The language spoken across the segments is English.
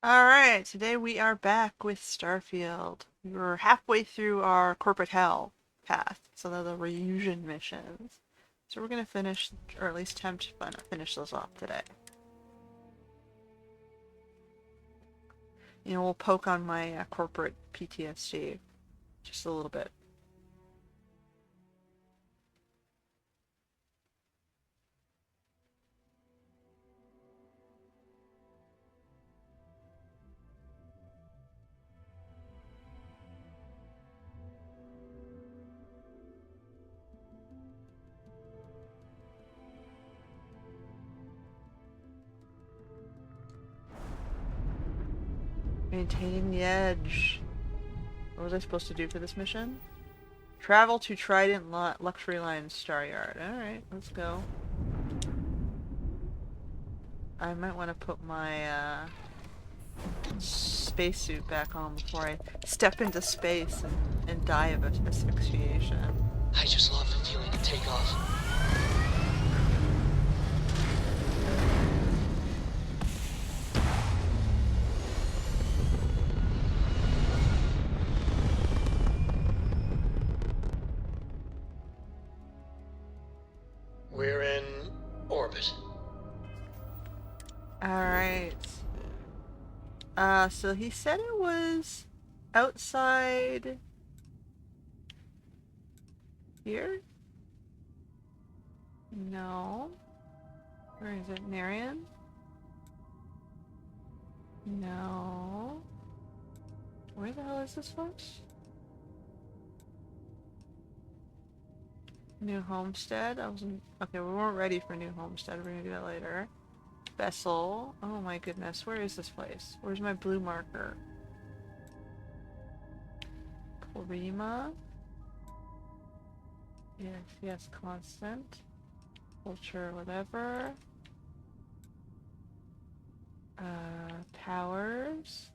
Alright, today we are back with Starfield. We're halfway through our corporate hell path, so they're the Ryujin missions. So we're gonna finish, or at least attempt to finish those off today. We'll poke on my corporate PTSD just a little bit. Maintaining the edge. What was I supposed to do for this mission? Travel to Trident Luxury Line Star Yard. Alright, let's go. I might want to put my spacesuit back on before I step into space and die of asphyxiation. I just love the feeling of takeoff. We're in orbit. Alright. So he said it was outside here? No. Where is it? Marion? No. Where the hell is this, folks? New Homestead? Okay, we weren't ready for New Homestead. We're gonna do that later. Vessel. Oh my goodness. Where is this place? Where's my blue marker? Korima. Yes, constant. Culture, whatever. Powers.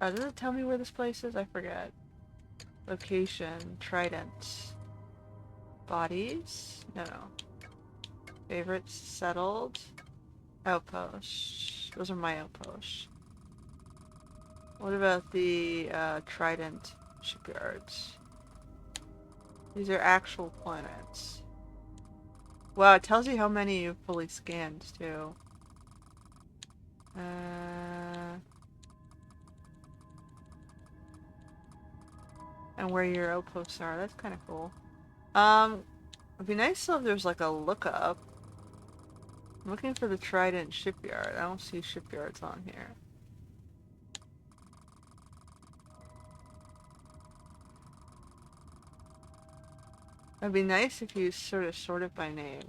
Does it tell me where this place is? I forget. Location. Trident. Bodies? No. Favorites. Settled. Outposts. Those are my outposts. What about the Trident shipyards? These are actual planets. Wow, it tells you how many you've fully scanned, too. And where your outposts are. That's kind of cool. It'd be nice if there's like a lookup. I'm looking for the Trident shipyard. I don't see shipyards on here. It'd be nice if you sort it by name.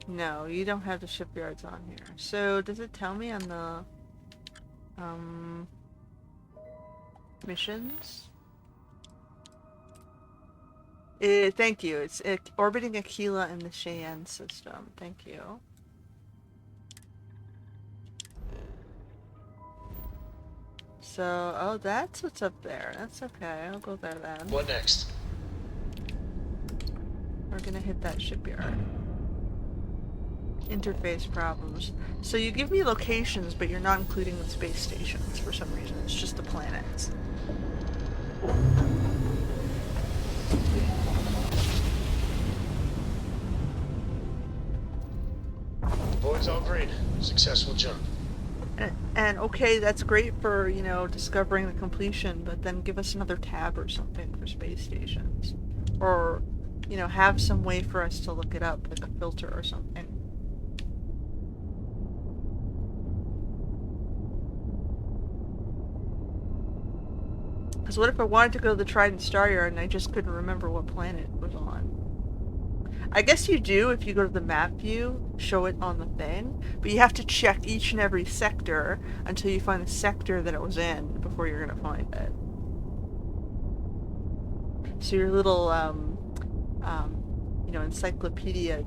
No, you don't have the shipyards on here. So does it tell me on the missions? Thank you. It's orbiting Aquila in the Cheyenne system. Thank you. So, oh, that's what's up there. That's okay. I'll go there then. What next? We're gonna hit that shipyard. Interface problems. So you give me locations, but you're not including the space stations for some reason. It's just the planets. Boys all green. Successful jump. And okay, that's great for, discovering the completion, but then give us another tab or something for space stations. Or, have some way for us to look it up, like a filter or something. Because what if I wanted to go to the Trident Star Yard and I just couldn't remember what planet it was on? I guess you do if you go to the map view, show it on the thing, but you have to check each and every sector until you find the sector that it was in before you're gonna find it. So your little, encyclopedia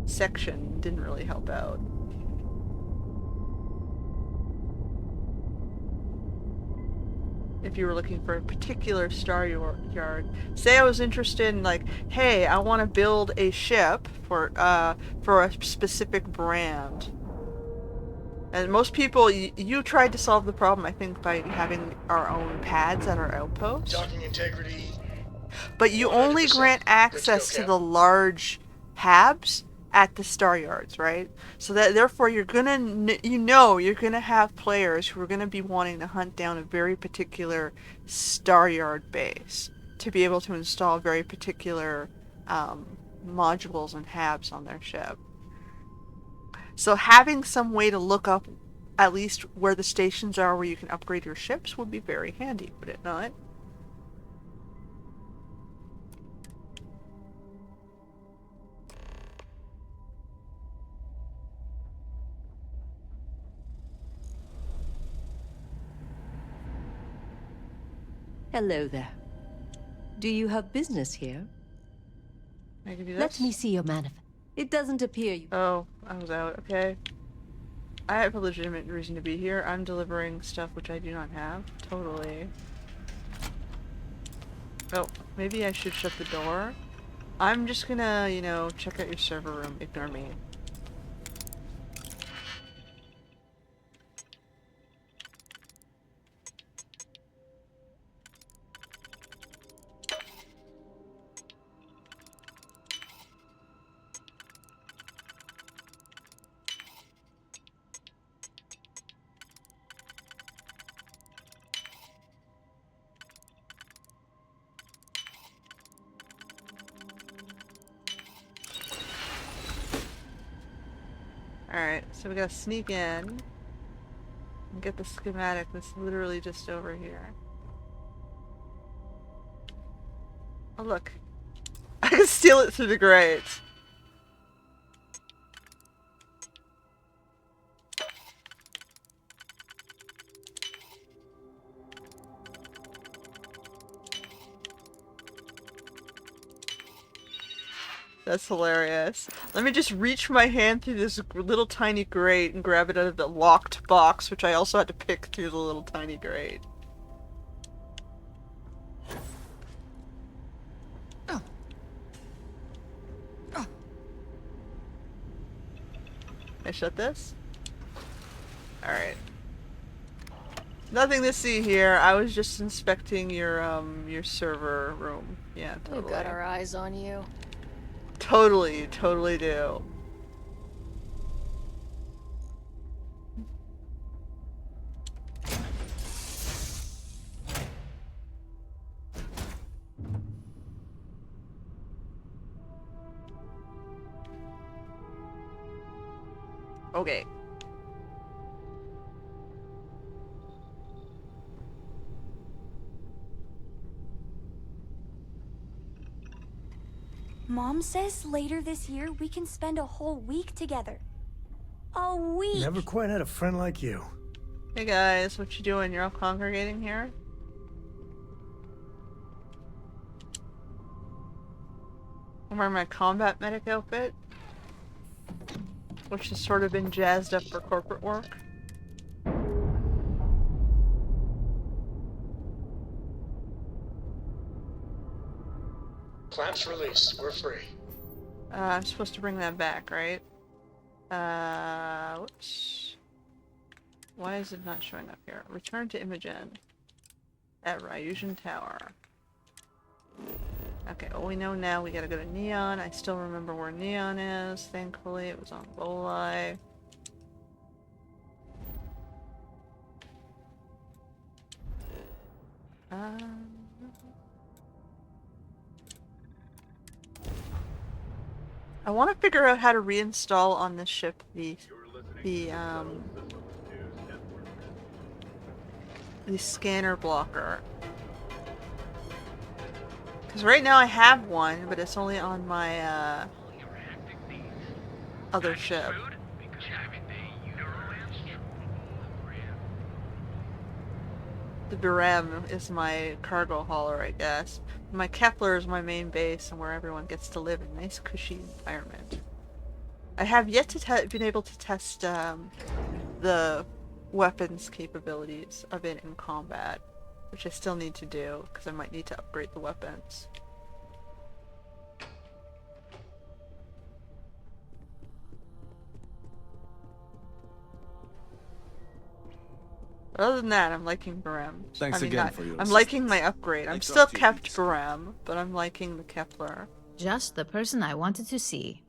section didn't really help out. If you were looking for a particular star yard. Say I was interested in, like, hey, I want to build a ship for a specific brand. And most people, you tried to solve the problem, I think, by having our own pads at our outpost. Docking integrity. But you only 100%. grant Good to go, access to Cap. the large habs at the star yards, right? So that therefore you're gonna, you're gonna have players who are gonna be wanting to hunt down a very particular star yard base to be able to install very particular modules and habs on their ship. So having some way to look up at least where the stations are where you can upgrade your ships would be very handy, would it not? Hello there. Do you have business here? Can I give you this? Let me see your manifest. It doesn't appear you... Oh, I was out. Okay. I have a legitimate reason to be here. I'm delivering stuff which I do not have. Totally. Oh, maybe I should shut the door. I'm just gonna, check out your server room. Ignore me. Alright, so we gotta sneak in and get the schematic that's literally just over here. Oh look. I can steal it through the grate. That's hilarious. Let me just reach my hand through this little tiny grate and grab it out of the locked box, which I also had to pick through the little tiny grate. I shut this? Alright. Nothing to see here. I was just inspecting your server room. Yeah, totally. We've got our eyes on you. Totally do. Okay. Mom says later this year we can spend a whole week together. A week! Never quite had a friend like you. Hey guys, what you doing? You're all congregating here? I'm wearing my combat medic outfit, which has sort of been jazzed up for corporate work. Clamps released. We're free. I'm supposed to bring that back, right? Whoops. Why is it not showing up here? Return to Imogen at Ryujin Tower. Okay, well we know now we gotta go to Neon. I still remember where Neon is, thankfully. It was on Bolai. I want to figure out how to reinstall on this ship the scanner blocker. Because right now I have one, but it's only on my other ship. The Birem is my cargo hauler, I guess. My Kepler is my main base and where everyone gets to live in a nice cushy environment. I have yet to been able to test the weapons capabilities of it in combat, which I still need to do because I might need to upgrade the weapons. But other than that, I'm liking Barem. Thanks again for your I'm assistance. liking my upgrade. I'm I'll still talk to you kept later. Barem, but I'm liking the Kepler. Just the person I wanted to see.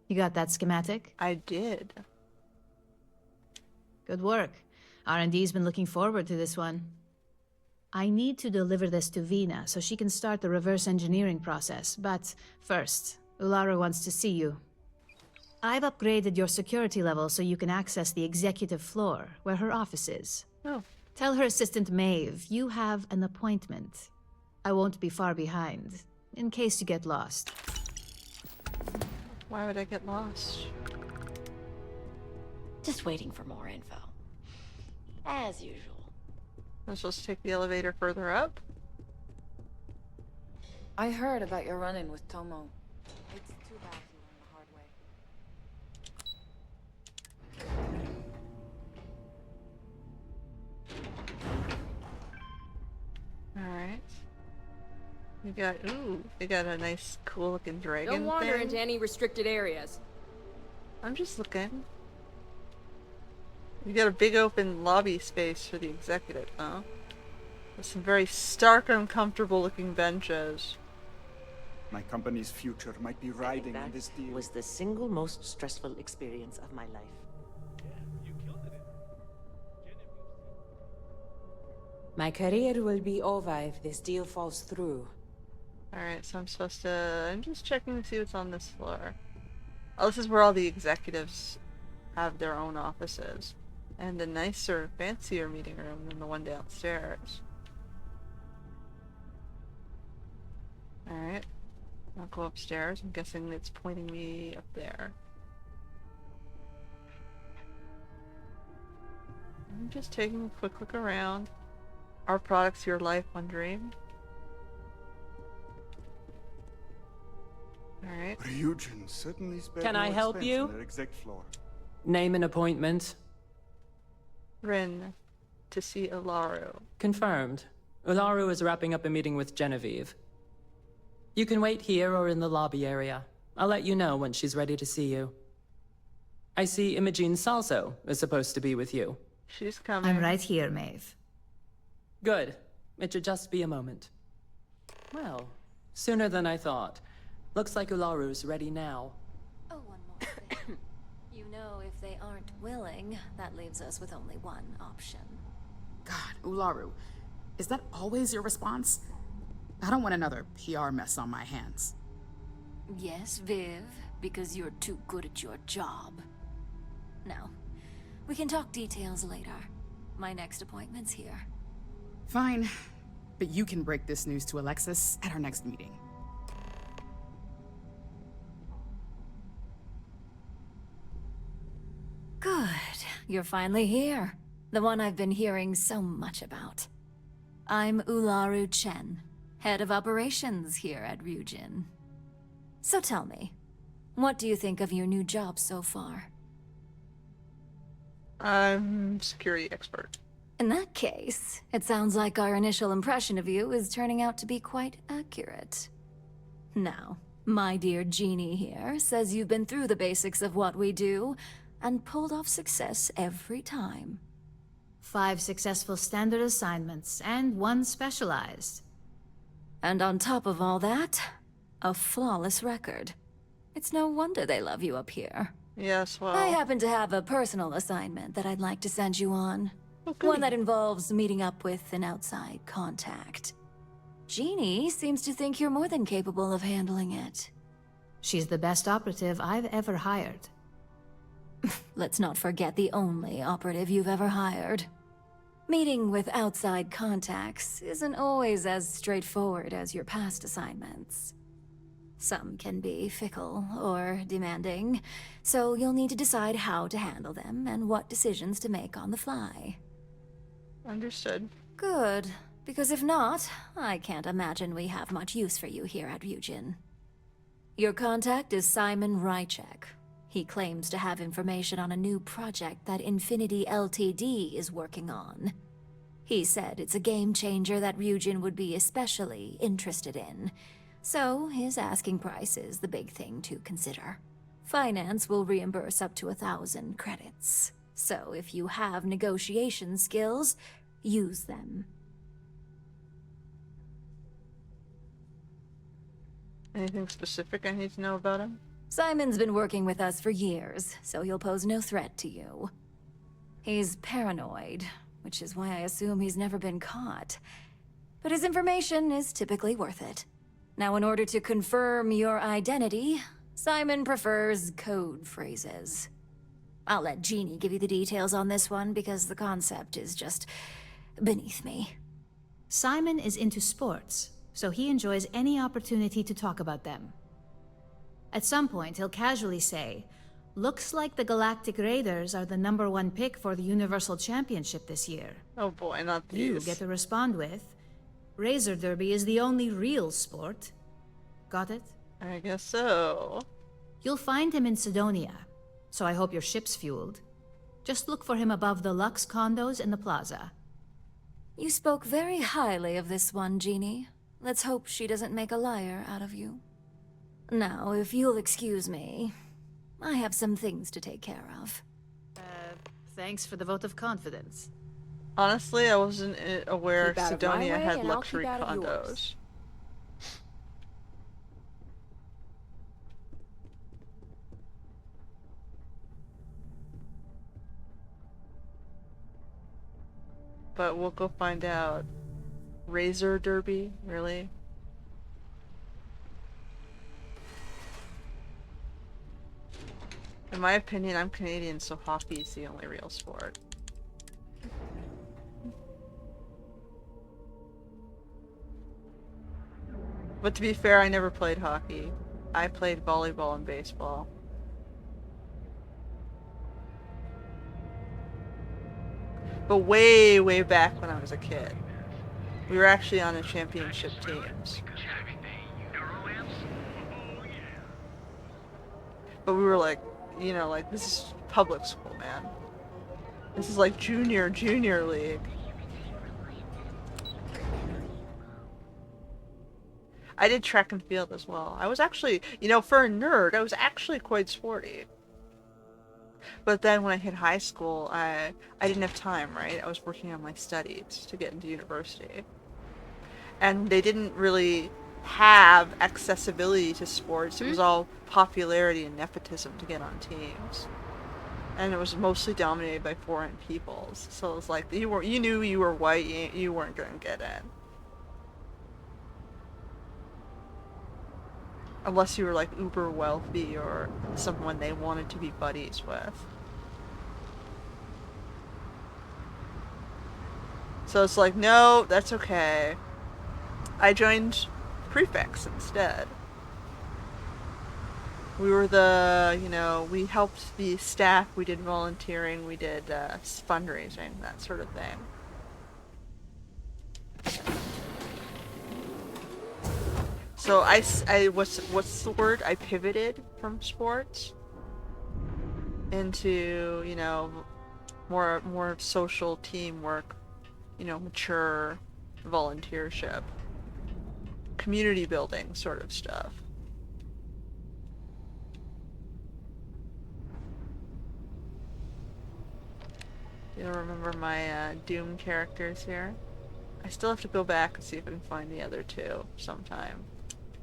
You got that schematic? I did. Good work. R&D's been looking forward to this one. I need to deliver this to Vina so she can start the reverse engineering process, but first, Ularu wants to see you. I've upgraded your security level so you can access the executive floor, where her office is. Oh. Tell her assistant Maeve you have an appointment. I won't be far behind, in case you get lost. Why would I get lost? Just waiting for more info. As usual. I'm supposed to take the elevator further up? I heard about your run-in with Tomo. It's too bad you learned the hard way. Alright. We got a nice cool looking dragon Don't wander thing. into any restricted areas. I'm just looking. You got a big open lobby space for the executive, huh? With some very stark, uncomfortable looking benches. My company's future might be riding on this deal. Was the single most stressful experience of my life. My career will be over if this deal falls through. Alright, so I'm just checking to see what's on this floor. Oh, this is where all the executives have their own offices. And a nicer, fancier meeting room than the one downstairs. Alright. I'll go upstairs. I'm guessing it's pointing me up there. I'm just taking a quick look around. Our products, your life, one dream. Alright. Ryujin certainly spared Can no I help expense you? on their exec floor. Name an appointment. Rin. To see Ularu. Confirmed. Ularu is wrapping up a meeting with Genevieve. You can wait here or in the lobby area. I'll let you know when she's ready to see you. I see Imogene Salso is supposed to be with you. She's coming. I'm right here, Maeve. Good. It should just be a moment. Well, sooner than I thought. Looks like Ularu's ready now. Oh, one more thing. You know, if they aren't willing, that leaves us with only one option. God, Ularu, is that always your response? I don't want another PR mess on my hands. Yes, Viv, because you're too good at your job. Now, we can talk details later. My next appointment's here. Fine, but you can break this news to Alexis at our next meeting. Good. You're finally here. The one I've been hearing so much about. I'm Ularu Chen, head of operations here at Ryujin. So tell me, what do you think of your new job so far? I'm security expert. In that case, it sounds like our initial impression of you is turning out to be quite accurate. Now, my dear Jeannie here says you've been through the basics of what we do and pulled off success every time. 5 successful standard assignments, and 1 specialized. And on top of all that, a flawless record. It's no wonder they love you up here. Yes, well. I happen to have a personal assignment that I'd like to send you on. Okay. One that involves meeting up with an outside contact. Jeannie seems to think you're more than capable of handling it. She's the best operative I've ever hired. Let's not forget the only operative you've ever hired. Meeting with outside contacts isn't always as straightforward as your past assignments. Some can be fickle or demanding, so you'll need to decide how to handle them and what decisions to make on the fly. Understood. Good, because if not, I can't imagine we have much use for you here at Ryujin. Your contact is Simon Rychek. He claims to have information on a new project that Infinity Ltd is working on. He said it's a game changer that Ryujin would be especially interested in, so his asking price is the big thing to consider. Finance will reimburse up to 1,000 credits. So if you have negotiation skills, use them. Anything specific I need to know about him? Simon's been working with us for years, so he'll pose no threat to you. He's paranoid, which is why I assume he's never been caught. But his information is typically worth it. Now, in order to confirm your identity, Simon prefers code phrases. I'll let Jeannie give you the details on this one because the concept is just beneath me. Simon is into sports, so he enjoys any opportunity to talk about them. At some point, he'll casually say, "Looks like the Galactic Raiders are the #1 pick for the Universal Championship this year." Oh boy, not these. You get to respond with, "Razor Derby is the only real sport." Got it? I guess so. You'll find him in Sidonia, so I hope your ship's fueled. Just look for him above the Lux condos in the plaza. You spoke very highly of this one, Jeannie. Let's hope she doesn't make a liar out of you. Now, if you'll excuse me, I have some things to take care of. Thanks for the vote of confidence. Honestly, I wasn't aware Keep out of my Sidonia way, had and I'll luxury keep out of condos. yours. But we'll go find out. Razor Derby? Really? In my opinion, I'm Canadian, so hockey is the only real sport. But to be fair, I never played hockey. I played volleyball and baseball. But way, way back when I was a kid. We were actually on a championship teams. But we were like, you know, like, this is public school, man. This is like junior league. I did track and field as well. I was actually, you know, for a nerd, I was actually quite sporty. But then when I hit high school, I didn't have time, right? I was working on my studies to get into university. And they didn't really have accessibility to sports. It was all popularity and nepotism to get on teams. And it was mostly dominated by foreign peoples. So it was like, you knew you were white, you weren't going to get in. Unless you were like uber wealthy or someone they wanted to be buddies with. So it's like, no, that's okay. I joined prefects instead. We were the, you know, we helped the staff, we did volunteering, we did fundraising, that sort of thing. So what's the word? I pivoted from sports into, you know, more social teamwork, you know, mature volunteership, community building sort of stuff. You'll remember my Doom characters here. I still have to go back and see if I can find the other two sometime.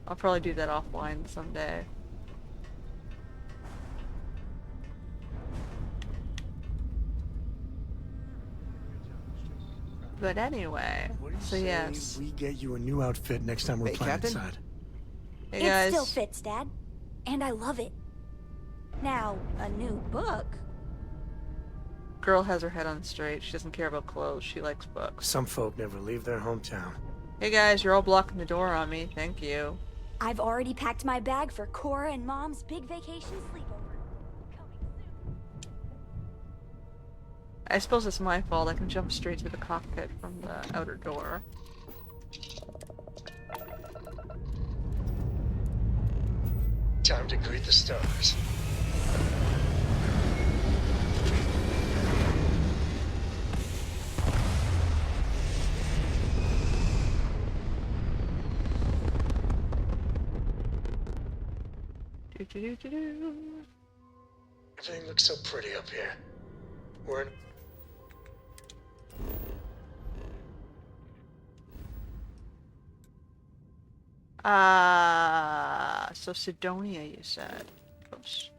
I'll probably do that offline someday. But anyway, so yes. We get you a new outfit next time we're playing inside. Hey guys. It still fits, Dad. And I love it. Now, a new book. Girl has her head on straight. She doesn't care about clothes. She likes books. Some folk never leave their hometown. Hey guys, you're all blocking the door on me. Thank you. I've already packed my bag for Cora and Mom's big vacation sleepover. I suppose it's my fault. I can jump straight to the cockpit from the outer door. Time to greet the stars. Everything looks so pretty up here. So Sidonia, you said. Oops.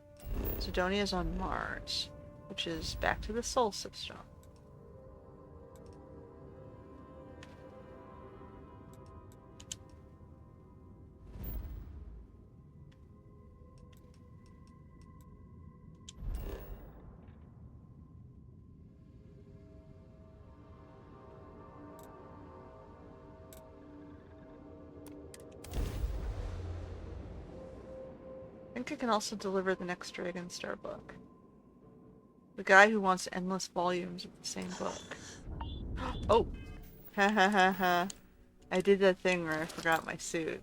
Sidonia's on Mars, which is back to the Sol system. I think I can also deliver the next Dragon Star book. The guy who wants endless volumes of the same book. Oh! Ha ha ha ha. I did that thing where I forgot my suit.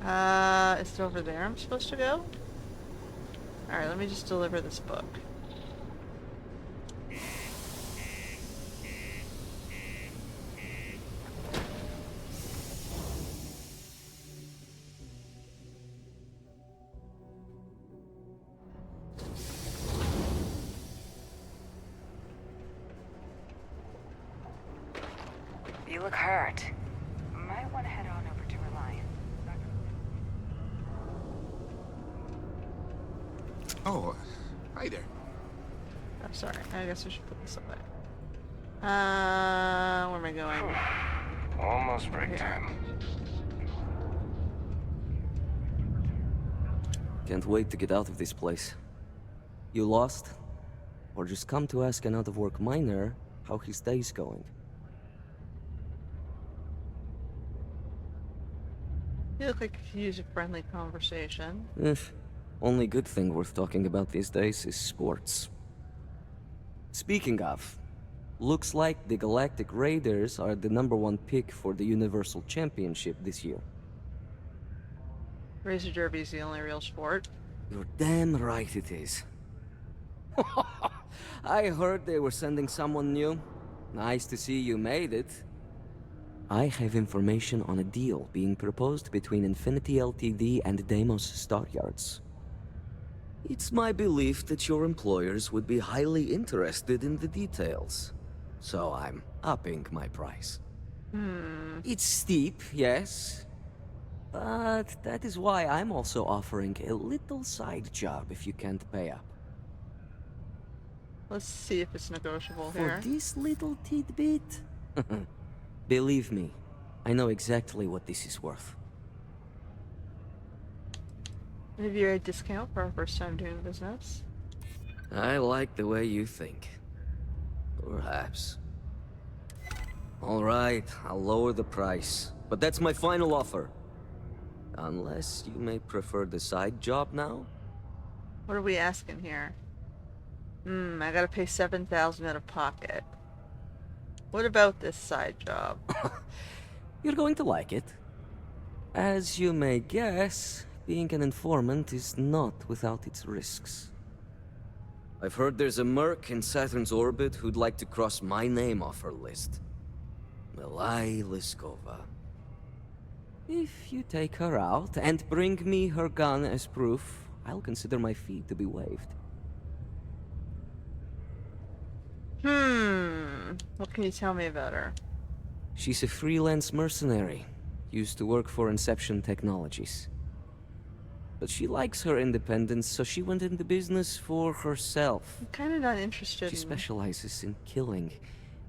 Is it over there I'm supposed to go? Alright, let me just deliver this book. You look hurt. Might want to head on over to Reliant. Oh, hi there. I'm sorry. I guess I should put this away. Where am I going? Almost break time. Can't wait to get out of this place. You lost? Or just come to ask an out-of-work miner how his day's going? You look like you could use a friendly conversation. Only good thing worth talking about these days is sports. Speaking of, looks like the Galactic Raiders are the #1 pick for the Universal Championship this year. Razor Derby is the only real sport. You're damn right it is. I heard they were sending someone new. Nice to see you made it. I have information on a deal being proposed between Infinity Ltd and Deimos Staryards. It's my belief that your employers would be highly interested in the details. So I'm upping my price. It's steep, yes. But that is why I'm also offering a little side job if you can't pay up. Let's see if it's negotiable For here. this little tidbit? Believe me, I know exactly what this is worth. Maybe a discount for our first time doing business? I like the way you think. Perhaps. Alright, I'll lower the price. But that's my final offer. Unless you may prefer the side job now? What are we asking here? I gotta pay $7,000 out of pocket. What about this side job? You're going to like it. As you may guess, being an informant is not without its risks. I've heard there's a merc in Saturn's orbit who'd like to cross my name off her list. Milai Liskova. If you take her out and bring me her gun as proof, I'll consider my fee to be waived. What can you tell me about her? She's a freelance mercenary, used to work for Inception Technologies. But she likes her independence, so she went into business for herself. I'm kinda not interested She in... specializes in killing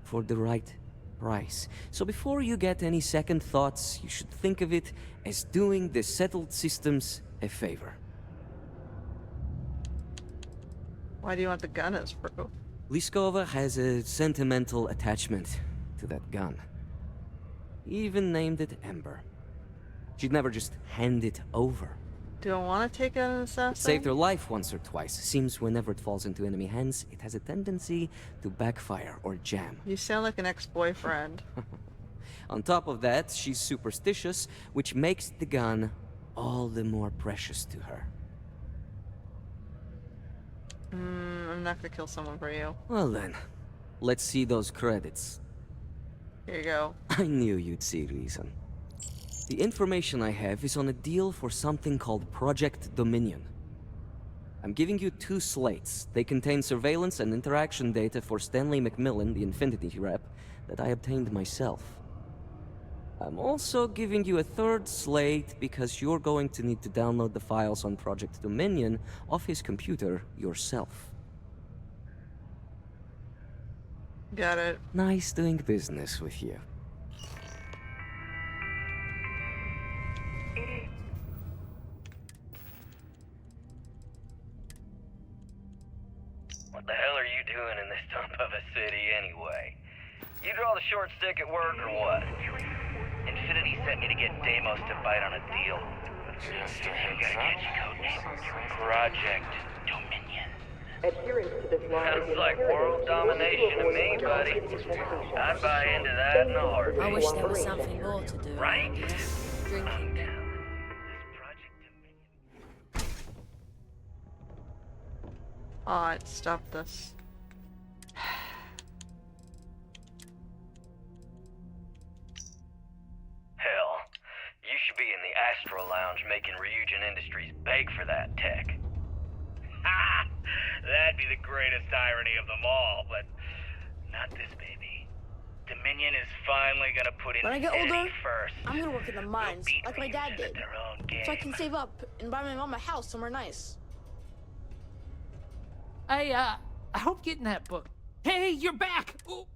for the right price. So before you get any second thoughts, you should think of it as doing the settled systems a favor. Why do you want the gun as proof? Liskova has a sentimental attachment to that gun. Even named it Ember. She'd never just hand it over. Do I want to take out an assassin? It saved her life once or twice. Seems whenever it falls into enemy hands, it has a tendency to backfire or jam. You sound like an ex-boyfriend. On top of that, she's superstitious, which makes the gun all the more precious to her. I'm not gonna kill someone for you. Well then, let's see those credits. Here you go. I knew you'd see reason. The information I have is on a deal for something called Project Dominion. I'm giving you 2 slates. They contain surveillance and interaction data for Stanley McMillan, the Infinity rep, that I obtained myself. I'm also giving you a 3rd slate because you're going to need to download the files on Project Dominion off his computer yourself. Got it. Nice doing business with you. What the hell are you doing in this dump of a city anyway? You draw the short stick at work or what? Infinity sent me to get Deimos to bite on a deal. Just a Got a heads catchy code name. Project Dominion. Adherence to this law Sounds like world domination to me, buddy. I'd buy into that in a heartbeat. I wish there was something more to do. Right? Drinking. Oh, it stopped this. Hell, you should be in the Astro Lounge making Ryujin Industries beg for that tech. Ha! That'd be the greatest irony of them all, but not this baby. Dominion is finally gonna put When I get Infinity older, first. I'm gonna work in the mines, like my dad did, so I can save up and buy my mom a house somewhere nice. I hope getting that book. Hey, you're back! Ooh.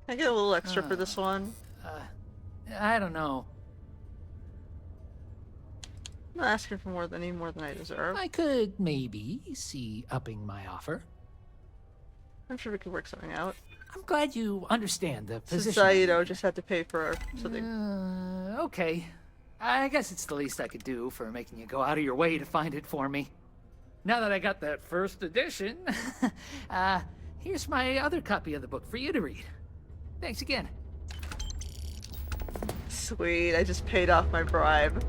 Can I get a little extra for this one? I don't know. I'm not asking for any more than I deserve. I could maybe see upping my offer. I'm sure we could work something out. I'm glad you understand the position. Since you know, just had to pay for something. Okay. I guess it's the least I could do for making you go out of your way to find it for me. Now that I got that first edition, here's my other copy of the book for you to read. Thanks again. Sweet, I just paid off my bribe.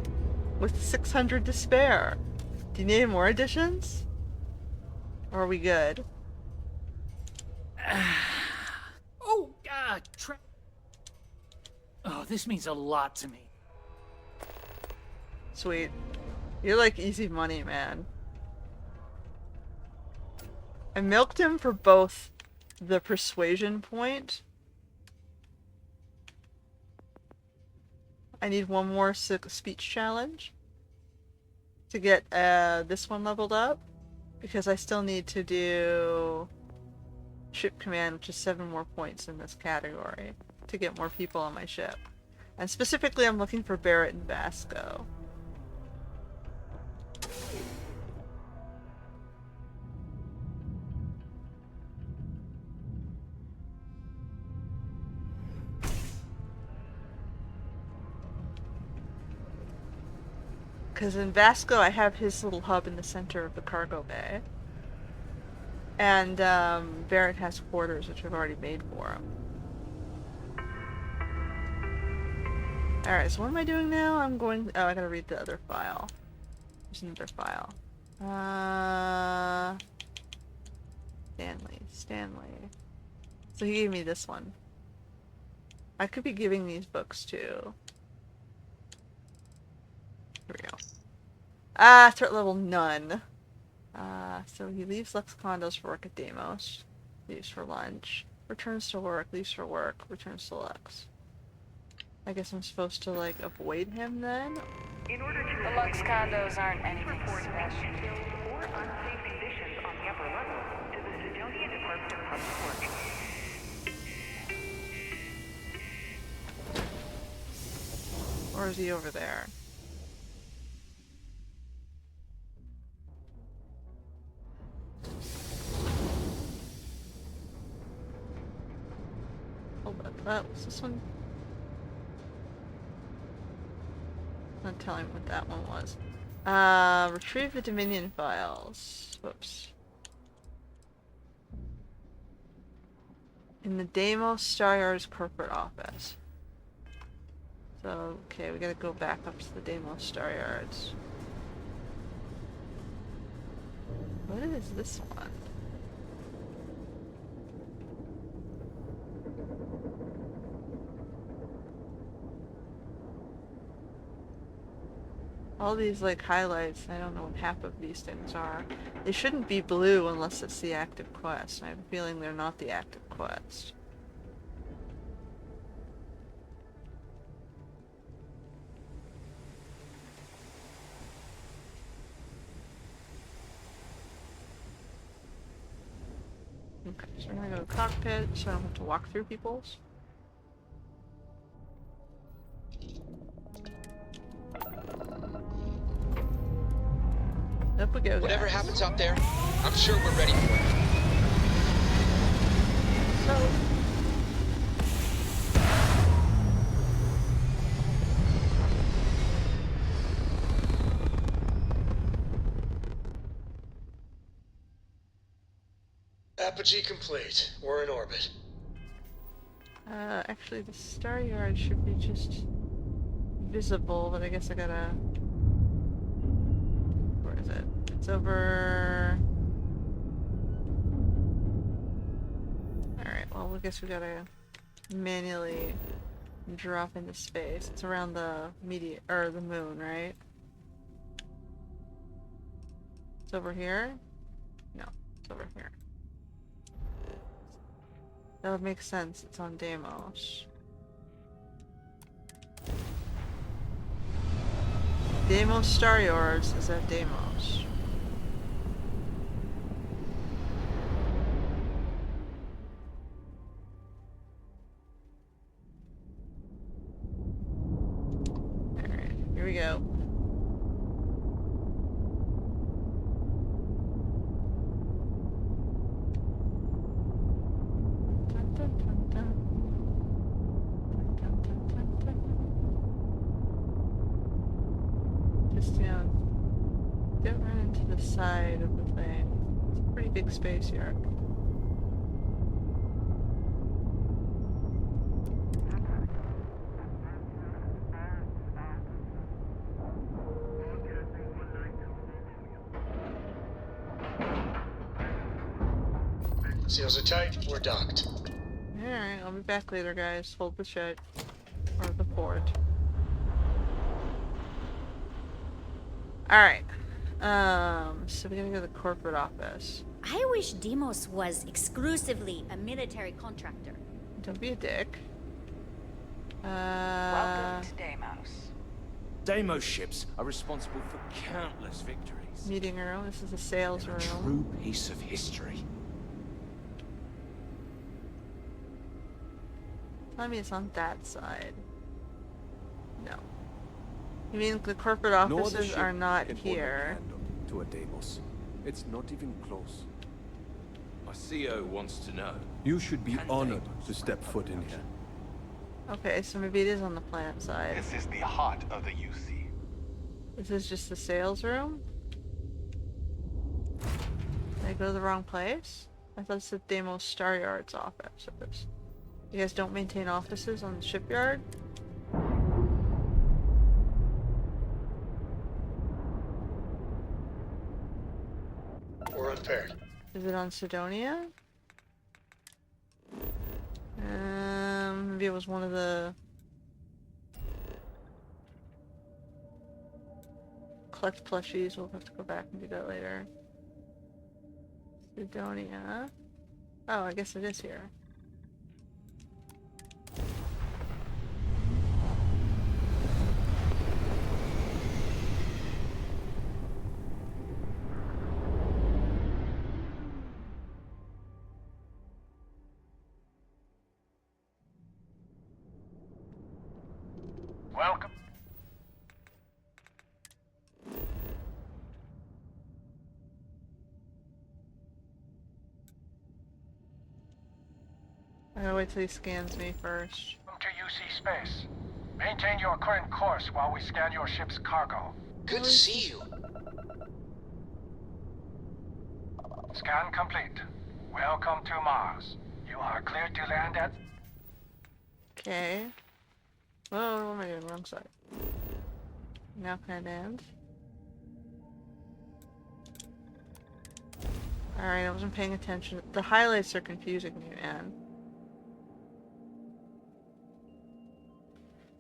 With 600 to spare. Do you need any more editions? Or are we good? Oh, oh, this means a lot to me. Sweet. You're like easy money, man. I milked him for both the persuasion point. I need one more speech challenge to get this one leveled up, because I still need to do ship command, which is 7 more points in this category, to get more people on my ship. And specifically, I'm looking for Barrett and Vasco. Because in Vasco, I have his little hub in the center of the cargo bay. And Barrett has quarters, which I've already made for him. Alright, so what am I doing now? I'm going... Oh, I gotta read the other file. There's another file. Stanley. So he gave me this one. I could be giving these books to... Here we go. Threat level none. So he leaves Lex Condos for work at Deimos. Leaves for lunch. Returns to work. Leaves for work. Returns to Lex. I guess I'm supposed to, like, avoid him then? The Lux condos aren't anything special. Or unsafe conditions on the upper level to the Sidonian Department of Public Works. Or is he over there? Hold up, what's this one? Not telling me what that one was. Retrieve the Dominion files. Whoops. In the Deimos Star corporate office. So, okay, we gotta go back up to the Deimos Star Yards. What is this one? All these like highlights, I don't know what half of these things are. They shouldn't be blue unless it's the active quest. I have a feeling they're not the active quest. Okay, so we're gonna go to the cockpit so I don't have to walk through people's. Up we go, Whatever guys. happens up there, I'm sure we're ready for it. So... Apogee complete. We're in orbit. Actually the star yard should be just visible, but I guess I gotta... Where is it? It's over... Alright, well I guess we gotta manually drop into space. It's around the or the moon, right? It's over here? No, it's over here. That would make sense, it's on Deimos. Deimos Star Yards is at Deimos. Alright, here we go. Just, you know, don't run into the side of the thing. It's a pretty big space yard. Seals are tight. We're docked. Alright, I'll be back later, guys. Hold the shut. Or the port. Alright. So we're gonna go to the corporate office. I wish Deimos was exclusively a military contractor. Don't be a dick. Welcome to Deimos. Deimos ships are responsible for countless victories. Meeting room. This is a sales They're room. a true piece of history. Tell me it's on that side. No. You mean the corporate offices are not here? To a Deimos. It's not even close. My CEO wants to know. You should be honored to step foot in here. Okay, so maybe it is on the plant side. This is the heart of the UC. This is just the sales room? Did I go to the wrong place? I thought it said Deimos Star Yard's office. You guys don't maintain offices on the shipyard? We're unpaired. Is it on Sidonia? Maybe it was one of the... Collect plushies. We'll have to go back and do that later. Sidonia. Oh, I guess it is here. Welcome. I gotta wait till he scans me first. Welcome to UC space. Maintain your current course while we scan your ship's cargo. Good to see you. Scan complete. Welcome to Mars. You are cleared to land at... Okay. Oh, what am I doing? Wrong side. Now can I land? Alright, I wasn't paying attention. The highlights are confusing me, man.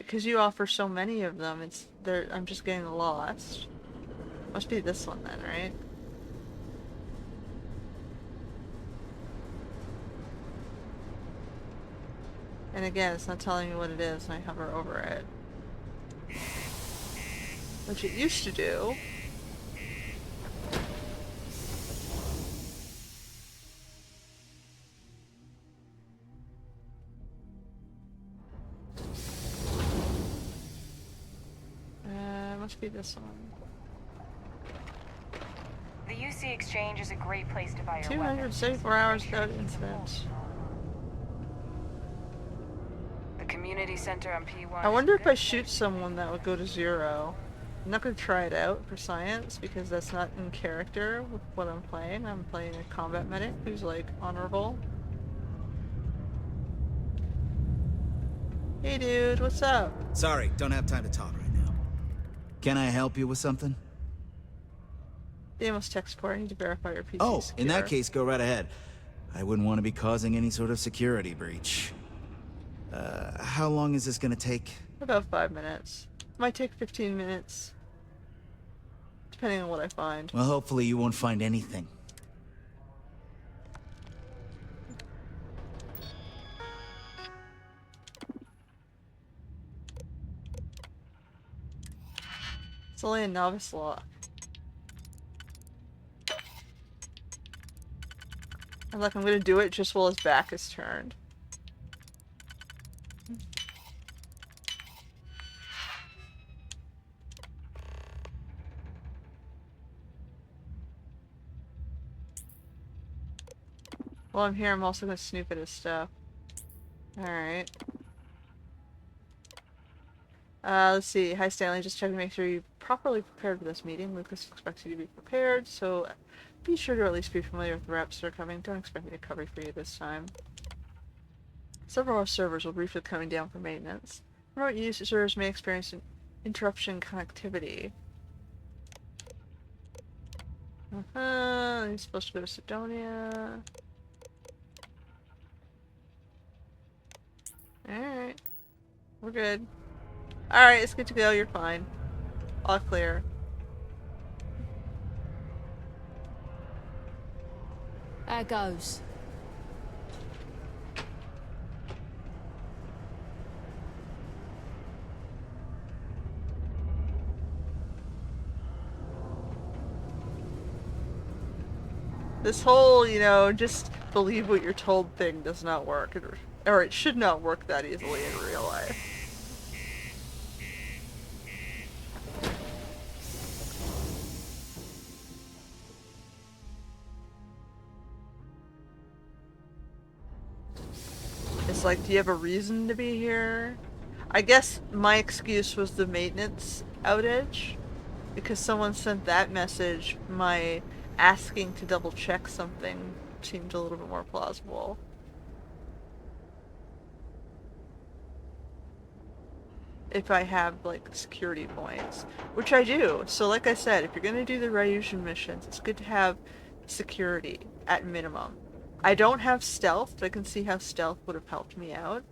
because you offer so many of them, it's there. I'm just getting lost. Must be this one then, right? And again, it's not telling me what it is, and I hover over it. Which it used to do. Must be this one. The UC Exchange is a great place to buy your 274 hours without incident. The community center on P1. I wonder if I shoot someone that would go to 0. I'm not going to try it out for science because that's not in character with what I'm playing. I'm playing a combat medic who's like honorable. Hey dude, what's up? Sorry, don't have time to talk right now. Can I help you with something? Deimos tech support, I need to verify your PC. Oh, secure. in that case, go right ahead. I wouldn't want to be causing any sort of security breach. How long is this gonna take? About 5 minutes. Might take 15 minutes. Depending on what I find. Well, hopefully you won't find anything. It's only a novice lock. And look, I'm gonna do it just while his back is turned. While I'm here, I'm also gonna snoop at his stuff. Alright. Let's see. Hi Stanley, just checking to make sure you're properly prepared for this meeting. Lucas expects you to be prepared, so be sure to at least be familiar with the reps that are coming. Don't expect me to cover for you this time. Several of our servers will briefly be coming down for maintenance. Remote users may experience an interruption in connectivity. He's supposed to go to Sidonia. Alright. We're good. Alright, it's good to go. You're fine. All clear. There goes. This whole, you know, just believe what you're told thing does not work. Or it should not work that easily in real life. It's like, do you have a reason to be here? I guess my excuse was the maintenance outage. Because someone sent that message, my asking to double check something seemed a little bit more plausible. If I have, like, security points. Which I do. So like I said, if you're gonna do the Ryujin missions, it's good to have security, at minimum. I don't have stealth, but I can see how stealth would have helped me out.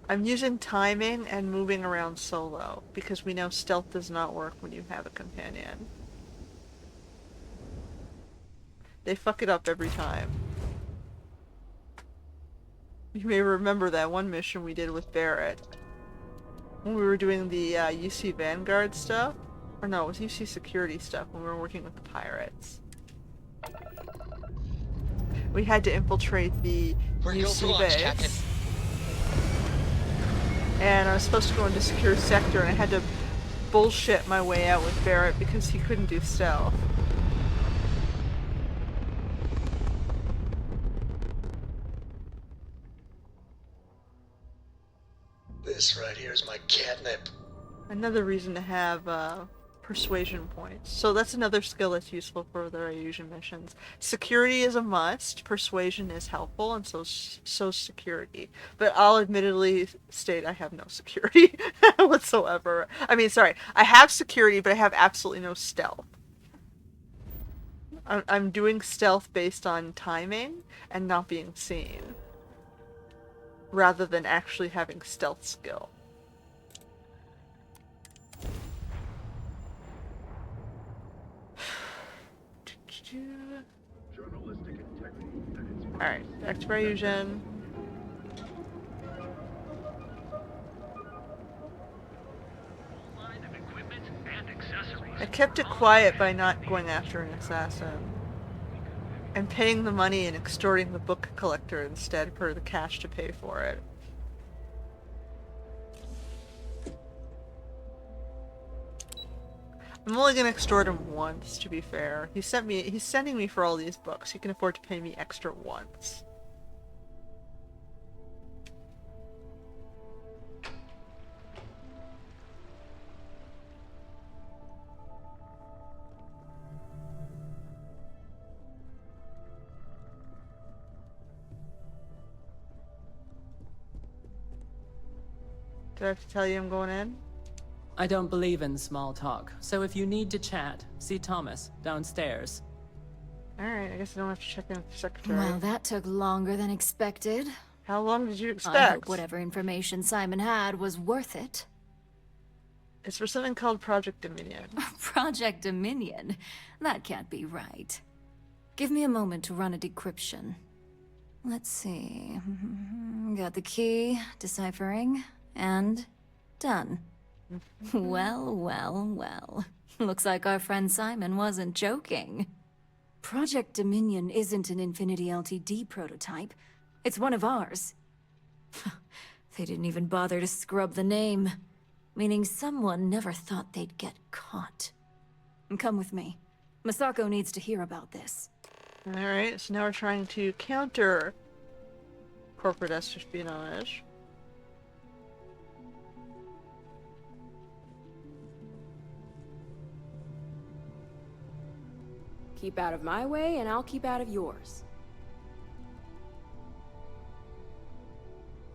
I'm using timing and moving around solo, because we know stealth does not work when you have a companion. They fuck it up every time. You may remember that one mission we did with Barrett. When we were doing the UC Vanguard stuff. Or no, it was UC Security stuff when we were working with the pirates. We had to infiltrate the UC base. And I was supposed to go into secure sector, and I had to bullshit my way out with Barrett because he couldn't do stealth. This right here is my catnip. Another reason to have persuasion points. So that's another skill that's useful for the Ryujin missions. Security is a must, persuasion is helpful, and so security. But I'll admittedly state I have no security whatsoever. I mean, sorry, I have security, but I have absolutely no stealth. I'm doing stealth based on timing and not being seen. rather than actually having stealth skill. Alright, back to Ryujin. I kept it quiet by not going after an assassin. And paying the money and extorting the book collector instead for the cash to pay for it. I'm only gonna extort him once, to be fair. He's sending me for all these books. He can afford to pay me extra once. Do I have to tell you I'm going in? I don't believe in small talk, so if you need to chat, see Thomas downstairs. Alright, I guess I don't have to check in with the secretary. Well, that took longer than expected. How long did you expect? I hope whatever information Simon had was worth it. It's for something called Project Dominion. Project Dominion? That can't be right. Give me a moment to run a decryption. Let's see. Got the key, deciphering, and done. Well, well, well. Looks like our friend Simon wasn't joking. Project Dominion isn't an Infinity Ltd prototype. It's one of ours. They didn't even bother to scrub the name. Meaning someone never thought they'd get caught. Come with me. Masako needs to hear about this. Alright, so now we're trying to counter corporate espionage. Keep out of my way, and I'll keep out of yours.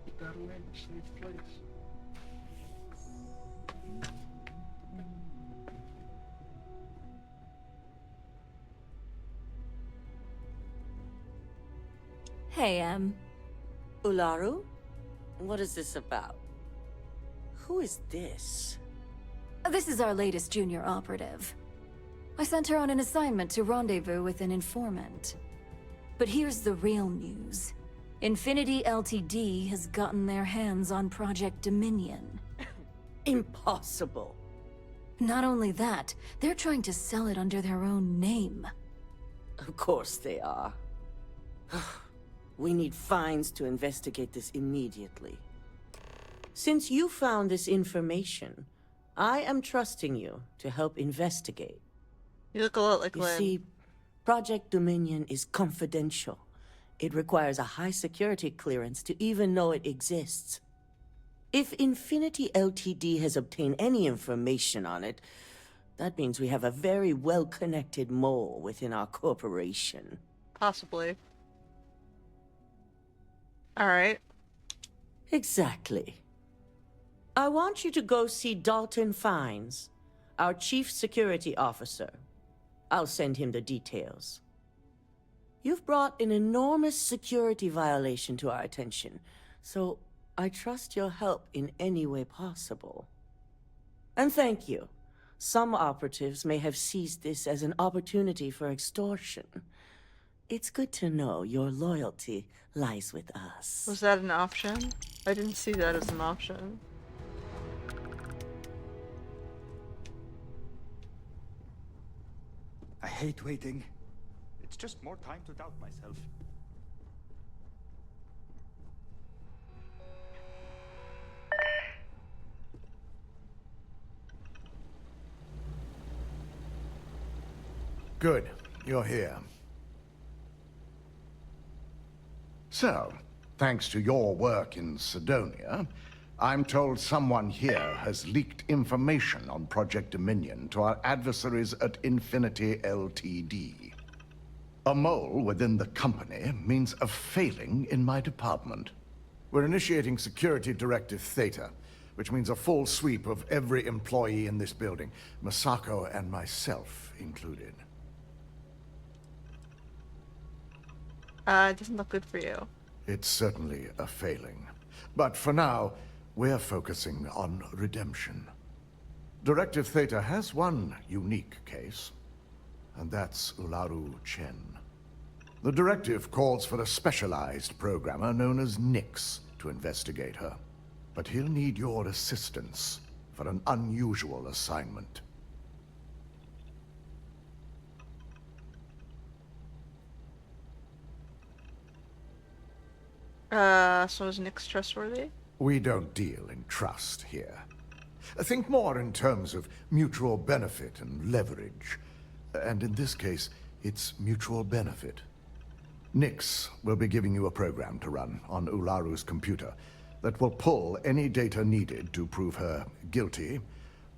Keep that away in a safe place. Hey, Ularu? What is this about? Who is this? This is our latest junior operative. I sent her on an assignment to rendezvous with an informant. But here's the real news. Infinity Ltd has gotten their hands on Project Dominion. Impossible. Not only that, they're trying to sell it under their own name. Of course they are. We need fines to investigate this immediately. Since you found this information, I am trusting you to help investigate. You look a lot like Lynn. You see, Project Dominion is confidential. It requires a high security clearance to even know it exists. If Infinity Ltd has obtained any information on it, that means we have a very well-connected mole within our corporation. Possibly. Alright. Exactly. I want you to go see Dalton Fines, our chief security officer. I'll send him the details. You've brought an enormous security violation to our attention, so I trust your help in any way possible. And thank you. Some operatives may have seized this as an opportunity for extortion. It's good to know your loyalty lies with us. Was that an option? I didn't see that as an option. I hate waiting. It's just more time to doubt myself. Good. You're here. So, thanks to your work in Sidonia, I'm told someone here has leaked information on Project Dominion to our adversaries at Infinity Ltd. A mole within the company means a failing in my department. We're initiating Security Directive Theta, which means a full sweep of every employee in this building, Masako and myself included. It doesn't look good for you. It's certainly a failing. But for now, we're focusing on redemption. Directive Theta has one unique case, and that's Ularu Chen. The directive calls for a specialized programmer known as Nix to investigate her. But he'll need your assistance for an unusual assignment. So is Nix trustworthy? We don't deal in trust here. Think more in terms of mutual benefit and leverage. And in this case, it's mutual benefit. Nix will be giving you a program to run on Ularu's computer that will pull any data needed to prove her guilty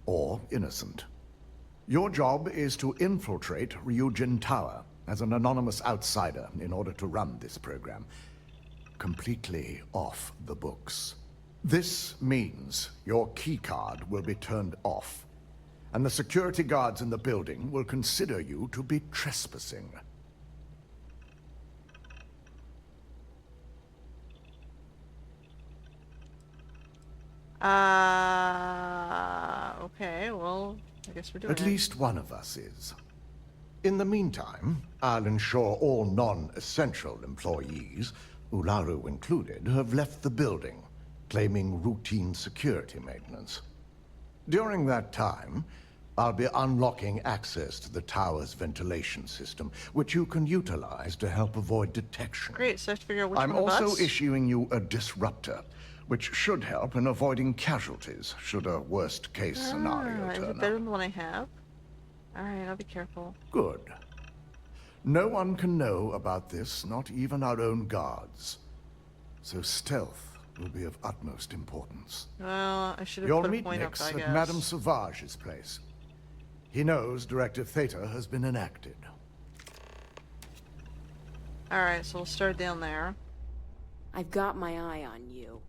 or innocent. Your job is to infiltrate Ryujin Tower as an anonymous outsider in order to run this program completely off the books. This means your keycard will be turned off, and the security guards in the building will consider you to be trespassing. Okay, well, I guess we're doing it. At least one of us is. In the meantime, I'll ensure all non-essential employees, Ularu included, have left the building, claiming routine security maintenance. During that time, I'll be unlocking access to the tower's ventilation system, which you can utilize to help avoid detection. Great, so I have to figure out which I'm one of also us. issuing you a disruptor, which should help in avoiding casualties should a worst-case scenario Is turn it up. better than the one I have? Alright, I'll be careful. Good. No one can know about this, not even our own guards. So stealth will be of utmost importance. Well, I should have You'll put a meet point up, Nix I at guess. Madame Sauvage's place. He knows Directive Theta has been enacted. Alright, so we'll start down there. I've got my eye on you.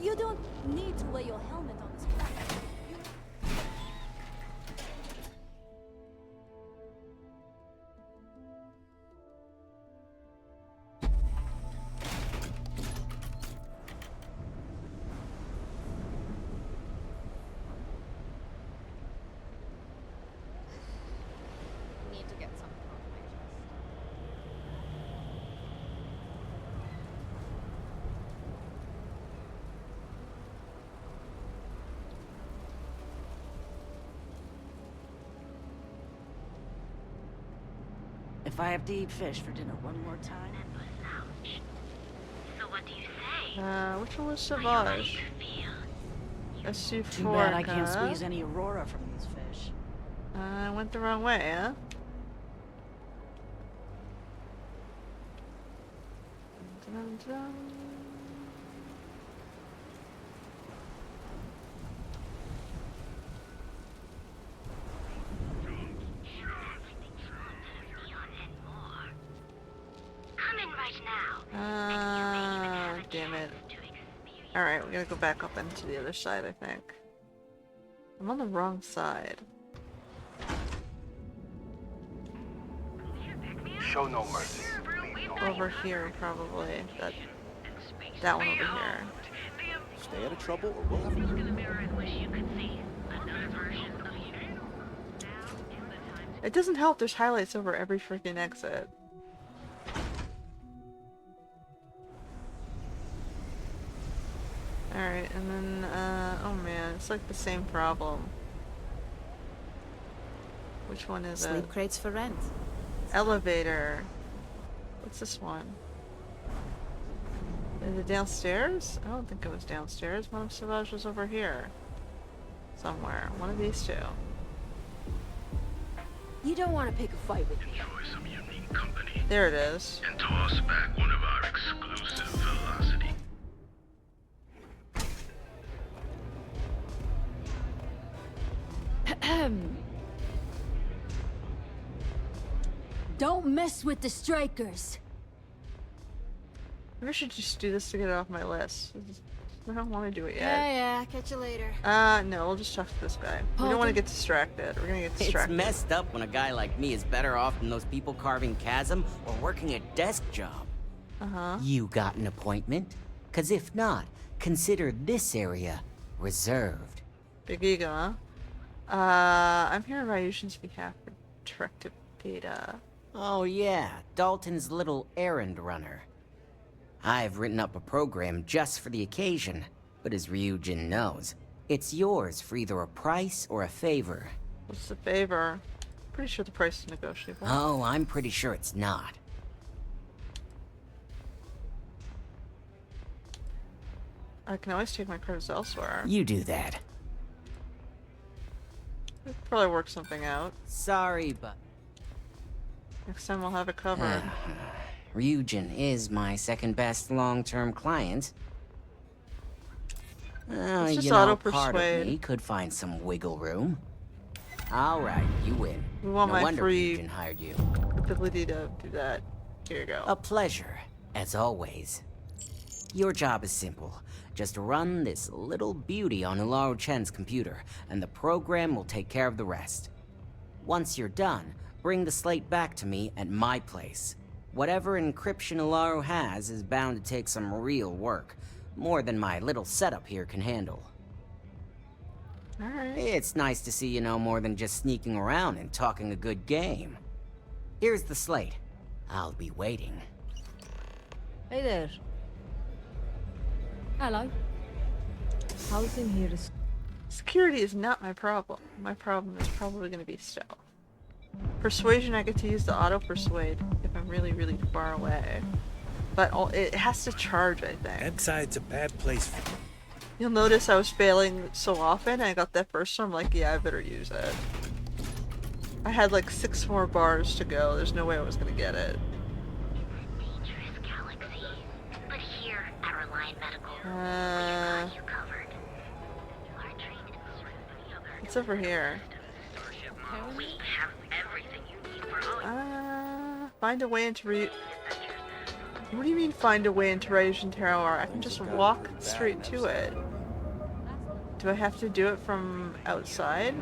You don't need to wear your helmet on this platform. Need to get some confirmation. If I have to eat fish for dinner one more time. So what do you say? Which one was Sauvage? SC4. Too bad I can't squeeze any Aurora from these fish. I went the wrong way, huh? Dun, dun, dun. Damn it. Alright, we gotta go back up into the other side, I think. I'm on the wrong side. Show no mercy. Over here, probably. That one over here. Stay out of trouble or we'll have to... It doesn't help, there's highlights over every freaking exit. Alright, and then, oh man, it's like the same problem. Which one is it? Sleep crates for rent. Elevator. What's this one? Is it downstairs? I don't think it was downstairs. Madame Sauvage was over here. Somewhere. One of these two. You don't want to pick a fight with me. Enjoy some unique company. There it is. And toss back one of our exclusive velocity. Don't mess with the strikers. Maybe I should just do this to get it off my list. I don't want to do it yet. Yeah, catch you later. No, we'll just talk to this guy. We don't want to get distracted. We're gonna get distracted. It's messed up when a guy like me is better off than those people carving chasm or working a desk job. You got an appointment? 'Cause if not, consider this area reserved. Big ego, huh? I'm here on Ryujin's behalf for directive data. Oh yeah, Dalton's little errand runner. I've written up a program just for the occasion, but as Ryujin knows, it's yours for either a price or a favor. What's the favor? Pretty sure the price is negotiable. Oh, I'm pretty sure it's not. I can always take my credits elsewhere. You do that. We'll probably work something out. Sorry, but... Next time we'll have it covered. Ryujin is my second best long-term client. Let's just you know, part of auto-persuade. me could find some wiggle room. All right, you win. We want no my wonder free Ryujin hired you. ability to do that. Here you go. A pleasure, as always. Your job is simple. Just run this little beauty on Ularu Chen's computer, and the program will take care of the rest. Once you're done, bring the slate back to me at my place. Whatever encryption Ularu has is bound to take some real work. More than my little setup here can handle. Alright. It's nice to see you know more than just sneaking around and talking a good game. Here's the slate. I'll be waiting. Hey there. Hello. How's in here? Security is not my problem. My problem is probably going to be stealth. Persuasion, I get to use the auto-persuade if I'm really, really far away. But it has to charge, I think. Website's a bad place for... You'll notice I was failing so often, I got that first one, I'm like, yeah, I better use it. I had like 6 more bars to go, there's no way I was going to get it. But here at Reliant Medical, we got you covered. You are trained in surgery. What's over here? We have everything you need for Find a way into What do you mean find a way into Ryujin Tower? I can just walk straight to it. Do I have to do it from outside?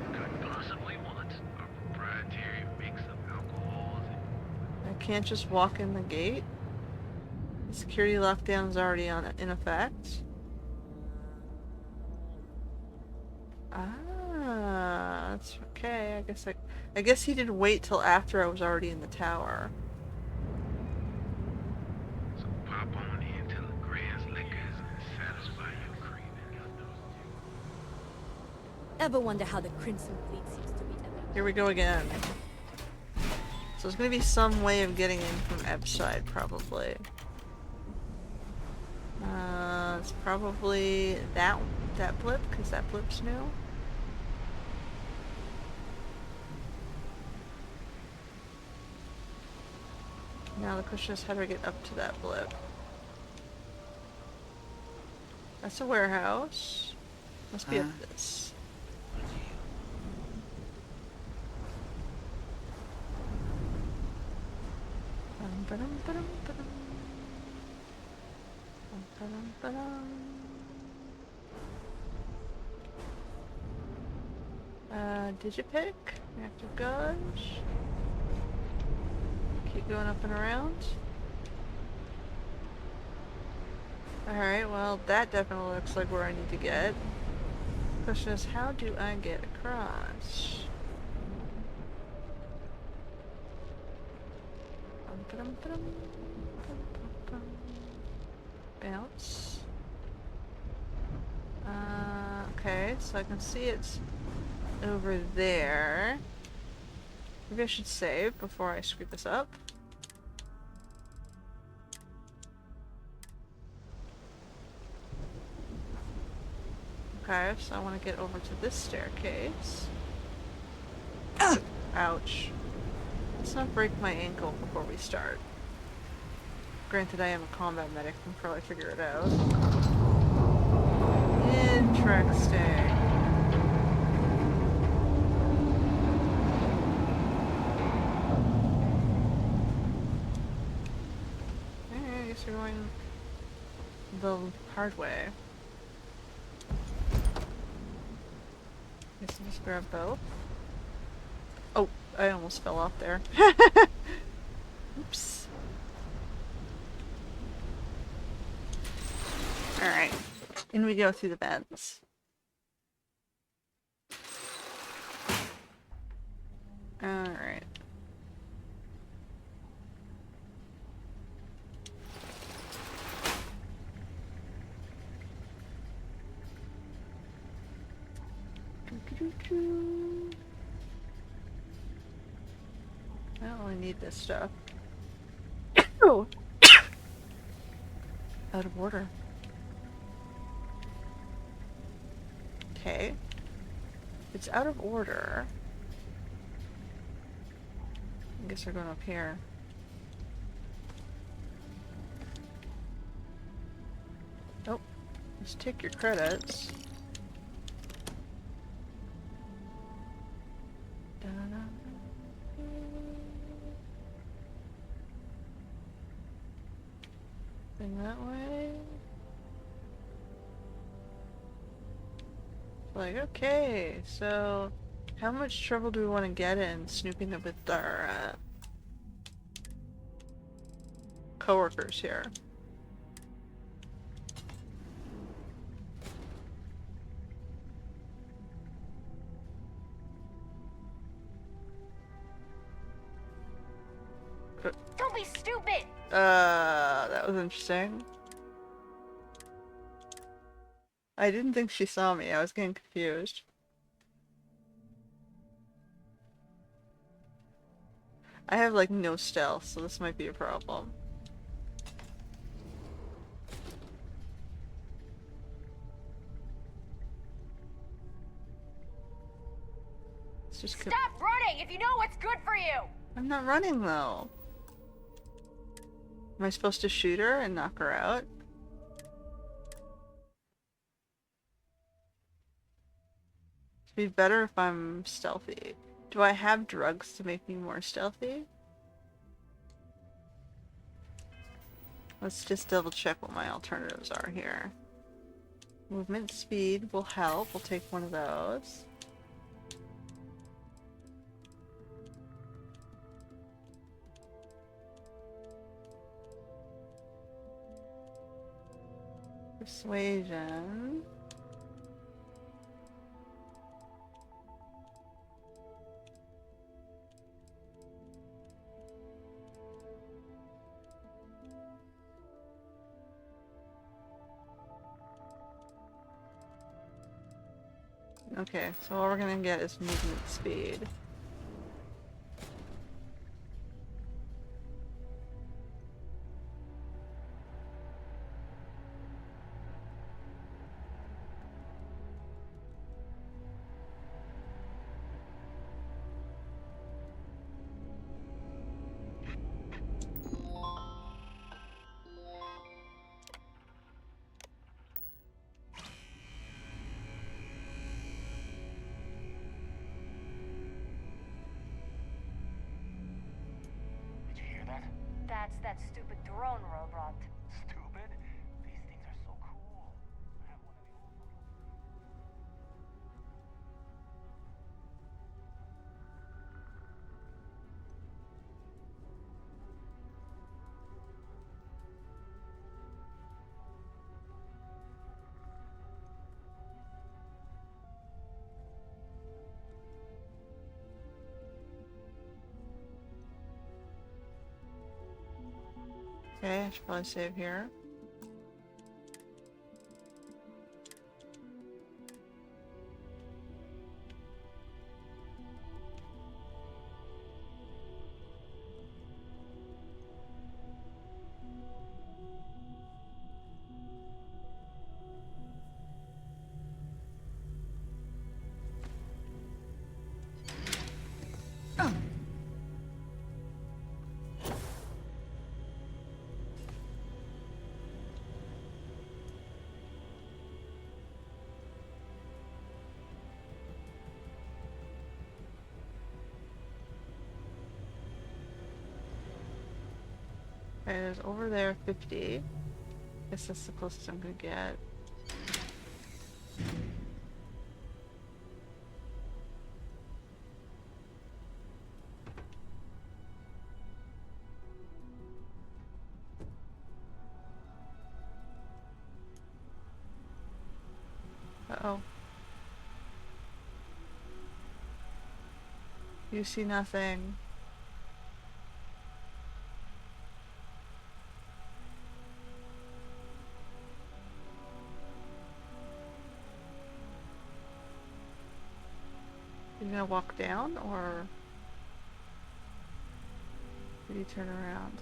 I can't just walk in the gate? The security lockdown is already in effect. That's okay. I guess he didn't wait till after I was already in the tower. So pop on into the Grand's Liquors and satisfy your craving. Ever wonder how the Crimson Fleet seems to be? Here we go again. So there's gonna be some way of getting in from Ebside, probably. It's probably that blip, because that blip's new. Now the question is, how do I get up to that blip? That's a warehouse. Must be up this. Digipick, reactive gauge. Keep going up and around. Alright, well that definitely looks like where I need to get. Question is, how do I get across? Bounce. Okay, so I can see it's over there. Maybe I should save before I screw this up. Okay, so I want to get over to this staircase. Ouch. Let's not break my ankle before we start. Granted, I am a combat medic, I can probably figure it out. Interesting. Okay, I guess we're going the hard way. Guess I'll just grab both. Oh, I almost fell off there. Oops. Alright. In we go through the vents. Alright. I don't really need this stuff. Oh! Out of order. Okay. It's out of order. I guess we're going up here. Oh, just take your credits. Da-da-da. Thing that way. Like, okay, so how much trouble do we want to get in snooping up with our coworkers here? Don't be stupid! That was interesting. I didn't think she saw me. I was getting confused. I have like no stealth, so this might be a problem. Let's just Stop running if you know what's good for you! I'm not running though. Am I supposed to shoot her and knock her out? It'd be better if I'm stealthy. Do I have drugs to make me more stealthy? Let's just double check what my alternatives are here. Movement speed will help. We'll take one of those. Persuasion. Okay, so all we're gonna get is movement speed. That's that stupid drone robot. Stupid? These things are so cool. I have one of the old Okay, I should probably save here. Okay, there's over there 50. Guess that's the closest I'm gonna get. Uh-oh. You see nothing. You gonna walk down, or did you turn around?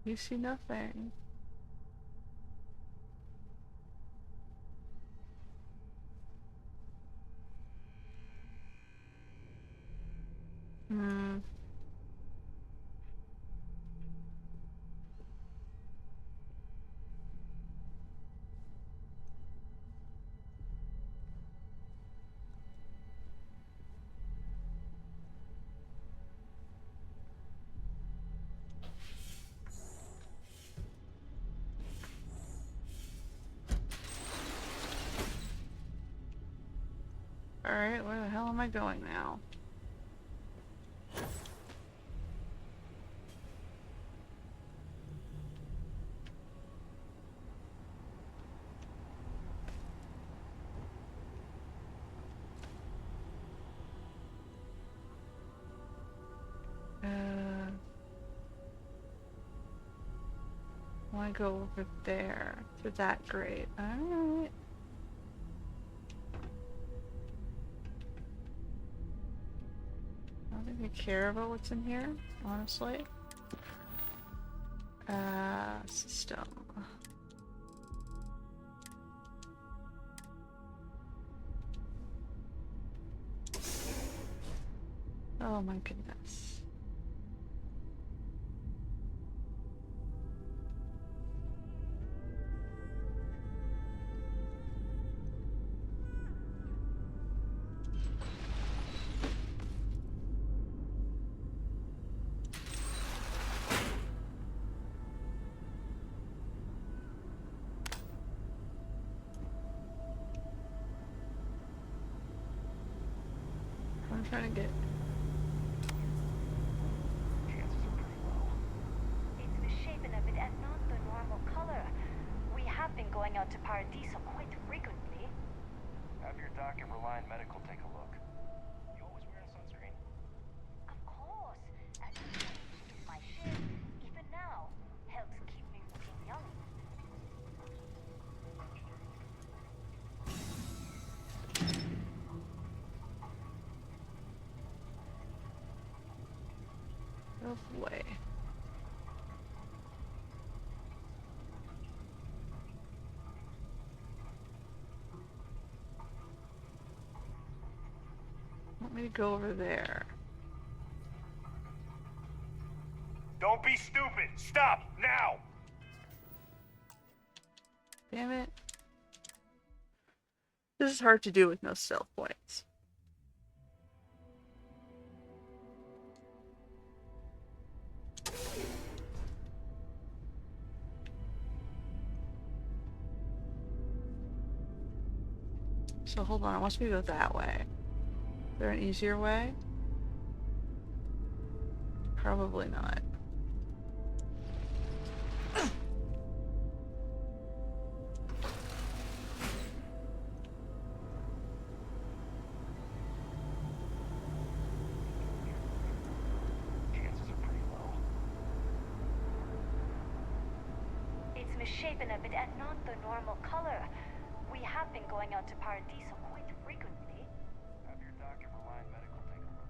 You see nothing. Hmm. Alright, where the hell am I going now? I want to go over there to that grate. Alright. I don't think I care about what's in here, honestly. System. Oh my goodness. I'm trying to get. Chances are pretty low. It's misshapen a bit and not the normal color. We have been going out to Paradiso quite frequently. Have your doc at Reliant Medical take a look. You always wearing sunscreen? Of course. And in my shift, even now, helps keep me looking young. No way. Want me to go over there? Don't be stupid! Stop! Now! Damn it. This is hard to do with no stealth points. So hold on, I want me to go that way. Is there an easier way? Probably not. Chances are pretty low. It's misshapen a bit and not the normal color. We have been going out to Paradiso quite frequently. Have your doc at Reliant Medical take a look.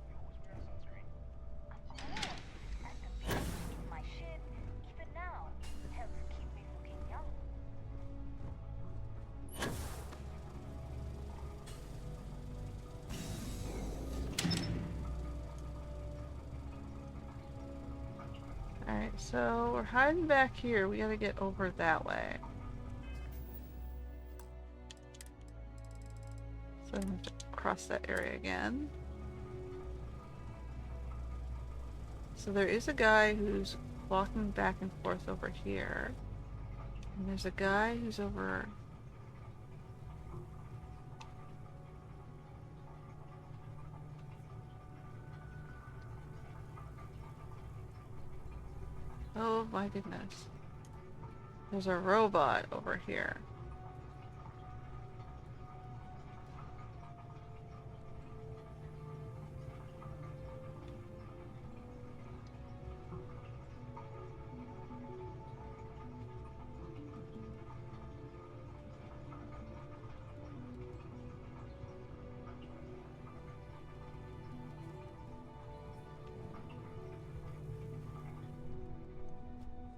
You always wearing sunscreen? Of course. And the beach in my shift, even now, helps keep me looking young. So we're hiding back here. We gotta get over that way. So I'm gonna have to cross that area again. So there is a guy who's walking back and forth over here. And there's a guy who's over... Oh my goodness. There's a robot over here.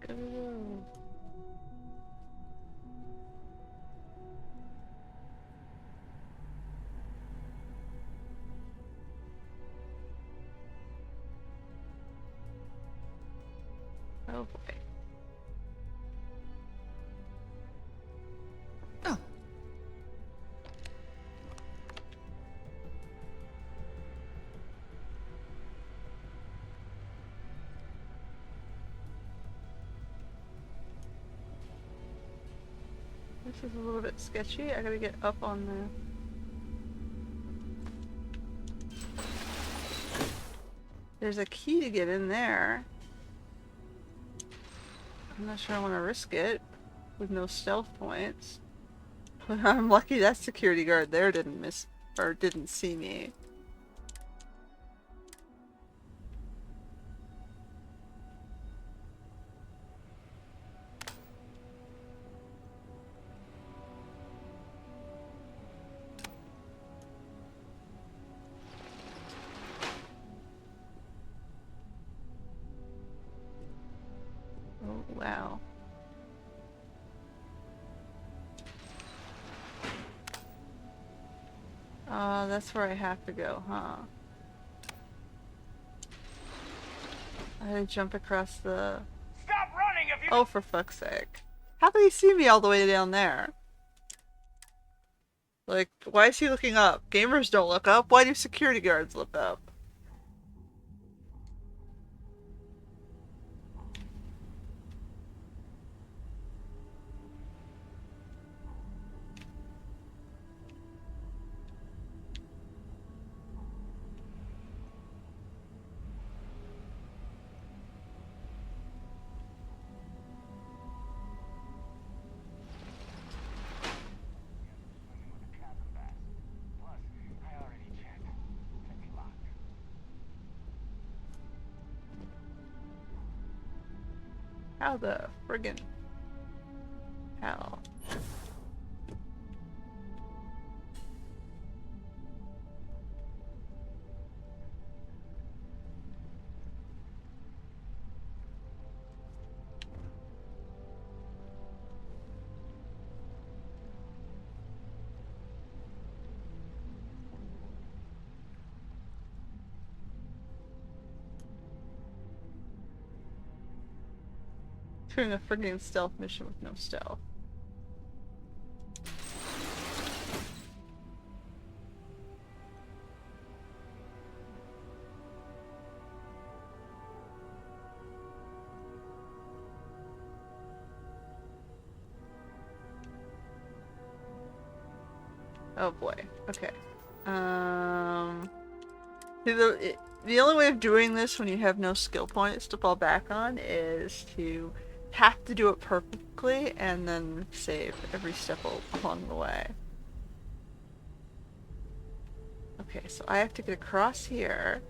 Go. Oh boy. Oh. This is a little bit sketchy. I gotta get up on the... There's a key to get in there. I'm not sure I want to risk it with no stealth points. But I'm lucky that security guard there didn't miss or didn't see me. Oh, wow. That's where I have to go, huh? I had to jump across the... Stop running if you... Oh, for fuck's sake. How did he see me all the way down there? Like, why is he looking up? Gamers don't look up. Why do security guards look up? How the friggin' hell? Doing a friggin' stealth mission with no stealth. Oh boy. Okay. See, the only way of doing this when you have no skill points to fall back on is to have to do it perfectly and then save every step along the way. Okay, so I have to get across here.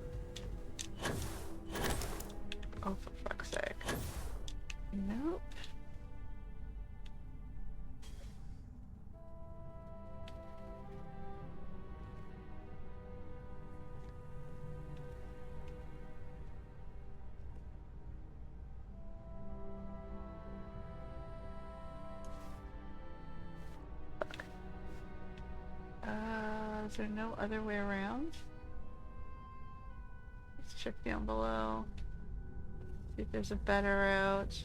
Oh, for fuck's sake. Nope. Is there no other way around? Let's check down below. See if there's a better route.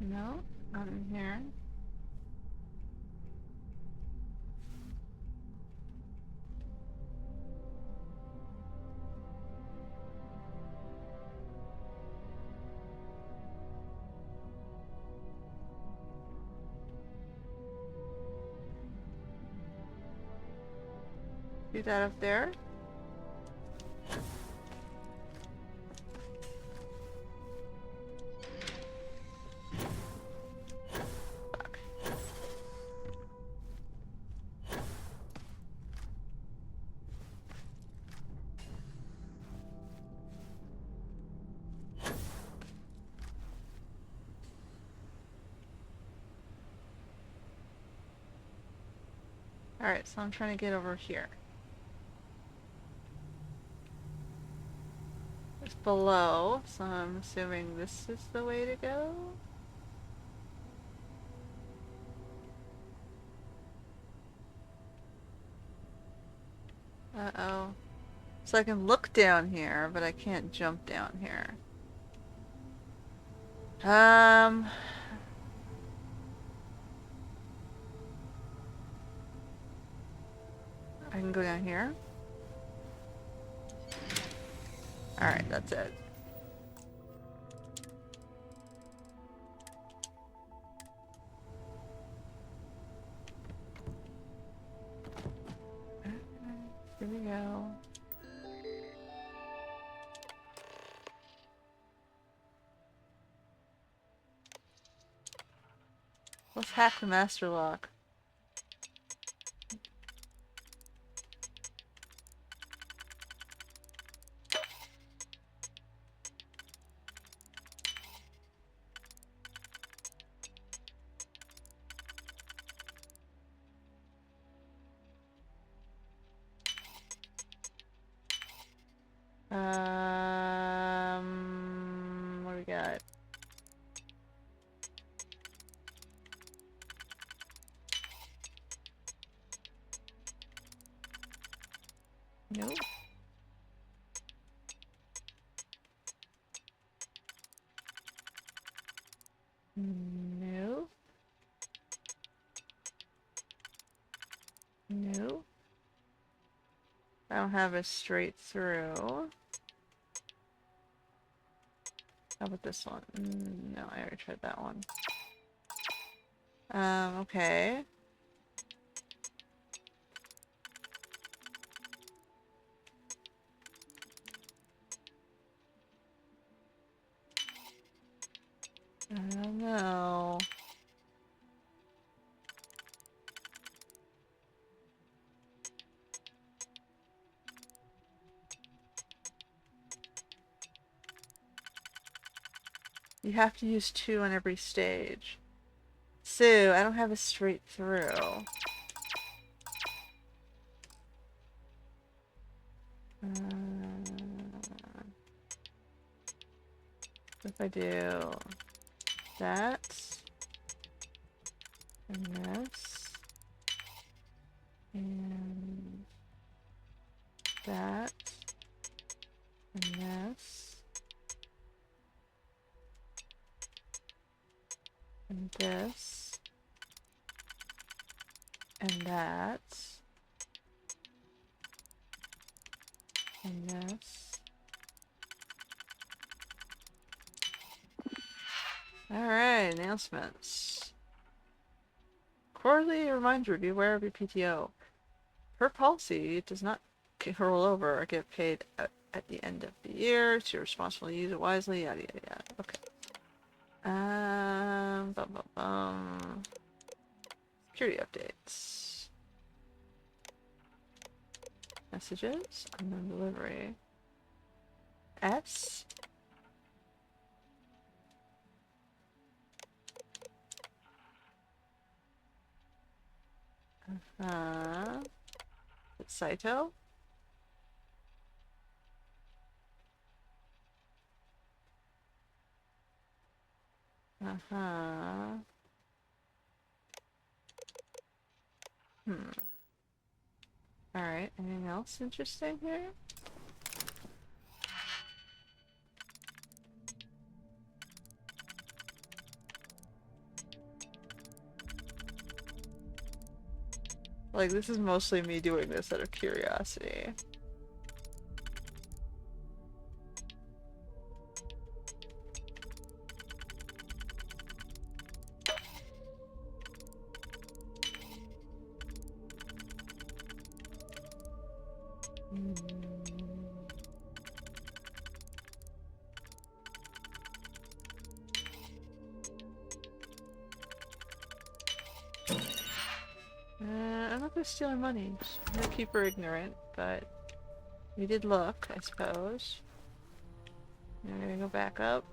No, not in here. See that up there? Alright, so I'm trying to get over here. It's below, so I'm assuming this is the way to go. Uh-oh. So I can look down here, but I can't jump down here. I can go down here. Alright, that's it. Here we go. Let's hack the master lock. What do we got? Nope. Nope. Nope. I don't have a straight through. How about this one? No, I already tried that one. Okay. I don't know. You have to use 2 on every stage. So, I don't have a straight through. If I do that, and this, and that, and this, and this, and that, and this. Alright, announcements. Quarterly reminder, be aware of your PTO. Per policy, it does not roll over or get paid at the end of the year, so you're responsible to use it wisely, yada yada yada. Okay. Security updates. Messages, unknown delivery. S. It's Saito? Uh-huh. Alright, anything else interesting here? Like, this is mostly me doing this out of curiosity. I'm not gonna steal her money. I'm gonna keep her ignorant, but we did look, I suppose. I'm gonna go back up.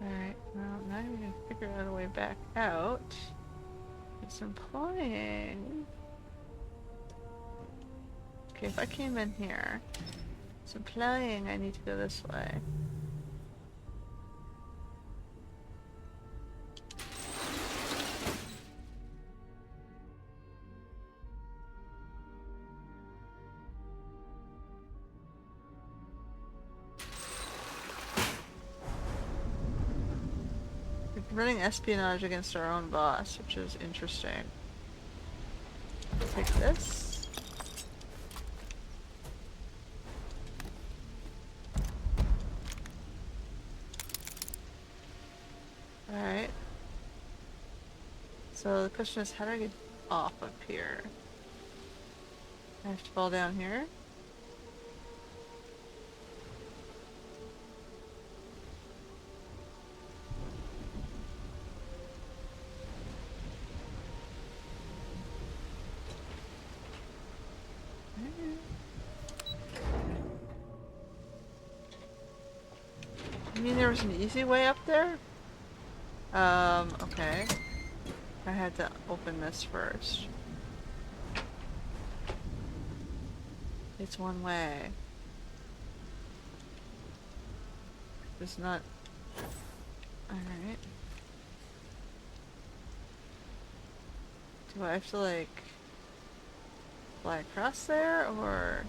Alright, well, now I'm gonna figure out a way back out. It's implying... Okay, if I came in here, it's implying I need to go this way. Running espionage against our own boss, which is interesting. Take this. Alright. So the question is, how do I get off up here? I have to fall down here? You mean there was an easy way up there? Okay. I had to open this first. It's one way. It's not... Alright. Do I have to, like, fly across there, or...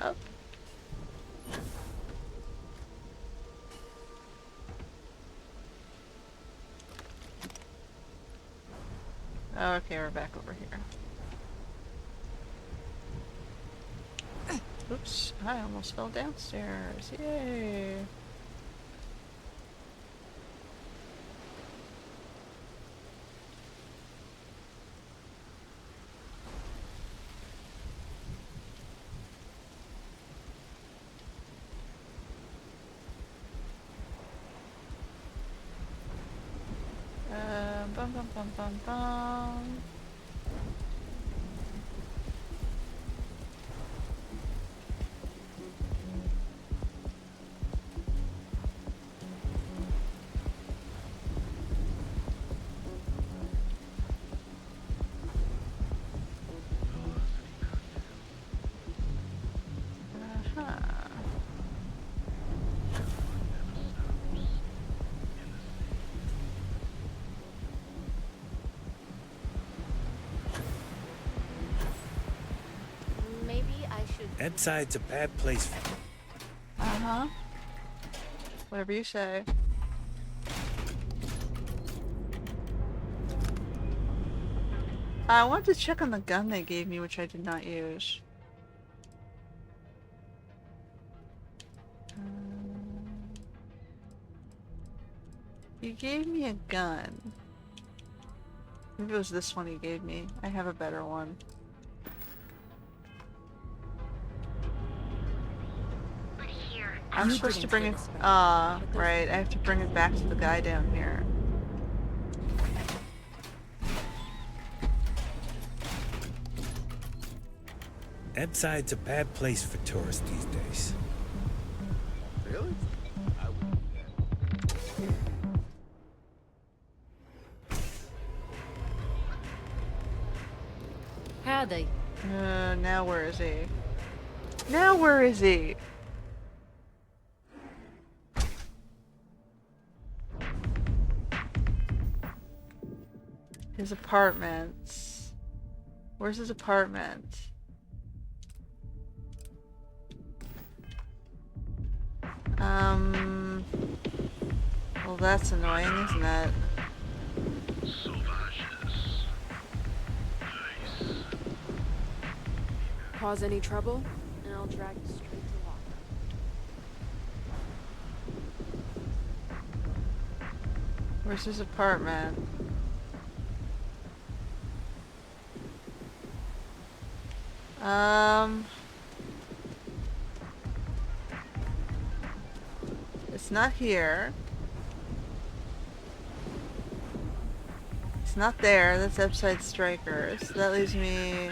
Up? Oh, okay, we're back over here. Oops, I almost fell downstairs. Yay! Bum bum bum bum bum. That side's a bad place for me. Uh-huh. Whatever you say. I wanted to check on the gun they gave me, which I did not use. He gave me a gun. Maybe it was this one he gave me. I have a better one. I'm supposed to bring it. Right. I have to bring it back to the guy down here. Edside's a bad place for tourists these days. Really? I wouldn't do that. Howdy. Now where is he? Now where is he? His apartments. Where's his apartment? Well, that's annoying, isn't it? Cause any trouble, and I'll drag you straight to locker. Where's his apartment? It's not here. It's not there. That's Upside Strikers. So that leaves me...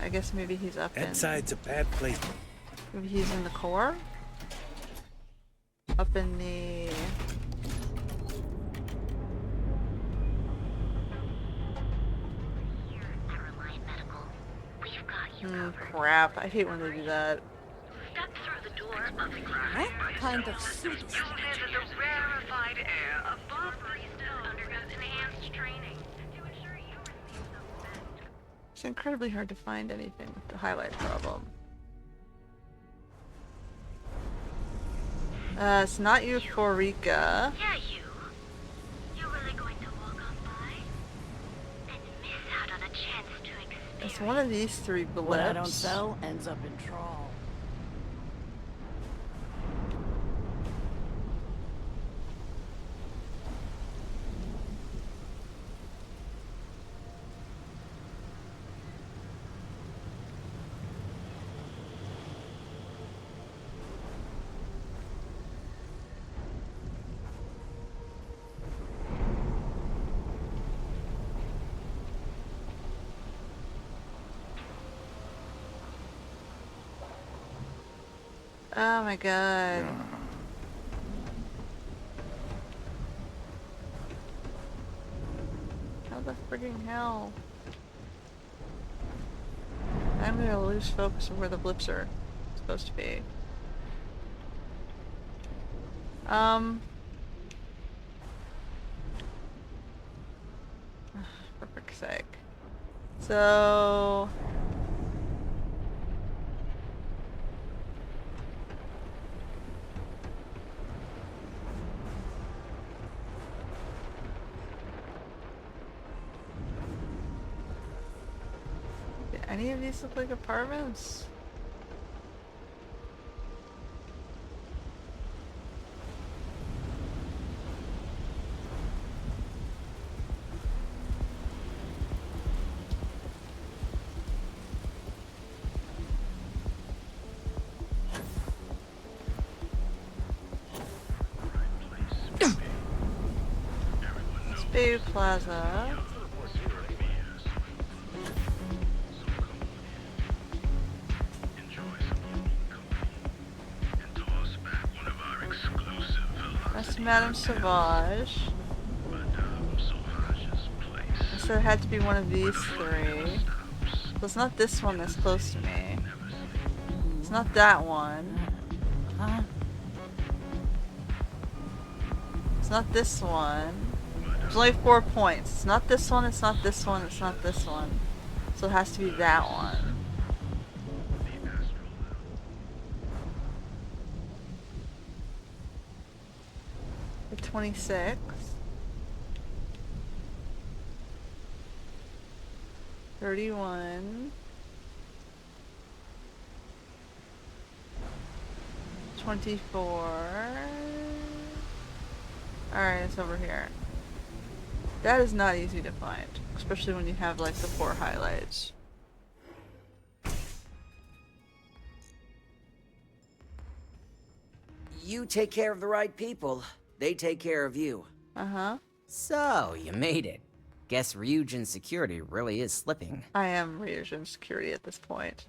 I guess maybe he's up in... Edside's a bad place. Maybe he's in the core? Up in the... crap. I hate when they do that. Step through the door of the What kind of suit is You'll handle the rarefied air above Starfield undergoes enhanced training to ensure you receive the best. It's incredibly hard to find anything with the highlight problem. It's not Euphorica. Yeah, you. You're really going to walk on by and miss out on a chance to experience. It's one of these three blips. What I don't sell ends up in trawl. Oh my god. How the frigging hell? I'm gonna lose focus of where the blips are supposed to be. For frick's sake. So... any of these look like apartments? It's Bay Plaza. That's Madame Sauvage. So it had to be one of these three. So it's not this one that's close to me. It's not that one. It's not this one. There's only 4 points. It's not this one, it's not this one, it's not this one. So it has to be that one. The 26. $31. 24. Alright, it's over here. That is not easy to find, especially when you have like the 4 highlights. you take care of the right people, they take care of you. Uh-huh. So, you made it. Guess Ryujin's security really is slipping. I am Ryujin security at this point.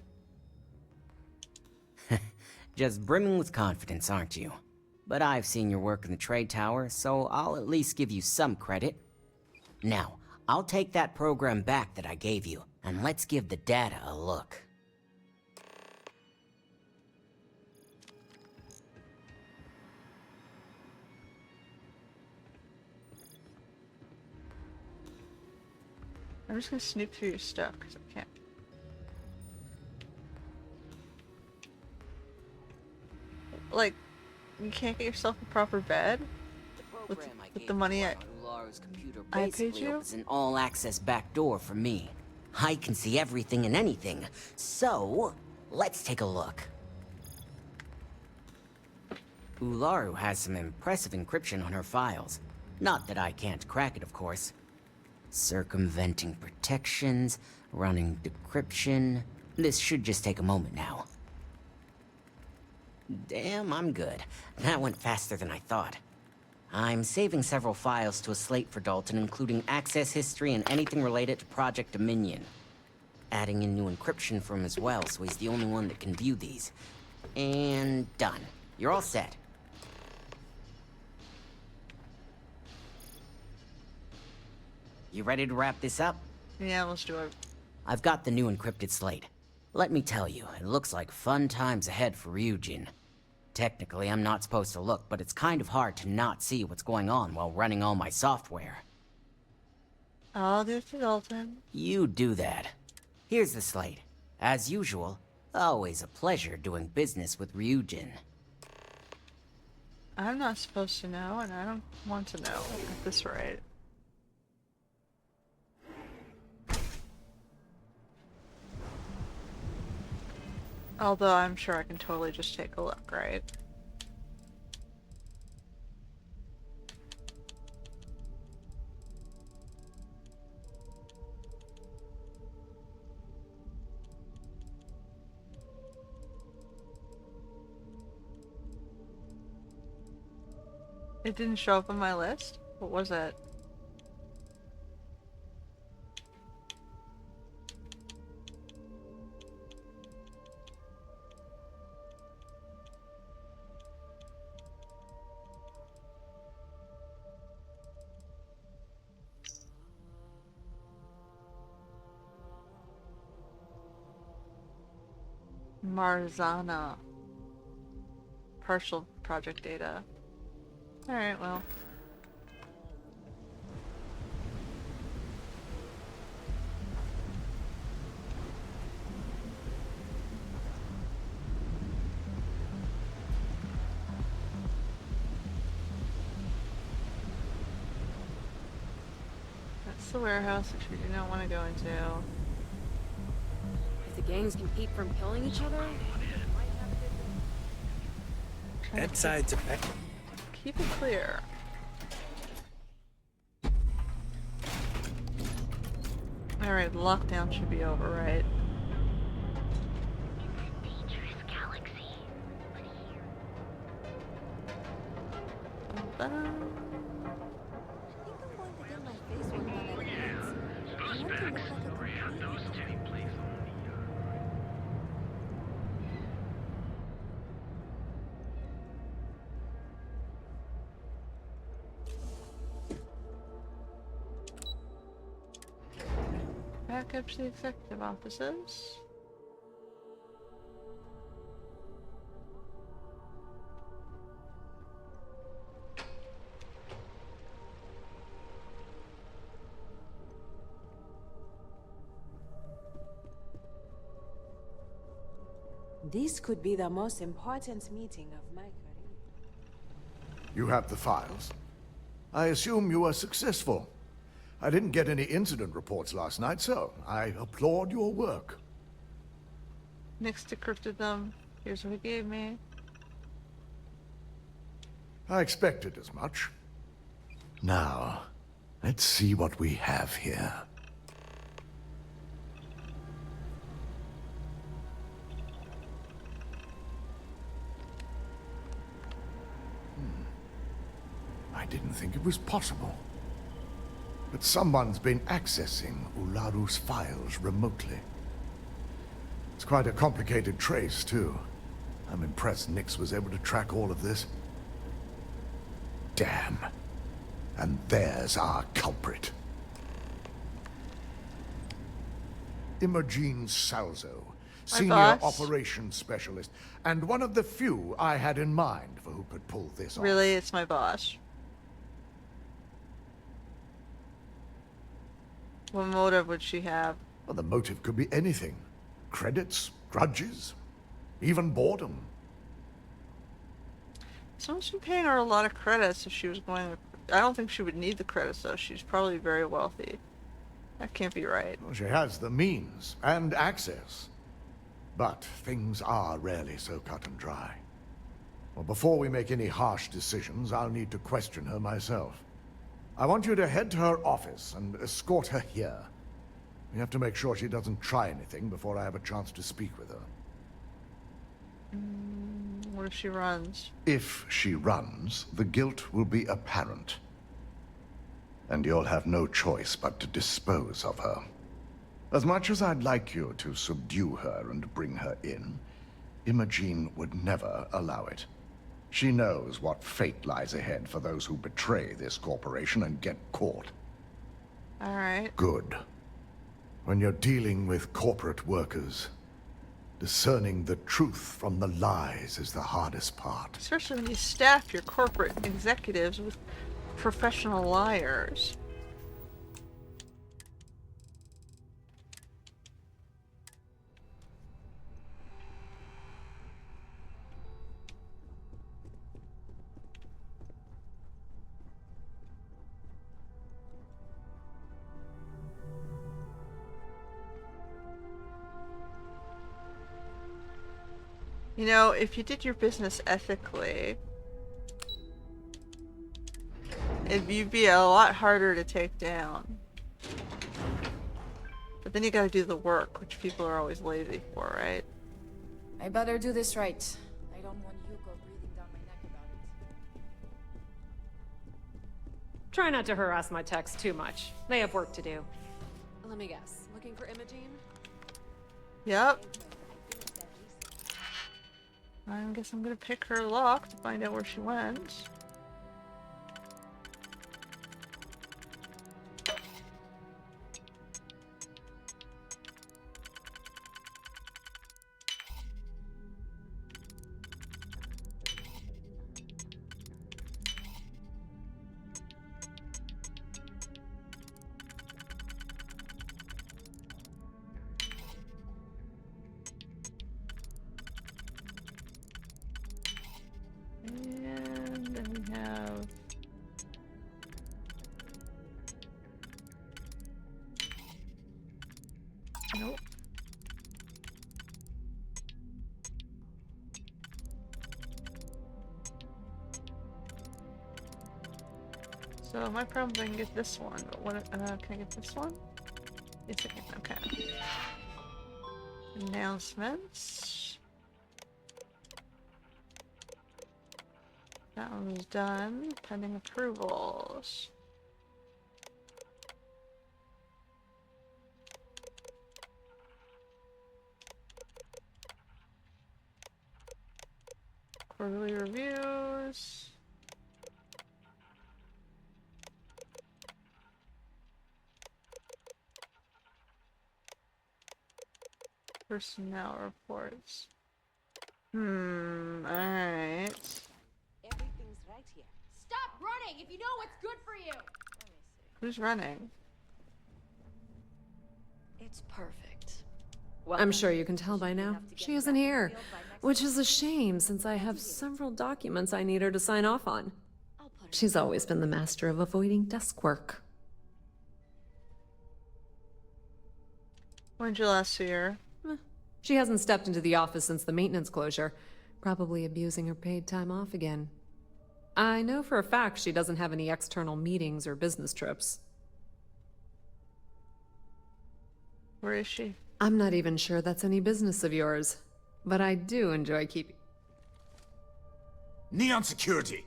Just brimming with confidence, aren't you? But I've seen your work in the trade tower, so I'll at least give you some credit. Now, I'll take that program back that I gave you, and let's give the data a look. I'm just gonna snoop through your stuff, because I can't. Like, you can't get yourself a proper bed? With the money I paid you? It's an all-access backdoor for me. I can see everything and anything. So, let's take a look. Ularu has some impressive encryption on her files. Not that I can't crack it, of course. Circumventing protections, running decryption. This should just take a moment now. Damn, I'm good. That went faster than I thought. I'm saving several files to a slate for Dalton, including access history and anything related to Project Dominion. Adding in new encryption for him as well, so he's the only one that can view these. And done. You're all set. You ready to wrap this up? Yeah, let's do it. I've got the new encrypted slate. Let me tell you, it looks like fun times ahead for Ryujin. Technically, I'm not supposed to look, but it's kind of hard to not see what's going on while running all my software. I'll do it to Dalton. You do that. Here's the slate. As usual, always a pleasure doing business with Ryujin. I'm not supposed to know, and I don't want to know at this rate. Although I'm sure I can totally just take a look, right? It didn't show up on my list? What was it? Marzana. Partial project data. Alright, well. That's the warehouse which we do not want to go into. If the gangs can keep from killing each other, That side's a pack. Keep it clear. Alright, lockdown should be over, right? Back up to the executive offices. This could be the most important meeting of my career. You have the files. I assume you were successful. I didn't get any incident reports last night, so I applaud your work. Nix decrypted them. Here's what he gave me. I expected as much. Now, let's see what we have here. it was possible. But someone's been accessing Ularu's files remotely. It's quite a complicated trace, too. I'm impressed Nix was able to track all of this. Damn. And there's our culprit. Imogen Salzo, Senior boss. Operations Specialist, and one of the few I had in mind for who could pull this off. Really, it's my boss. What motive would she have? Well, the motive could be anything. Credits, grudges, even boredom. Someone's been paying her a lot of credits if she was going to... I don't think she would need the credits, though. She's probably very wealthy. That can't be right. Well, she has the means and access. But things are rarely so cut and dry. Well, before we make any harsh decisions, I'll need to question her myself. I want you to head to her office and escort her here. We have to make sure she doesn't try anything before I have a chance to speak with her. What if she runs? If she runs, the guilt will be apparent. And you'll have no choice but to dispose of her. As much as I'd like you to subdue her and bring her in, Imogen would never allow it. She knows what fate lies ahead for those who betray this corporation and get caught. All right. Good. When you're dealing with corporate workers, discerning the truth from the lies is the hardest part. Especially when you staff your corporate executives with professional liars. You know, if you did your business ethically, you'd be a lot harder to take down. But then you gotta do the work, which people are always lazy for, right? I better do this right. I don't want Yuko breathing down my neck about it. Try not to harass my techs too much. They have work to do. Let me guess. Looking for Imogen? Yep. I guess I'm gonna pick her lock to find out where she went. And then we have... Nope. So my problem is I can get this one, but what, can I get this one? Yes I can, okay. Announcements. That one was done, pending approvals. Quarterly reviews. Personnel reports. Alright. Everything's right here. Stop running if you know what's good for you! Who's running? It's perfect. I'm sure you can tell by now. She isn't here, which is a shame since I have several documents I need her to sign off on. She's always been the master of avoiding desk work. When did you last see her? She hasn't stepped into the office since the maintenance closure, probably abusing her paid time off again. I know for a fact she doesn't have any external meetings or business trips. Where is she? I'm not even sure that's any business of yours, but I do enjoy keeping... Neon Security!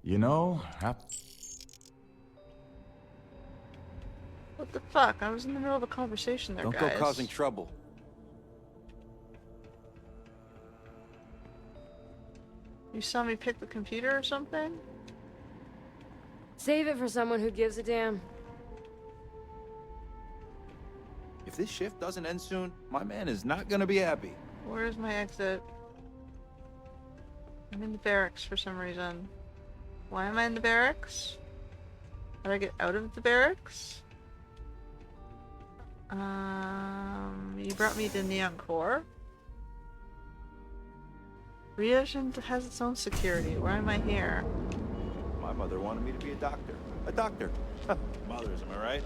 You know, What the fuck? I was in the middle of a conversation there, Don't guys. go causing trouble. You saw me pick the computer or something? Save it for someone who gives a damn. If this shift doesn't end soon, my man is not gonna be happy. Where's my exit? I'm in the barracks for some reason. Why am I in the barracks? How do I get out of the barracks? You brought me to Neon Core. Ryujin has its own security. Why am I here? My mother wanted me to be a doctor. A doctor. Mothers, am I right?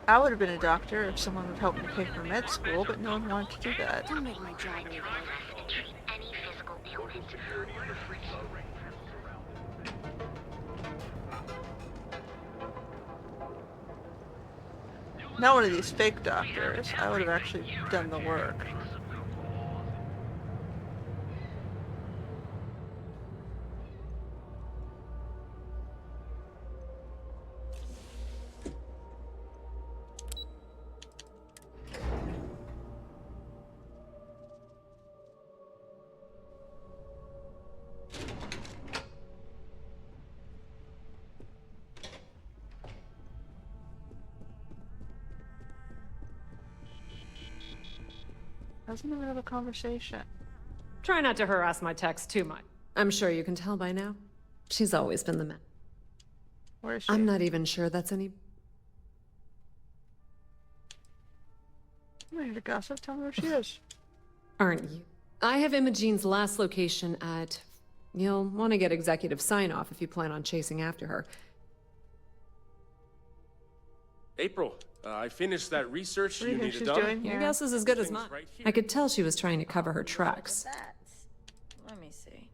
I would have been a doctor if someone would help me pay for med school, but no one wanted to do that. Don't make my job any harder. Not one of these fake doctors. I would have actually done the work. I was in the middle of a conversation. Try not to harass my text too much. I'm sure you can tell by now. She's always been the man. Where is she? I'm not even sure that's any... I'm here to gossip. Tell me where she is. Aren't you? I have Imogene's last location at... You'll want to get executive sign-off if you plan on chasing after her. April, I finished that research What do you you think needed she's done. doing Your here? guess is as good as Things mine. right here. I could tell she was trying to cover her tracks. Let me see.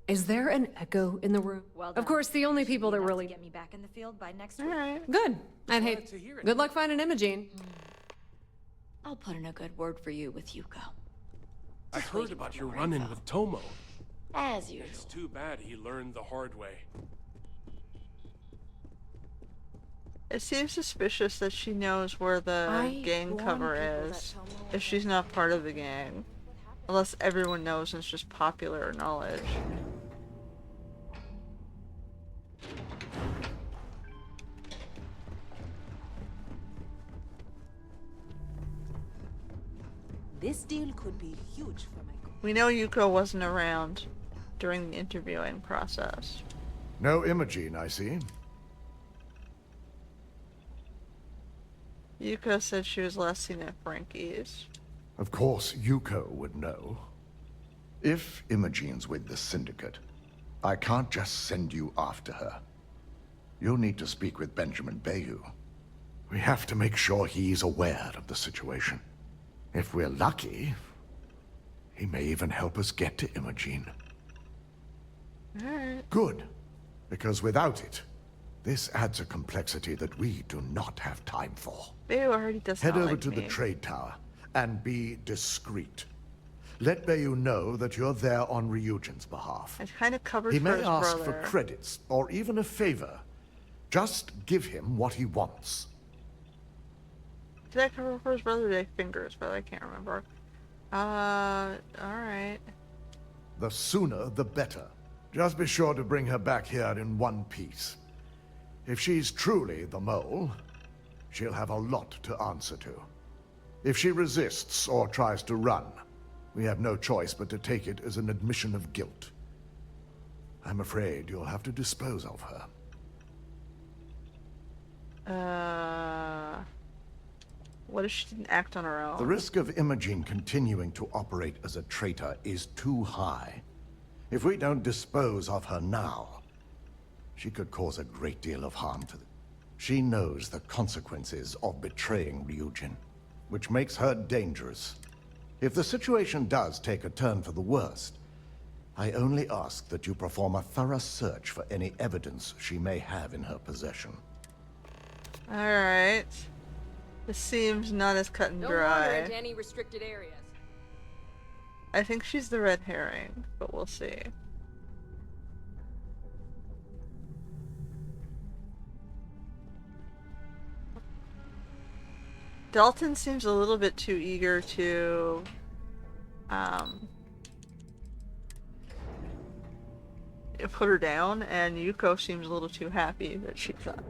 Is there an echo in the room? Well Of course, the only people that Enough to really... get me back in the field by next week. Alright. Good. I'd Glad hate... to hear it. Good luck finding Imogene. I'll put in a good word for you with Yuko. I heard about your run-in with Tomo. As usual. It's too bad he learned the hard way. It seems suspicious that she knows where the I gang warned cover people that is, Tomo if she's not part of the gang. Unless everyone knows and it's just popular knowledge. This deal could be huge for my company. We know Yuko wasn't around during the interviewing process. No Imogene, I see. Yuko said she was last seen at Frankie's. Of course, Yuko would know. If Imogene's with the Syndicate, I can't just send you after her. You'll need to speak with Benjamin Bayou. We have to make sure he's aware of the situation. If we're lucky, he may even help us get to Imogene. Alright. Good, because without it, this adds a complexity that we do not have time for. Bayou already does Head not over like to me. the trade tower and be discreet. Let Bayou know that you're there on Ryujin's behalf. I kind of covered He for may his ask brother. for credits or even a favor. Just give him what he wants. Did I cover for his brother? Did I fingers? But I can't remember. Alright. The sooner, the better. Just be sure to bring her back here in one piece. If she's truly the mole, she'll have a lot to answer to. If she resists or tries to run, we have no choice but to take it as an admission of guilt. I'm afraid you'll have to dispose of her. What if she didn't act on her own? The risk of Imogene continuing to operate as a traitor is too high. If we don't dispose of her now, she could cause a great deal of harm to them. She knows the consequences of betraying Ryujin, which makes her dangerous. If the situation does take a turn for the worst, I only ask that you perform a thorough search for any evidence she may have in her possession. Alright. This seems not as cut and Don't wander dry. into any restricted areas. I think she's the red herring, but we'll see. Dalton seems a little bit too eager to put her down, and Yuko seems a little too happy that she's not.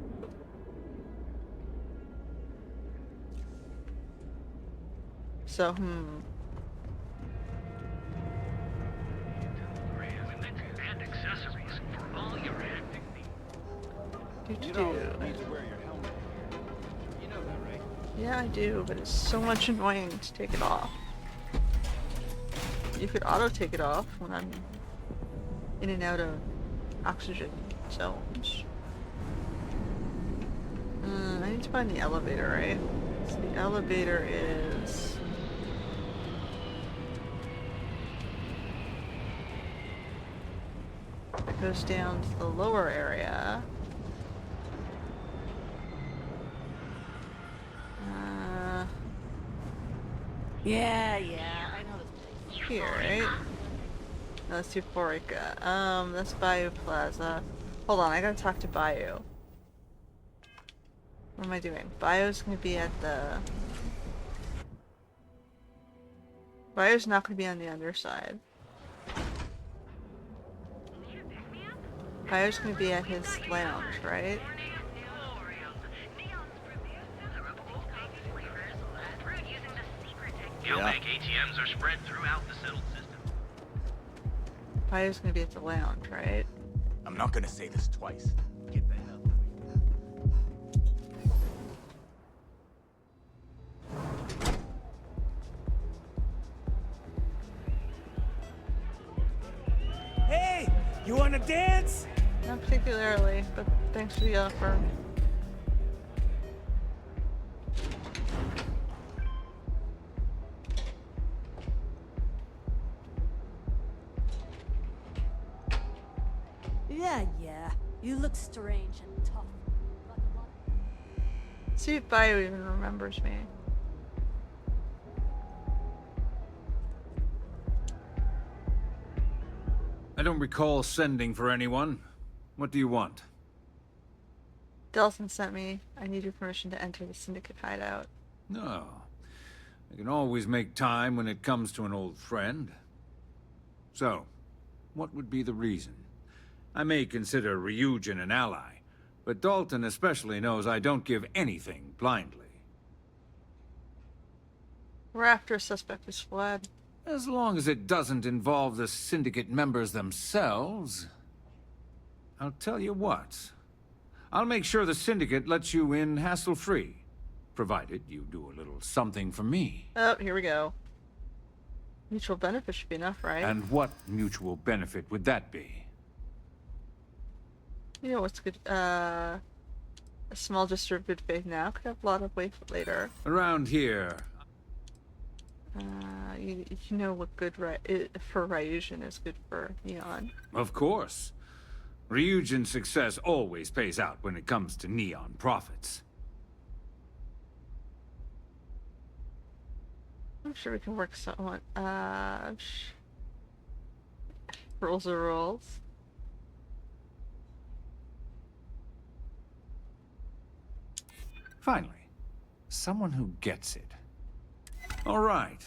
So, And accessories for all your acting needs. You don't need to wear your helmet. You know that, right? yeah, I do, but it's so much annoying to take it off. You could auto take it off when I'm in and out of oxygen zones. I need to find the elevator, right? So the elevator is... it goes down to the lower area. Yeah, I know this place. Here, right? No, that's Euphorica. That's Bayou Plaza. Hold on, I gotta talk to Bayou. What am I doing? Bayou's gonna be at the... Bayou's not gonna be on the underside. Bayou's gonna be at his lounge, right? Geobank ATMs are spread throughout the settled system. Bayou's gonna be at the lounge, right? I'm not gonna say this twice. Get the hell Hey, you wanna dance? Not particularly, but thanks for the offer. Yeah. You look strange and tough. See if Bayou even remembers me. I don't recall sending for anyone. What do you want? Dalton sent me. I need your permission to enter the Syndicate hideout. No. I can always make time when it comes to an old friend. So, what would be the reason? I may consider Ryujin an ally, but Dalton especially knows I don't give anything blindly. We're after a suspect who's fled. As long as it doesn't involve the Syndicate members themselves. I'll tell you what. I'll make sure the Syndicate lets you in hassle-free, provided you do a little something for me. Oh, here we go. Mutual benefit should be enough, right? And what mutual benefit would that be? You know what's good? A small gesture of good faith now could have a lot of weight later. Around here. You know what good for Ryujin is good for Neon. Of course. Ryujin's success always pays out when it comes to Neon profits. I'm sure we can work someone. Rules are rules. Finally, someone who gets it. All right.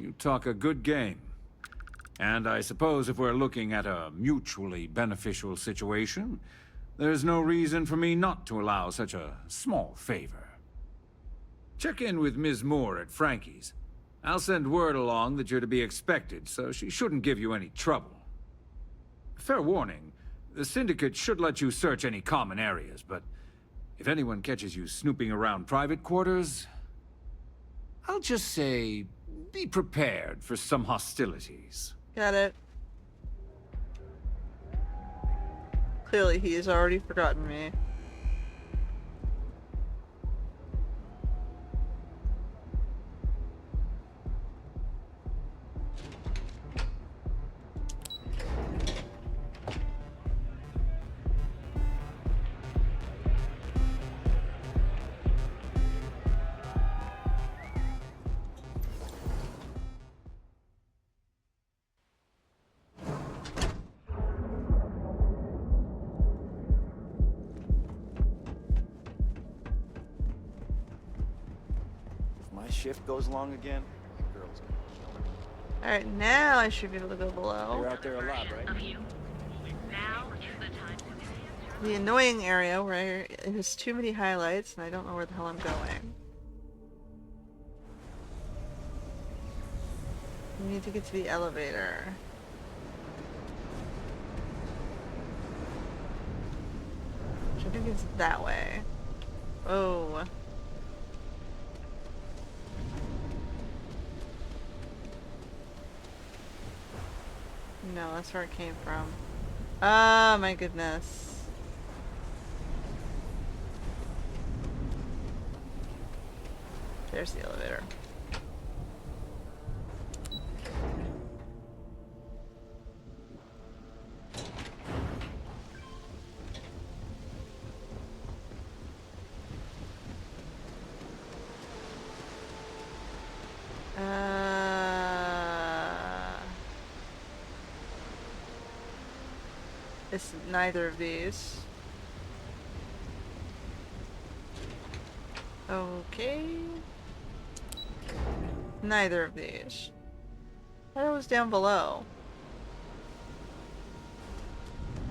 You talk a good game. And I suppose if we're looking at a mutually beneficial situation, there's no reason for me not to allow such a small favor. Check in with Ms. Moore at Frankie's. I'll send word along that you're to be expected, so she shouldn't give you any trouble. Fair warning, the Syndicate should let you search any common areas, but if anyone catches you snooping around private quarters, I'll just say, be prepared for some hostilities. Got it. Clearly, he has already forgotten me. My shift goes long again. That girl's gonna kill me. Alright, now I should be able to go below. You're out there a lot, right? The annoying area where it has too many highlights and I don't know where the hell I'm going. We need to get to the elevator. Which I think is that way. Oh. No, that's where it came from. Ah, my goodness. There's the elevator. It's neither of these. Okay. Neither of these. I thought it was down below.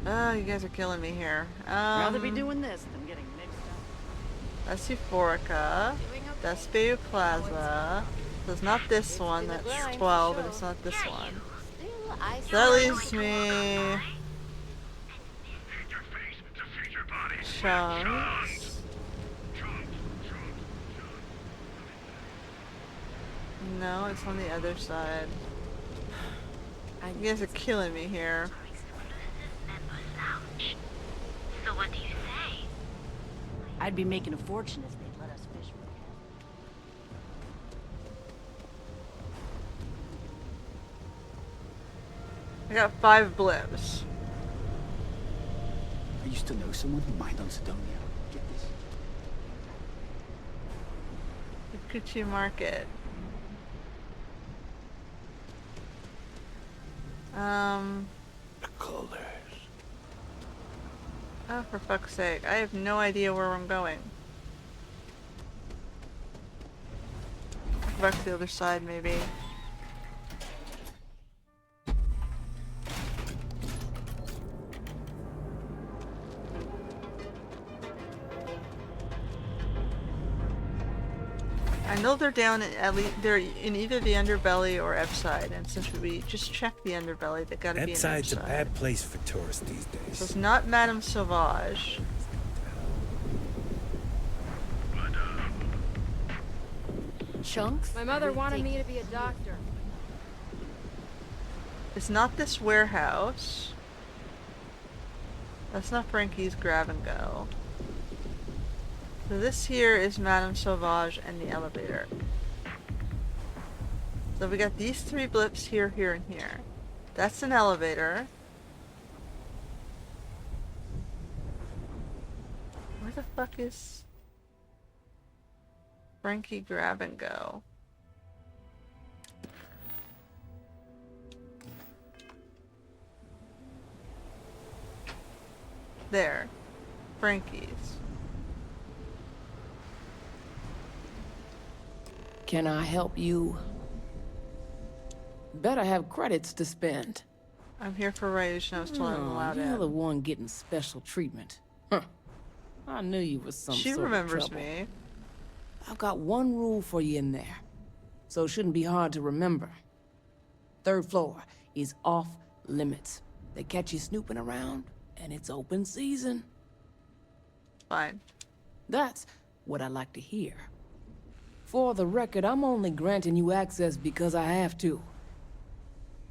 Oh, you guys are killing me here. Rather be doing this than getting mixed up. That's Euphorica. That's Bayou Plaza. So it's not this one, that's 12, and it's not this one. So that leaves me... Chunks. No, it's on the other side. You guys are killing me here. So what do you say? I'd be making a fortune if they'd let us fish for I got 5 blips. I used to know someone who mined on Sidonia. Get this. The Kuchi Market. The colors. Oh, for fuck's sake. I have no idea where I'm going. Go back to the other side, maybe. I know they're down at least they're in either the underbelly or F side, and since we just checked the underbelly, they gotta be in F Side's side. a bad place for tourists these days. So it's not Madame Sauvage. Chunks? My mother wanted me to be a doctor. It's not this warehouse. That's not Frankie's Grab and Go. So this here is Madame Sauvage and the elevator. So we got these 3 blips here, here, and here. That's an elevator. Where the fuck is Frankie Grab and Go? There. Frankie's. Can I help you? Better have credits to spend. I'm here for Ryujin. I was told I'm allowed You're in. the one getting special treatment. Huh. I knew you was some She sort of remembers trouble. me. I've got one rule for you in there, so it shouldn't be hard to remember. 3rd floor is off limits. They catch you snooping around, and it's open season. Fine. That's what I like to hear. For the record, I'm only granting you access because I have to.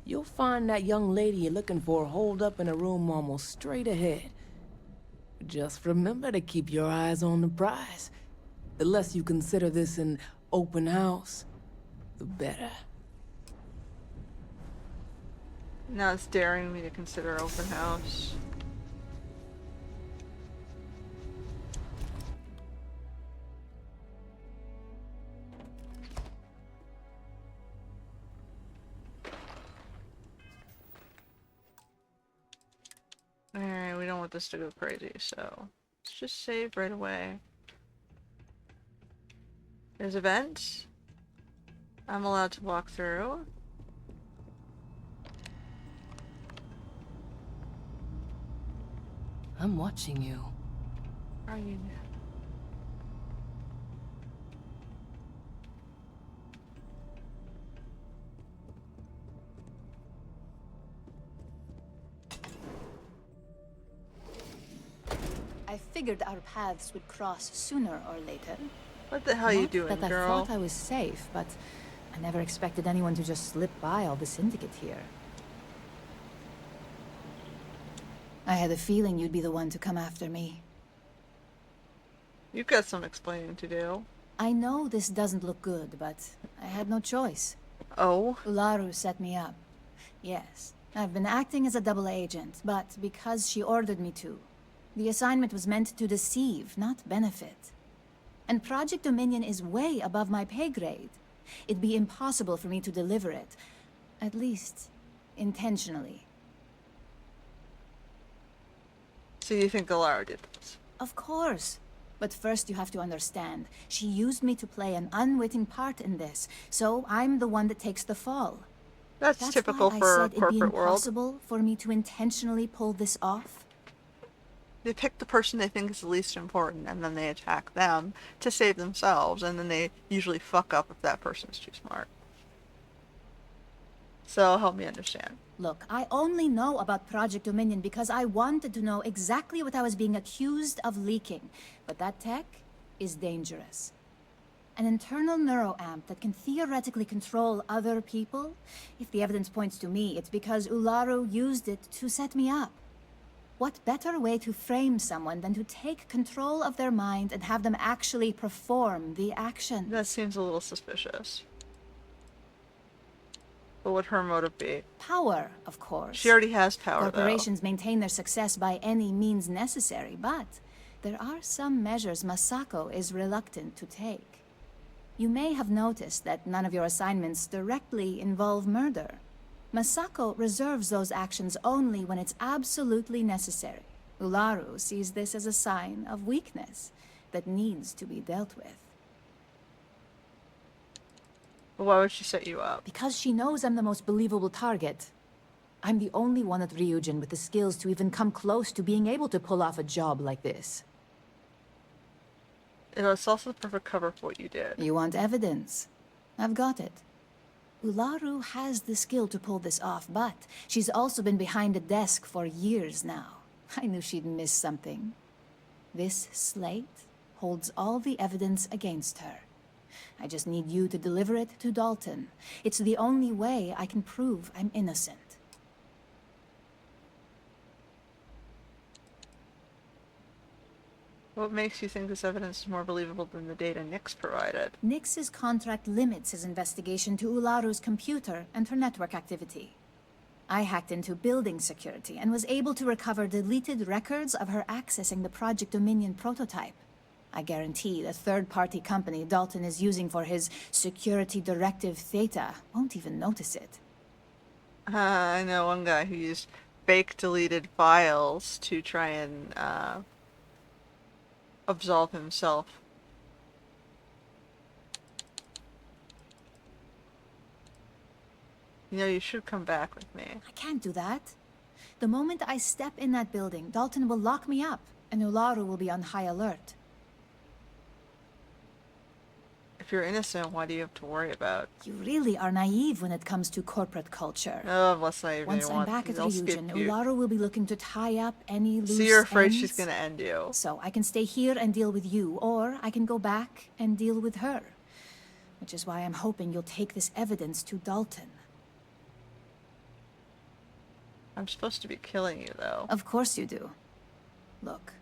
You'll find that young lady you're looking for holed up in a room almost straight ahead. Just remember to keep your eyes on the prize. The less you consider this an open house, the better. Now it's daring me to consider open house. Alright, we don't want this to go crazy, so let's just save right away. There's events. I'm allowed to walk through. I'm watching you. Are you? I figured our paths would cross sooner or later. What the hell are you doing, that girl? I thought I was safe, but I never expected anyone to just slip by all the syndicate here. I had a feeling you'd be the one to come after me. You've got some explaining to do. I know this doesn't look good, but I had no choice. Oh? Ularu set me up. Yes, I've been acting as a double agent, but because she ordered me to. The assignment was meant to deceive, not benefit. And Project Dominion is way above my pay grade. It'd be impossible for me to deliver it. At least, intentionally. So you think Ularu did this? Of course. But first you have to understand, she used me to play an unwitting part in this, so I'm the one that takes the fall. That's typical for a corporate world. It'd be impossible for me to intentionally pull this off. They pick the person they think is the least important, and then they attack them to save themselves, and then they usually fuck up if that person's too smart. So help me understand. Look, I only know about Project Dominion because I wanted to know exactly what I was being accused of leaking. But that tech is dangerous. An internal neuroamp that can theoretically control other people? If the evidence points to me, it's because Ularu used it to set me up. What better way to frame someone than to take control of their mind and have them actually perform the action? That seems a little suspicious. What would her motive be? Power, of course. She already has power, Corporations maintain their success by any means necessary, but there are some measures Masako is reluctant to take. You may have noticed that none of your assignments directly involve murder. Masako reserves those actions only when it's absolutely necessary. Ularu sees this as a sign of weakness that needs to be dealt with. Why would she set you up? Because she knows I'm the most believable target. I'm the only one at Ryujin with the skills to even come close to being able to pull off a job like this. It's also the perfect cover for what you did. You want evidence? I've got it. Ularu has the skill to pull this off, but she's also been behind a desk for years now. I knew she'd miss something. This slate holds all the evidence against her. I just need you to deliver it to Dalton. It's the only way I can prove I'm innocent. What makes you think this evidence is more believable than the data Nyx provided? Nyx's contract limits his investigation to Ularu's computer and her network activity. I hacked into building security and was able to recover deleted records of her accessing the Project Dominion prototype. I guarantee the third-party company Dalton is using for his security directive Theta won't even notice it. I know one guy who used fake deleted files to try and absolve himself. You know, you should come back with me. I can't do that. The moment I step in that building, Dalton will lock me up, and Ularu will be on high alert. If you're innocent, why do you have to worry about? You really are naive when it comes to corporate culture. Oh, less naive. Once I'm back at Ryujin, Ularu will be looking to tie up any loose ends. So you're afraid ends. She's gonna end you. So I can stay here and deal with you, or I can go back and deal with her. Which is why I'm hoping you'll take this evidence to Dalton. I'm supposed to be killing you, though. Of course you do. Look.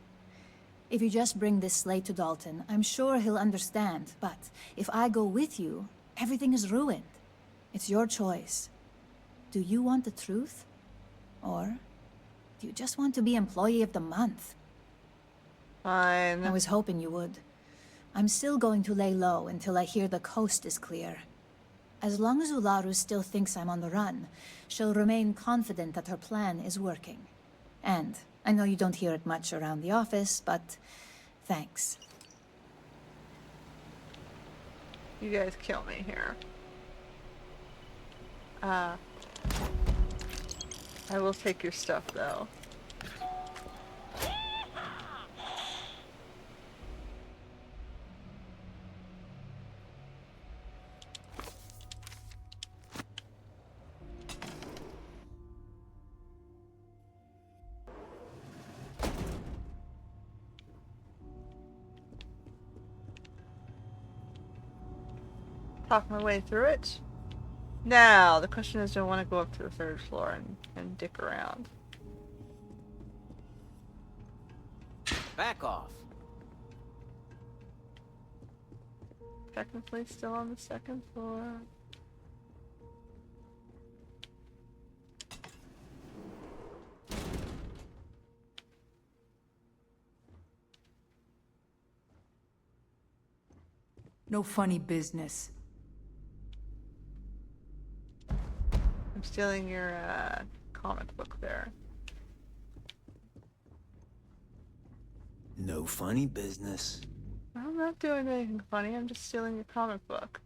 If you just bring this slate to Dalton, I'm sure he'll understand. But if I go with you, everything is ruined. It's your choice. Do you want the truth? Or do you just want to be Employee of the Month? Fine. I was hoping you would. I'm still going to lay low until I hear the coast is clear. As long as Ularu still thinks I'm on the run, she'll remain confident that her plan is working. And I know you don't hear it much around the office, but thanks. You guys kill me here. I will take your stuff, though. Talk my way through it. Now, the question is, do I want to go up to the 3rd floor and dick around? Back off. Technically still on the 2nd floor. No funny business. I'm stealing your comic book there. No funny business. I'm not doing anything funny, I'm just stealing your comic book.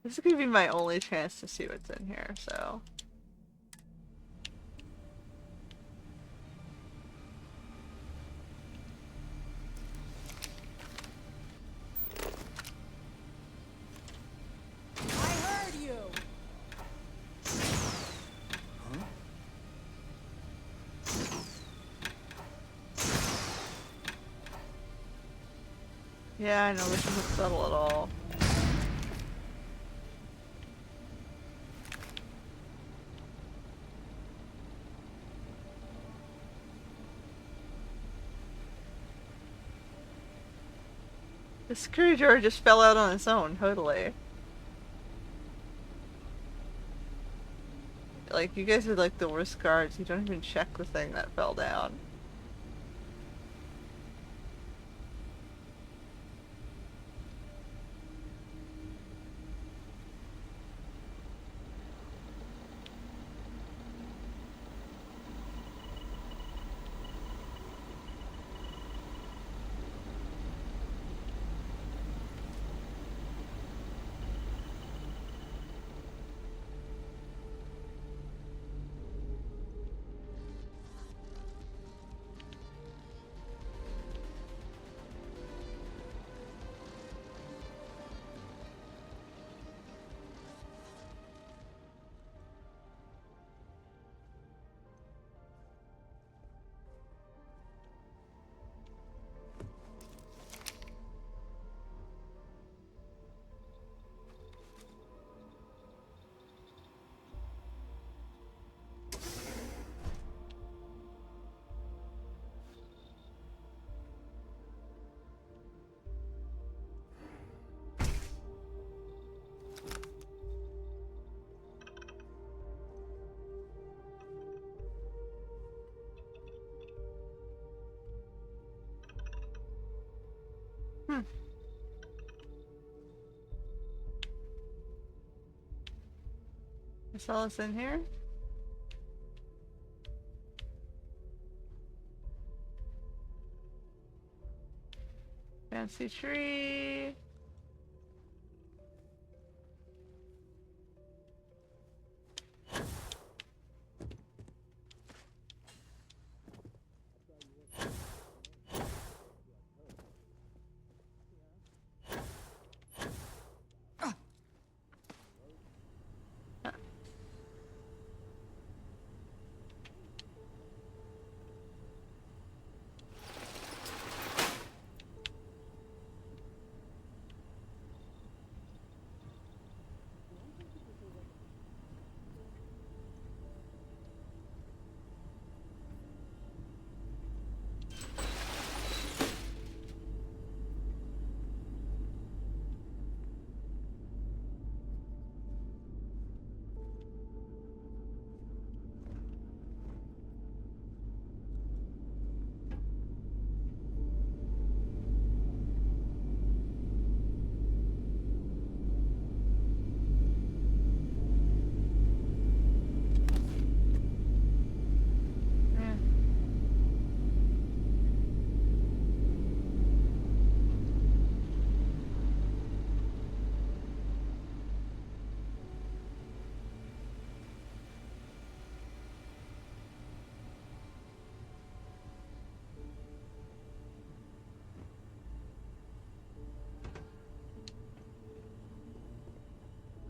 This is gonna be my only chance to see what's in here, so... Yeah, I know, this isn't subtle at all. The security door just fell out on its own, totally. Like, you guys are like the worst guards. You don't even check the thing that fell down. That's all that's in here? Fancy tree.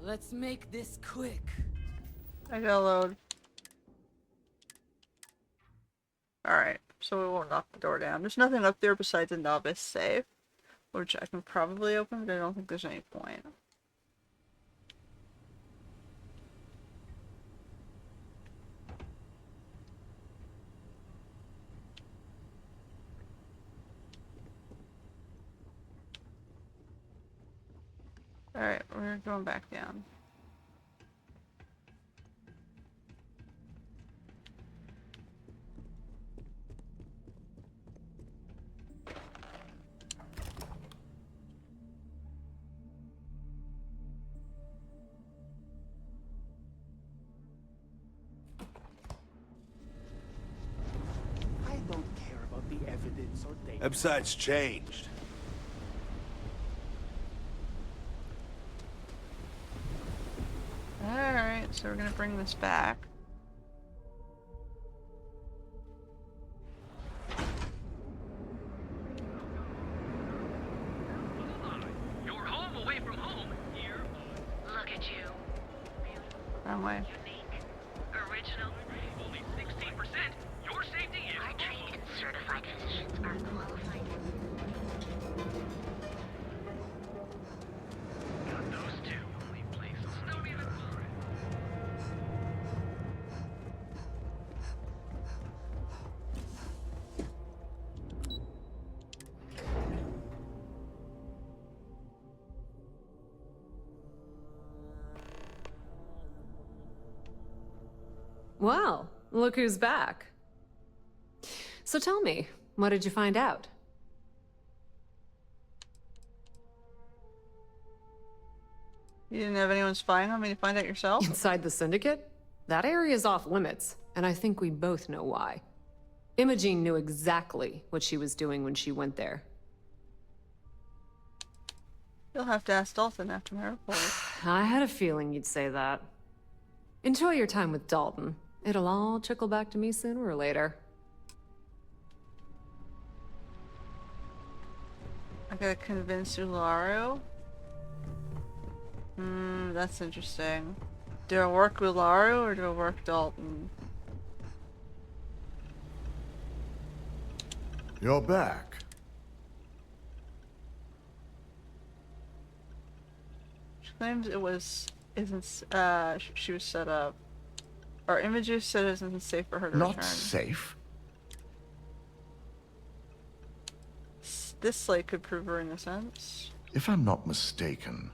Let's make this quick. I gotta load. Alright, so we won't knock the door down. There's nothing up there besides a novice safe, which I can probably open, but I don't think there's any point. Alright, we're going back down. I don't care about the evidence or data. Website's changed. Alright, so we're gonna bring this back. You're home away from home. Here. Look at you. Wrong way. Unique. Original. Only 16%. Your safety is. Our trained and certified physicians are qualified. Got those two. Only place Estonia to for it. Well, look who's back. So tell me, what did you find out? You didn't have anyone spying on me to find out yourself? Inside the Syndicate? That area's off limits, and I think we both know why. Imogene knew exactly what she was doing when she went there. You'll have to ask Dalton after my report. I had a feeling you'd say that. Enjoy your time with Dalton. It'll all trickle back to me sooner or later. I gotta convince Ularu? That's interesting. Do I work Ularu or do I work Dalton? You're back. She claims it was she was set up. Our images said it isn't safe for her to Not return. safe? This slate could prove her innocence. If I'm not mistaken,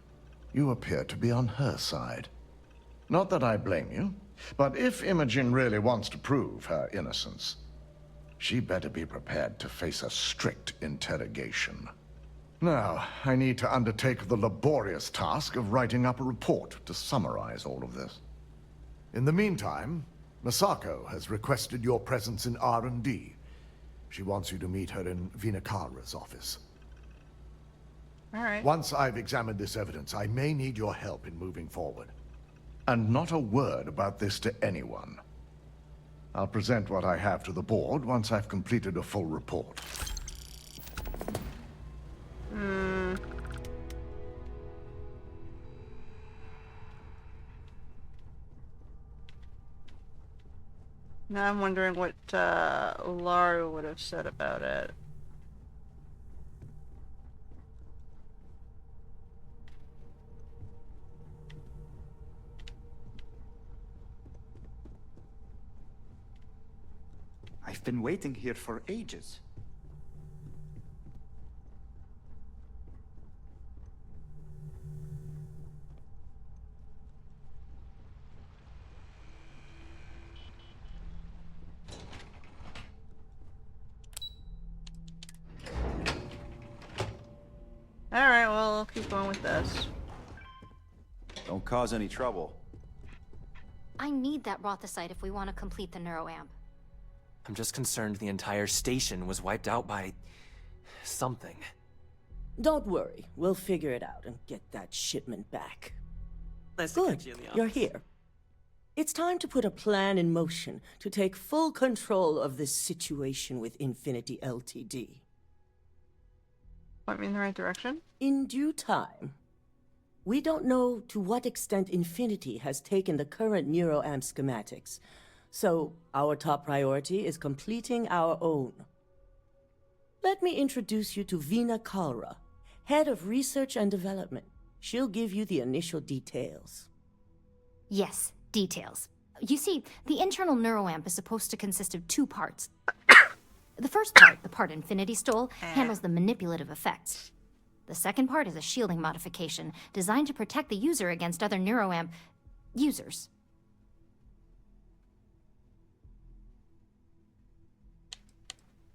you appear to be on her side. Not that I blame you, but if Imogen really wants to prove her innocence, she better be prepared to face a strict interrogation. Now, I need to undertake the laborious task of writing up a report to summarize all of this. In the meantime, Masako has requested your presence in R&D. She wants you to meet her in Vinakara's office. All right. Once I've examined this evidence, I may need your help in moving forward. And not a word about this to anyone. I'll present what I have to the board once I've completed a full report. Now I'm wondering what Ularu would have said about it. I've been waiting here for ages. Alright, well, I'll keep going with this. Don't cause any trouble. I need that Rothicite if we want to complete the neuroamp. I'm just concerned the entire station was wiped out by... something. Don't worry, we'll figure it out and get that shipment back. Nice to Good, catch you in the you're office. here. It's time to put a plan in motion to take full control of this situation with Infinity Ltd. Point me in the right direction? In due time. We don't know to what extent Infinity has taken the current NeuroAmp schematics, so our top priority is completing our own. Let me introduce you to Vina Kalra, Head of Research and Development. She'll give you the initial details. Yes, details. You see, the internal neuroamp is supposed to consist of 2 parts. The first part, the part Infinity stole, handles the manipulative effects. The second part is a shielding modification designed to protect the user against other neuroamp users.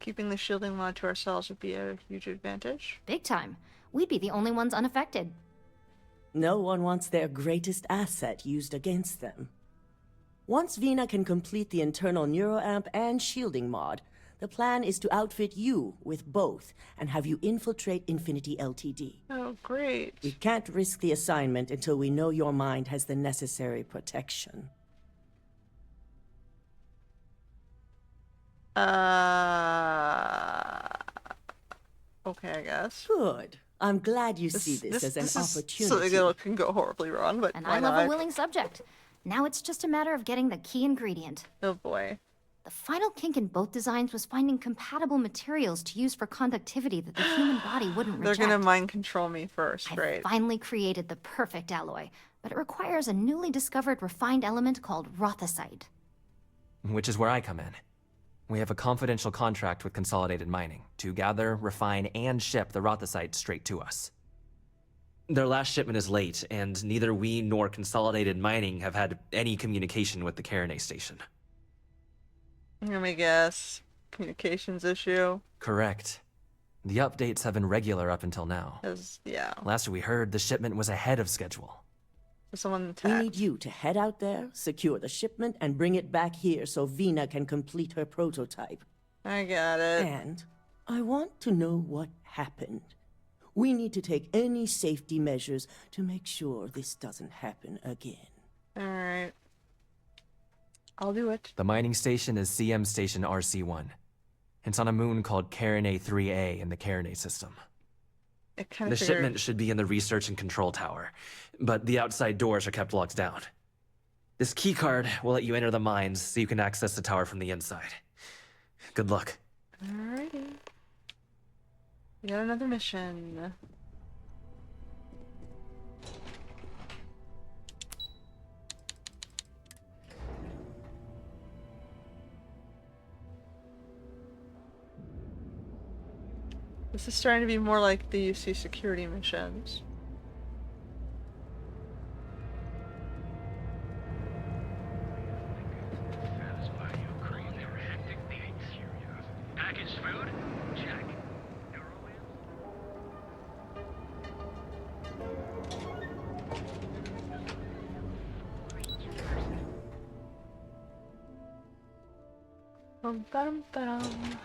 Keeping the shielding mod to ourselves would be a huge advantage. Big time. We'd be the only ones unaffected. No one wants their greatest asset used against them. Once Vina can complete the internal neuroamp and shielding mod, the plan is to outfit you with both and have you infiltrate Infinity Ltd. Oh, great. We can't risk the assignment until we know your mind has the necessary protection. Okay, I guess. Good. I'm glad you see this as an opportunity. Something that can go horribly wrong, but And why I love not? a willing subject. Now it's just a matter of getting the key ingredient. Oh boy. The final kink in both designs was finding compatible materials to use for conductivity that the human body wouldn't reject. They're gonna mind control me first, great. I finally created the perfect alloy, but it requires a newly discovered refined element called rothicite. Which is where I come in. We have a confidential contract with Consolidated Mining to gather, refine, and ship the rothicite straight to us. Their last shipment is late, and neither we nor Consolidated Mining have had any communication with the Karenay station. Let me guess. Communications issue? Correct. The updates have been regular up until now. Yeah. Last we heard, the shipment was ahead of schedule. Someone We need you to head out there, secure the shipment, and bring it back here so Vina can complete her prototype. I got it. And I want to know what happened. We need to take any safety measures to make sure this doesn't happen again. Alright. I'll do it. The mining station is CM Station RC-1. It's on a moon called Karenay 3A in the Karenay system. The shipment should be in the research and control tower, but the outside doors are kept locked down. This keycard will let you enter the mines so you can access the tower from the inside. Good luck. Alrighty. We got another mission. This is starting to be more like the UC security missions. Packaged food? Check. Bum-ba-dum-ba-dum.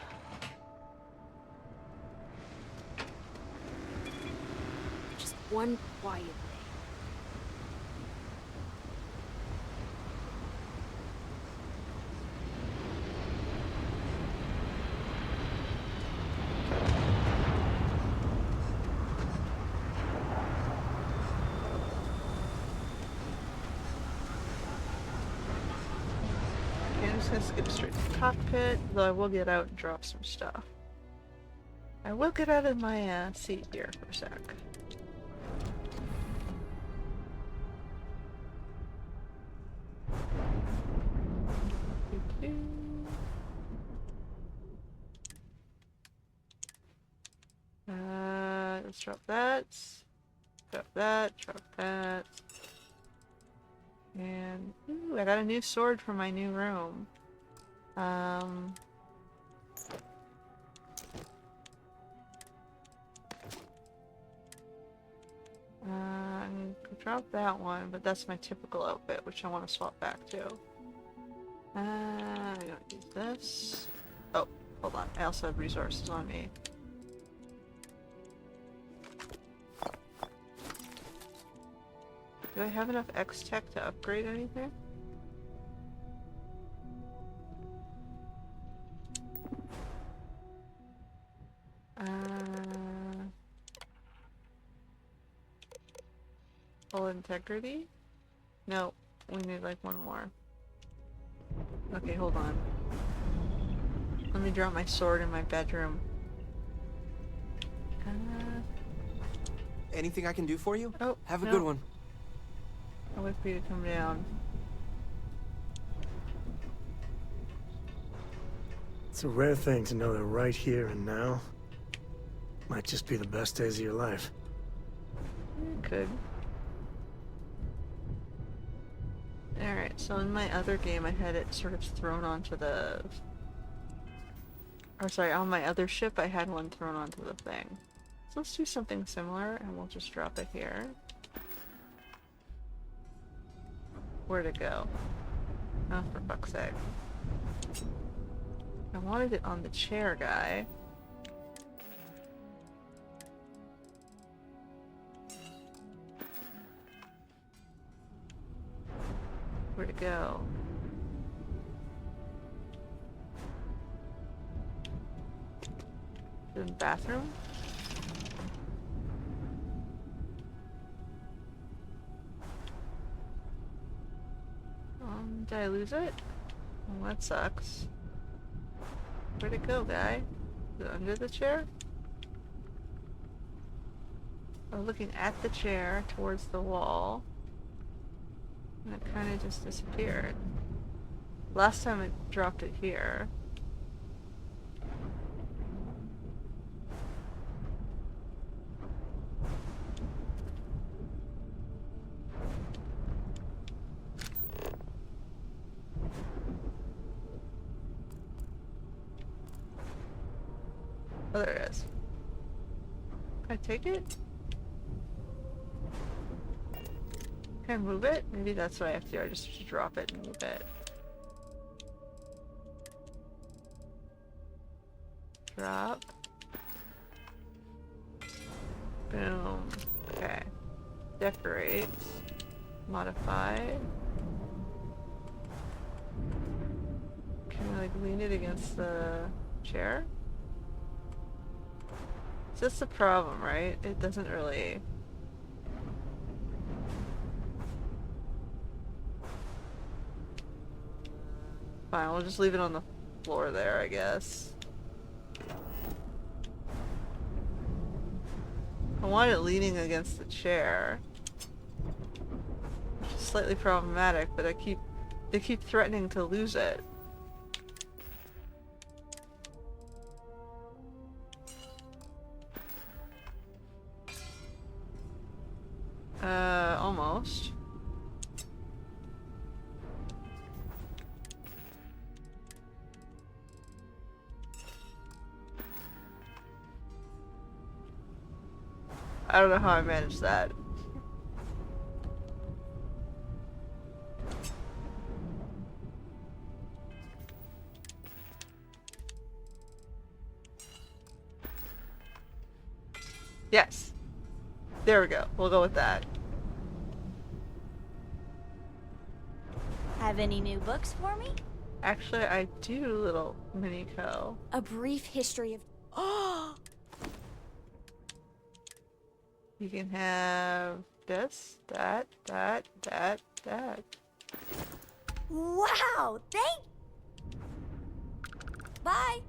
Just one quiet day. Okay, I'm just gonna skip straight to the cockpit, though I will get out and drop some stuff. I will get out of my seat here for a sec. Let's drop that. Drop that. Drop that. And ooh, I got a new sword for my new room. I'm gonna drop that one, but that's my typical outfit, which I want to swap back to. I don't use this. Oh, hold on. I also have resources on me. Do I have enough X-Tech to upgrade anything? Full integrity? No, we need like one more. Okay, hold on. Let me drop my sword in my bedroom. Anything I can do for you? Oh, have a no. good one. I'll wait for you to come down. It's a rare thing to know that right here and now might just be the best days of your life. Could. Alright, so in my other game I had it sort of thrown onto the... Or sorry, on my other ship I had one thrown onto the thing. So let's do something similar and we'll just drop it here. Where'd it go? Oh, for fuck's sake. I wanted it on the chair guy. Where'd it go? In the bathroom? Did I lose it? Well, that sucks. Where'd it go, guy? Is it under the chair? I was looking at the chair towards the wall. And it kind of just disappeared. Last time it dropped it here. Oh, there it is. Can I take it? Can I move it? Maybe that's what I have to do. I just have to drop it and move it. Drop. Boom. Okay. Decorate. Modify. Can I like lean it against the chair? That's the problem, right? It doesn't really... Fine, we'll just leave it on the floor there, I guess. I want it leaning against the chair. Which is slightly problematic, but they keep threatening to lose it. Almost. I don't know how I managed that. Yes. There we go. We'll go with that. Have any new books for me? Actually, I do, little Miniko. A brief history of... Oh! You can have this, that. Wow! Bye!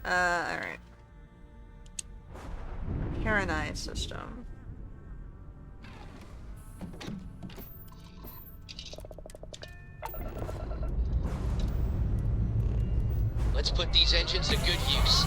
Alright. Karenai system. Let's put these engines to good use.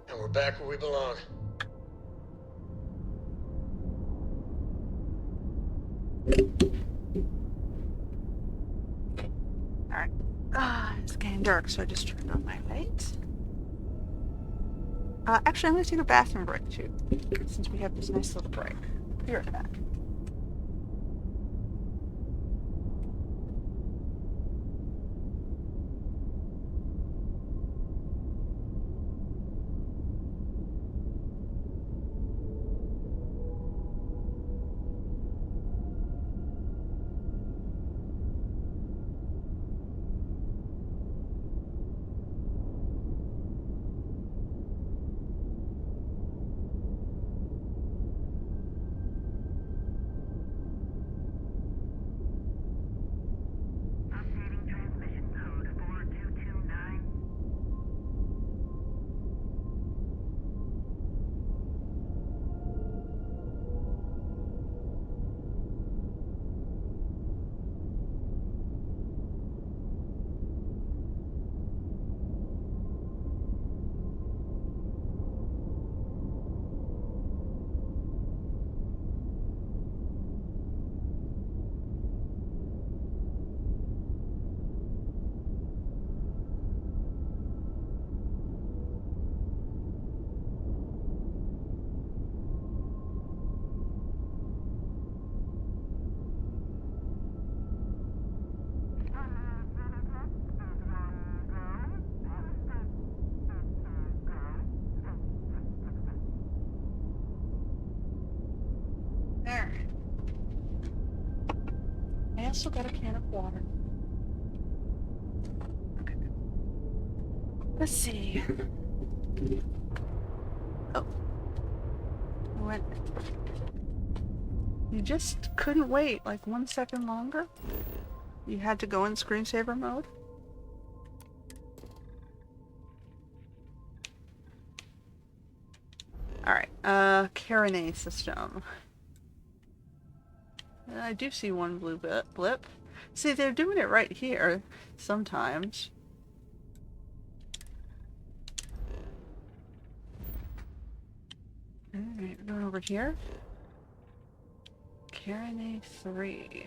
And we're back where we belong. Alright. It's getting dark, so I just turned on my light. Actually, I'm gonna take a bathroom break too, since we have this nice little break. Be right back. Alright. I also got a can of water. Okay. Let's see. Oh. What? You just couldn't wait like 1 second longer? You had to go in screensaver mode? Alright, Kool-Aid system. I do see one blue blip. See, they're doing it right here, sometimes. Alright, we're going over here. Kool-Aid 3.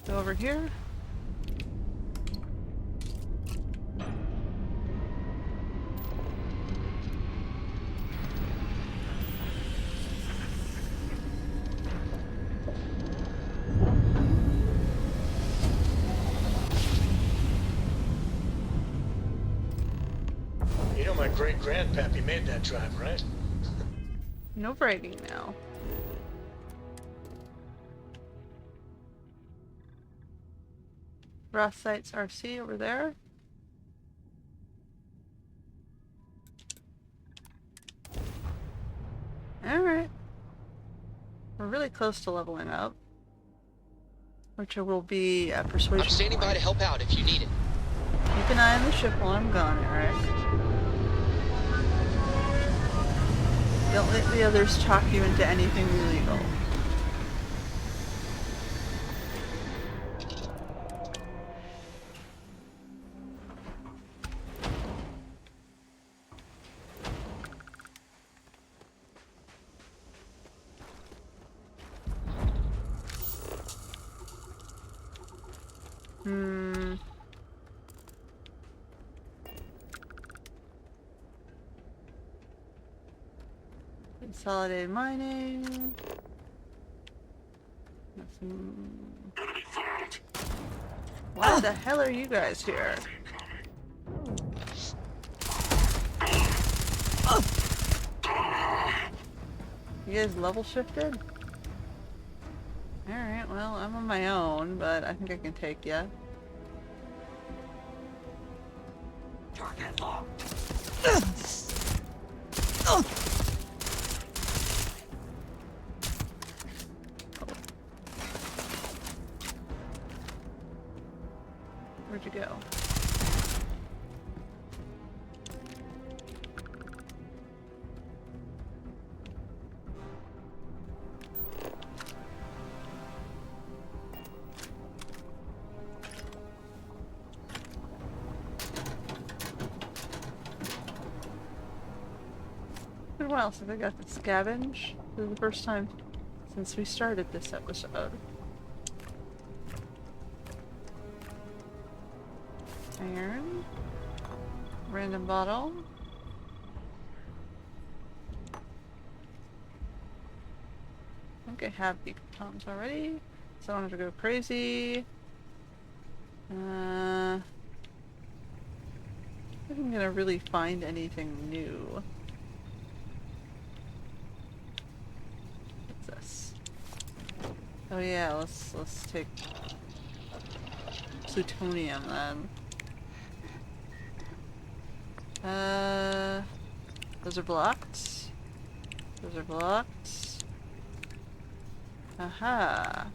Go over here. You know my great-grandpappy made that drive, right? No bragging now. Ross Sites RC over there. Alright. We're really close to leveling up. Which will be a persuasion. I'm standing by to help out if you need it. Keep an eye on the ship while I'm gone, Eric. Don't let the others talk you into anything illegal. Consolidated mining. Why the hell are you guys here? You guys level shifted? Alright, well, I'm on my own, but I think I can take ya. Target locked. Where'd you go? Been a while since I got to scavenge. This is the first time since we started this episode. Iron. Random bottle. I think I have beacon toms already, so I don't have to go crazy. I think I'm gonna really find anything new. What's this? Oh yeah, let's take plutonium then. Those are blocked. Those are blocked. Aha.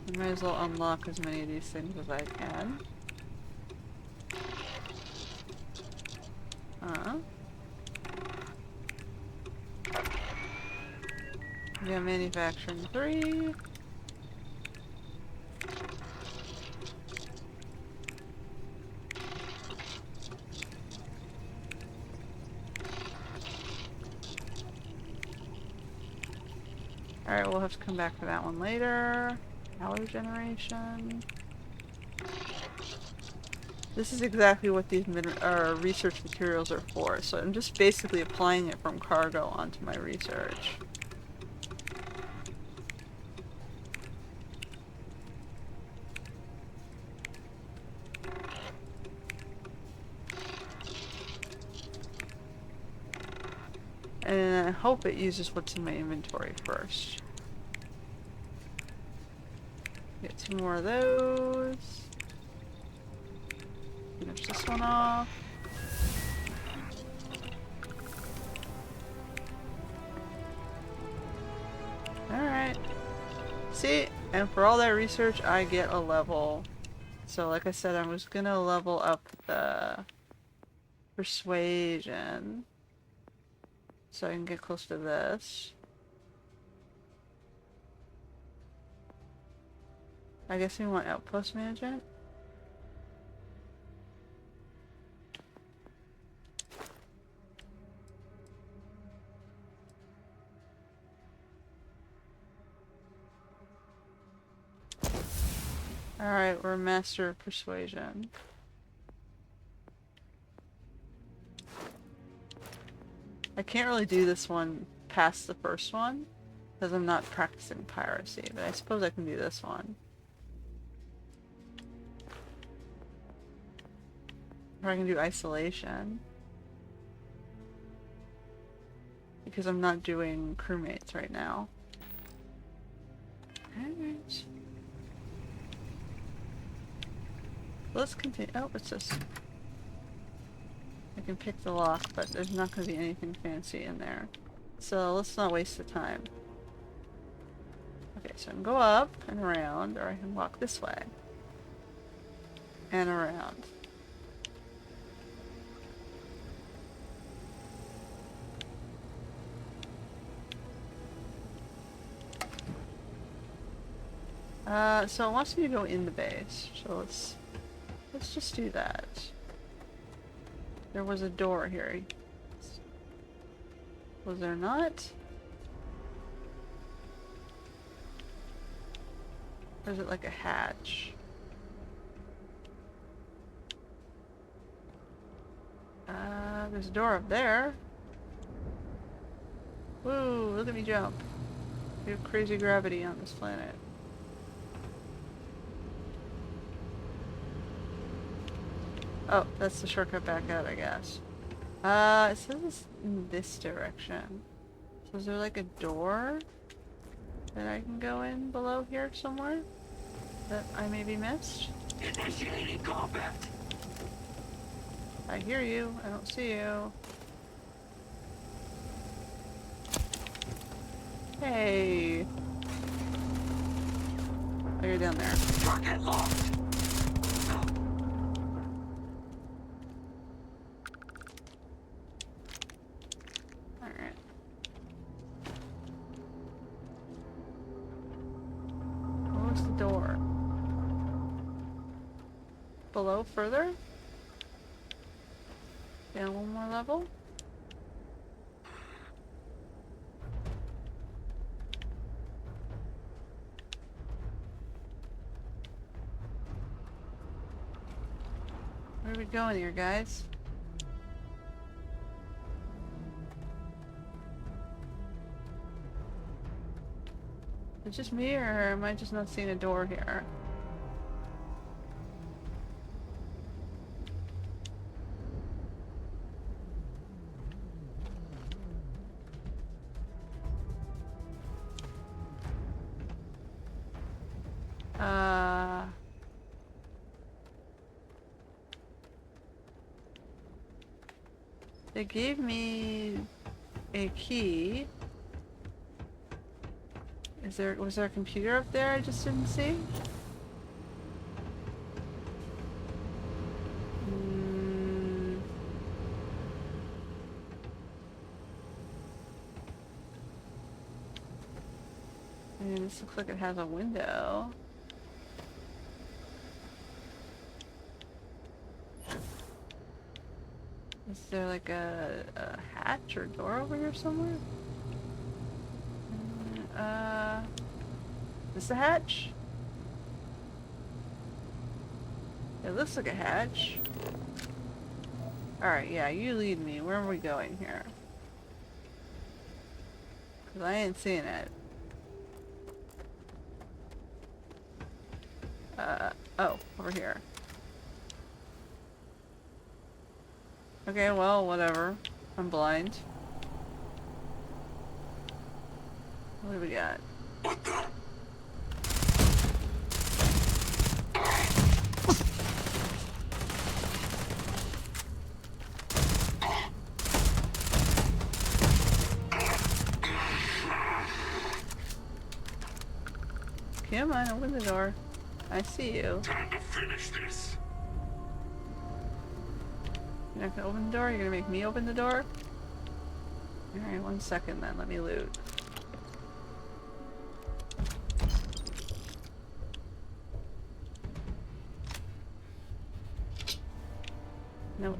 I might as well unlock as many of these things as I can. Yeah, manufacturing 3. Alright, we'll have to come back to that one later. Power generation. This is exactly what these research materials are for, so I'm just basically applying it from cargo onto my research. I hope it uses what's in my inventory first. Get 2 more of those. Finish this one off. Alright. See? And for all that research, I get a level. So like I said, I was gonna level up the persuasion. So I can get close to this. I guess we want outpost management. Alright, we're master of persuasion. I can't really do this one past the first one because I'm not practicing piracy, but I suppose I can do this one. Or I can do isolation. Because I'm not doing crewmates right now. Alright. Let's continue. Oh, what's this? I can pick the lock, but there's not going to be anything fancy in there. So let's not waste the time. Okay, so I can go up and around, or I can walk this way. And around. So it wants me to go in the base, so let's just do that. There was a door here. Was there not? Or is it like a hatch? There's a door up there. Woo, look at me jump. We have crazy gravity on this planet. Oh, that's the shortcut back out, I guess. It says it's in this direction. So is there like a door that I can go in below here somewhere that I maybe missed? Initiating combat. I hear you. I don't see you. Hey. Oh, you're down there. Target locked. Below further? Down one more level? Where are we going here, guys? Is it just me, or am I just not seeing a door here? They gave me a key. Was there a computer up there I just didn't see? I mean, this looks like it has a window. Is there like a hatch or door over here somewhere? Is this a hatch? It looks like a hatch. Alright, yeah, you lead me. Where are we going here? Because I ain't seeing it. Oh, over here. Okay, well, whatever. I'm blind. What do we got? What the? Come on, open the door. I see you. Time to finish this. You're not gonna open the door? You're gonna make me open the door? Alright, 1 second then. Let me loot. Nope.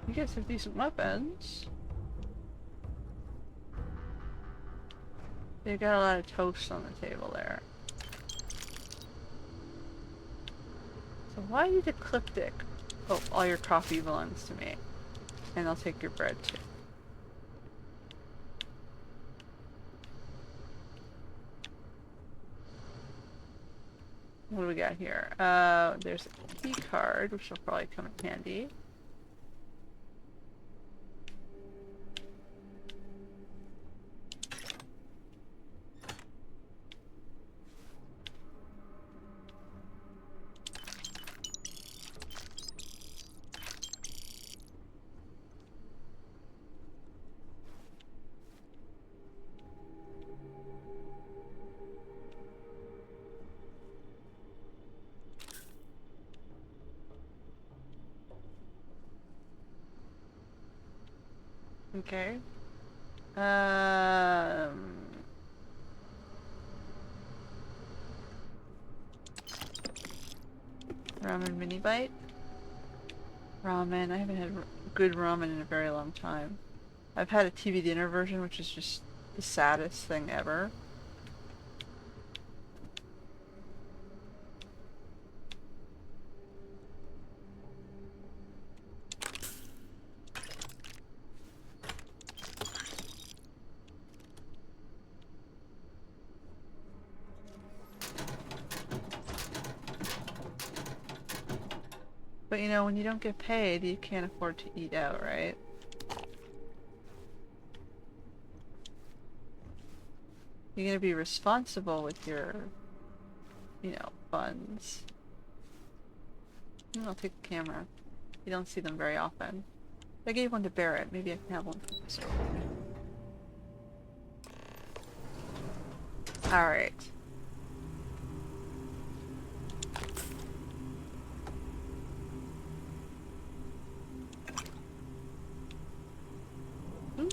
You guys have decent weapons. You got a lot of toast on the table there. So why did the Ecliptic? Oh, all your coffee belongs to me. And I'll take your bread too. What do we got here? There's a key card, which will probably come in handy. Okay. Ramen mini bite. Ramen. I haven't had good ramen in a very long time. I've had a TV dinner version, which is just the saddest thing ever. But you know, when you don't get paid, you can't afford to eat out, right? You're gonna be responsible with your, you know, funds. I'll take the camera. You don't see them very often. I gave one to Barrett. Maybe I can have one for this one. Alright.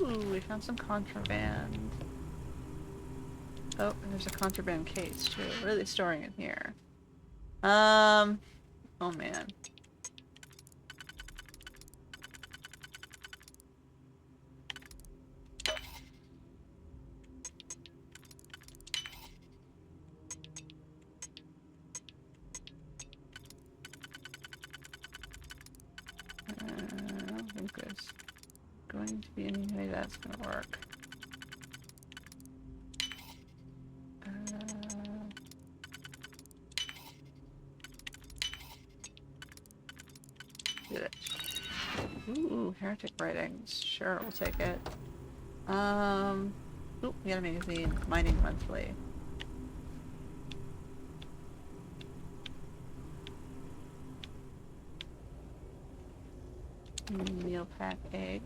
Ooh, we found some contraband. Oh, and there's a contraband case too. What are they storing in here? Oh man. I don't think there's going to be any way that's gonna work. Get it. Ooh, heretic writings. Sure, we'll take it. Ooh, we got a magazine. Mining Monthly. Meal pack eggs.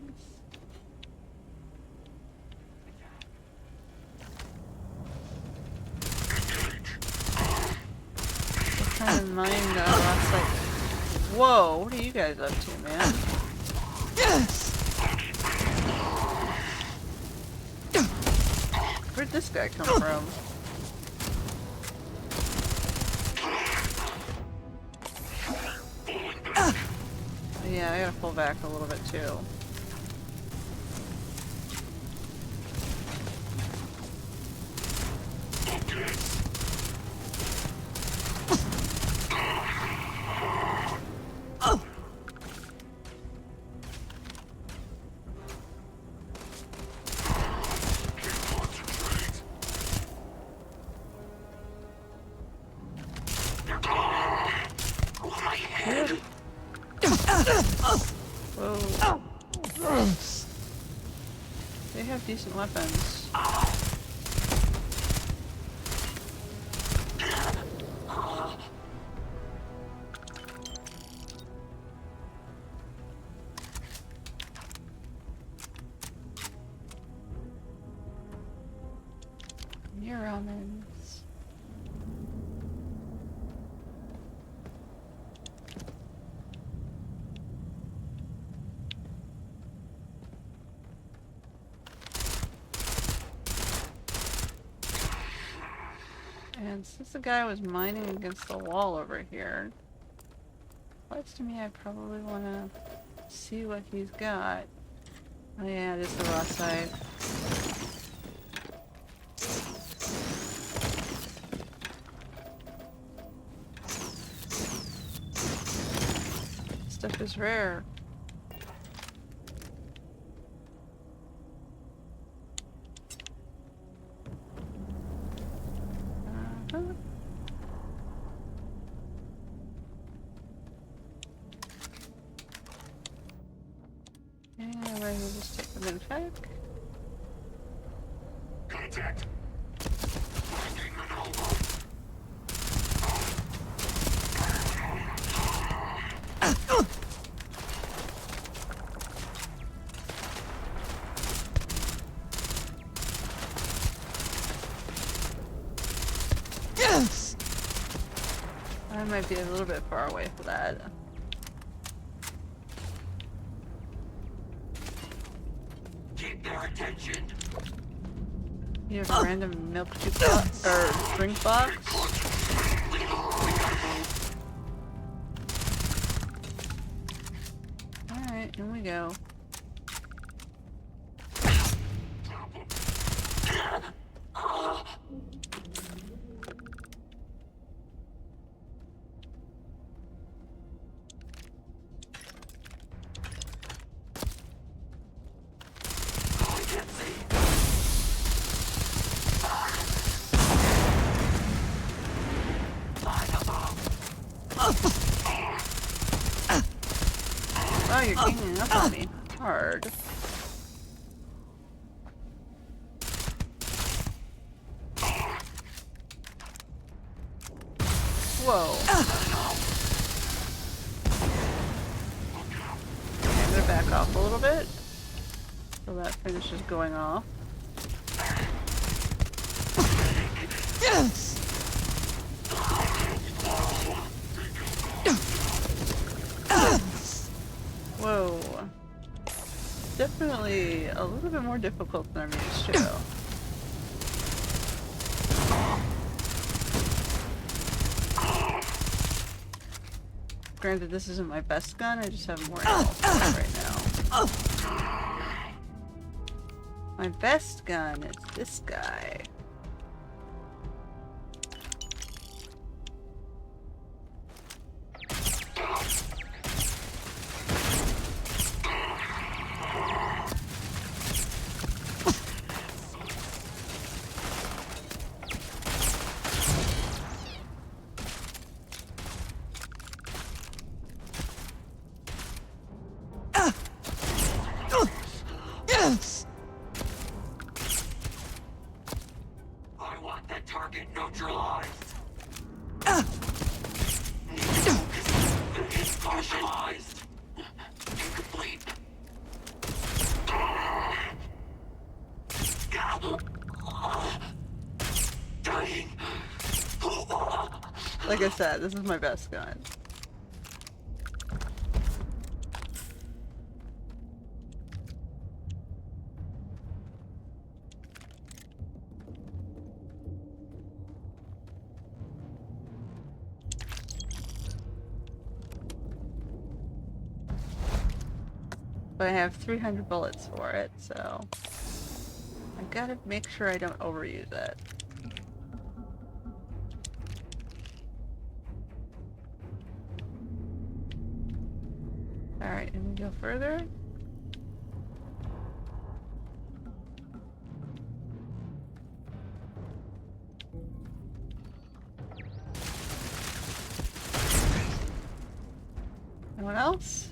What kind of mine that's like... Whoa, what are you guys up to, man? Where'd this guy come from? Yeah, I gotta pull back a little bit too. Whoa. They have decent weapons. Neuromans. And since the guy was mining against the wall over here, looks to me I probably want to see what he's got. Oh yeah, it is the raw side. Stuff is rare. Just take them in back. Contact. Yes. I might be a little bit far away for that. Their attention. You have a random milk jukebox or drink box. Alright, here we go. Oh, you're ganging up on me hard. Whoa. Okay, I'm gonna back off a little bit so that finishes going off. Yes. Whoa. Definitely a little bit more difficult than I'm used to. Granted, this isn't my best gun, I just have more ammo for it right now. My best gun is this guy. Yes. I want that target neutralized. Partialized. Incomplete. Dying. Like I said, this is my best gun. But I have 300 bullets for it, so I gotta make sure I don't overuse it. Alright, and we go further. Anyone else?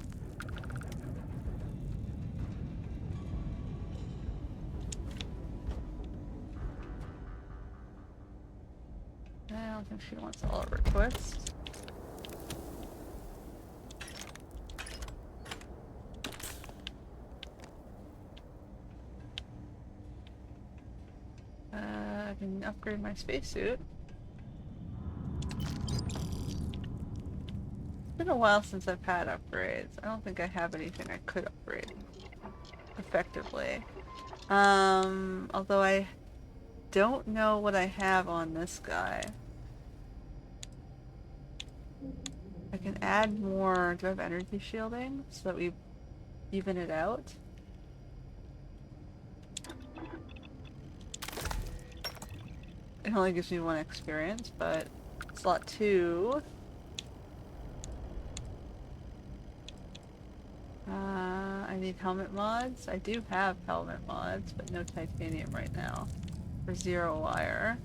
I don't think she wants all of her quests. I can upgrade my spacesuit. It's been a while since I've had upgrades. I don't think I have anything I could upgrade effectively. Although I don't know what I have on this guy. I can add more. Do I have energy shielding so that we even it out? It only gives me 1 experience, but slot 2. I need helmet mods. I do have helmet mods, but no titanium right now. For 0 wire.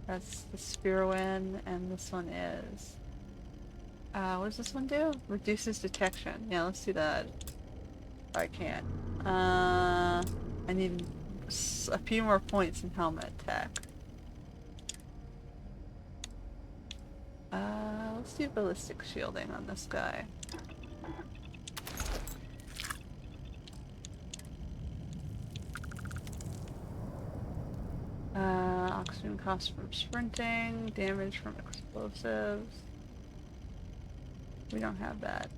That's the Spirowin, and this one is... what does this one do? Reduces detection. Yeah, let's do that. I can't. I need a few more points in helmet tech. Let's do ballistic shielding on this guy. Oxygen cost from sprinting, damage from explosives. We don't have that.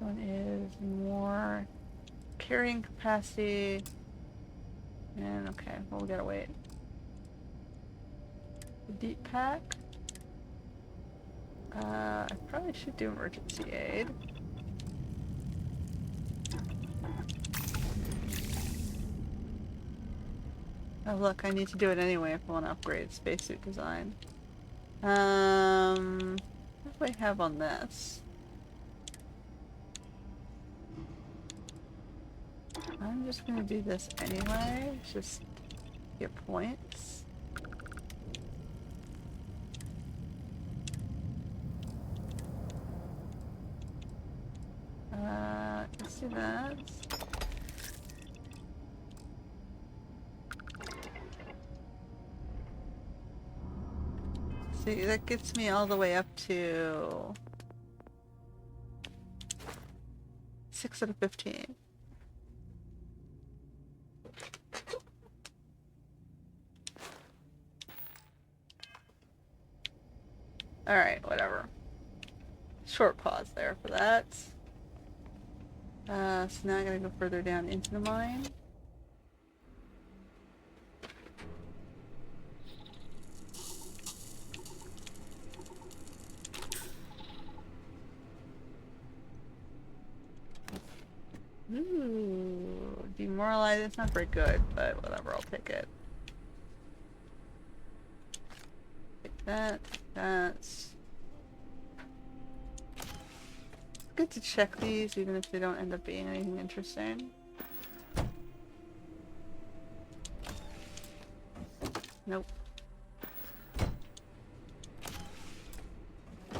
This one is more carrying capacity. And okay, well, we gotta wait. The deep pack. I probably should do emergency aid. Oh look, I need to do it anyway if I want to upgrade spacesuit design. What do I have on this? I'm just gonna do this anyway, just get points. Let's do that. See, that gets me all the way up to 6 out of 15. Alright, whatever. Short pause there for that. So now I gotta go further down into the mine. Ooh, demoralized. It's not very good, but whatever, I'll take it. Take that, take that. Good to check these, even if they don't end up being anything interesting. Nope.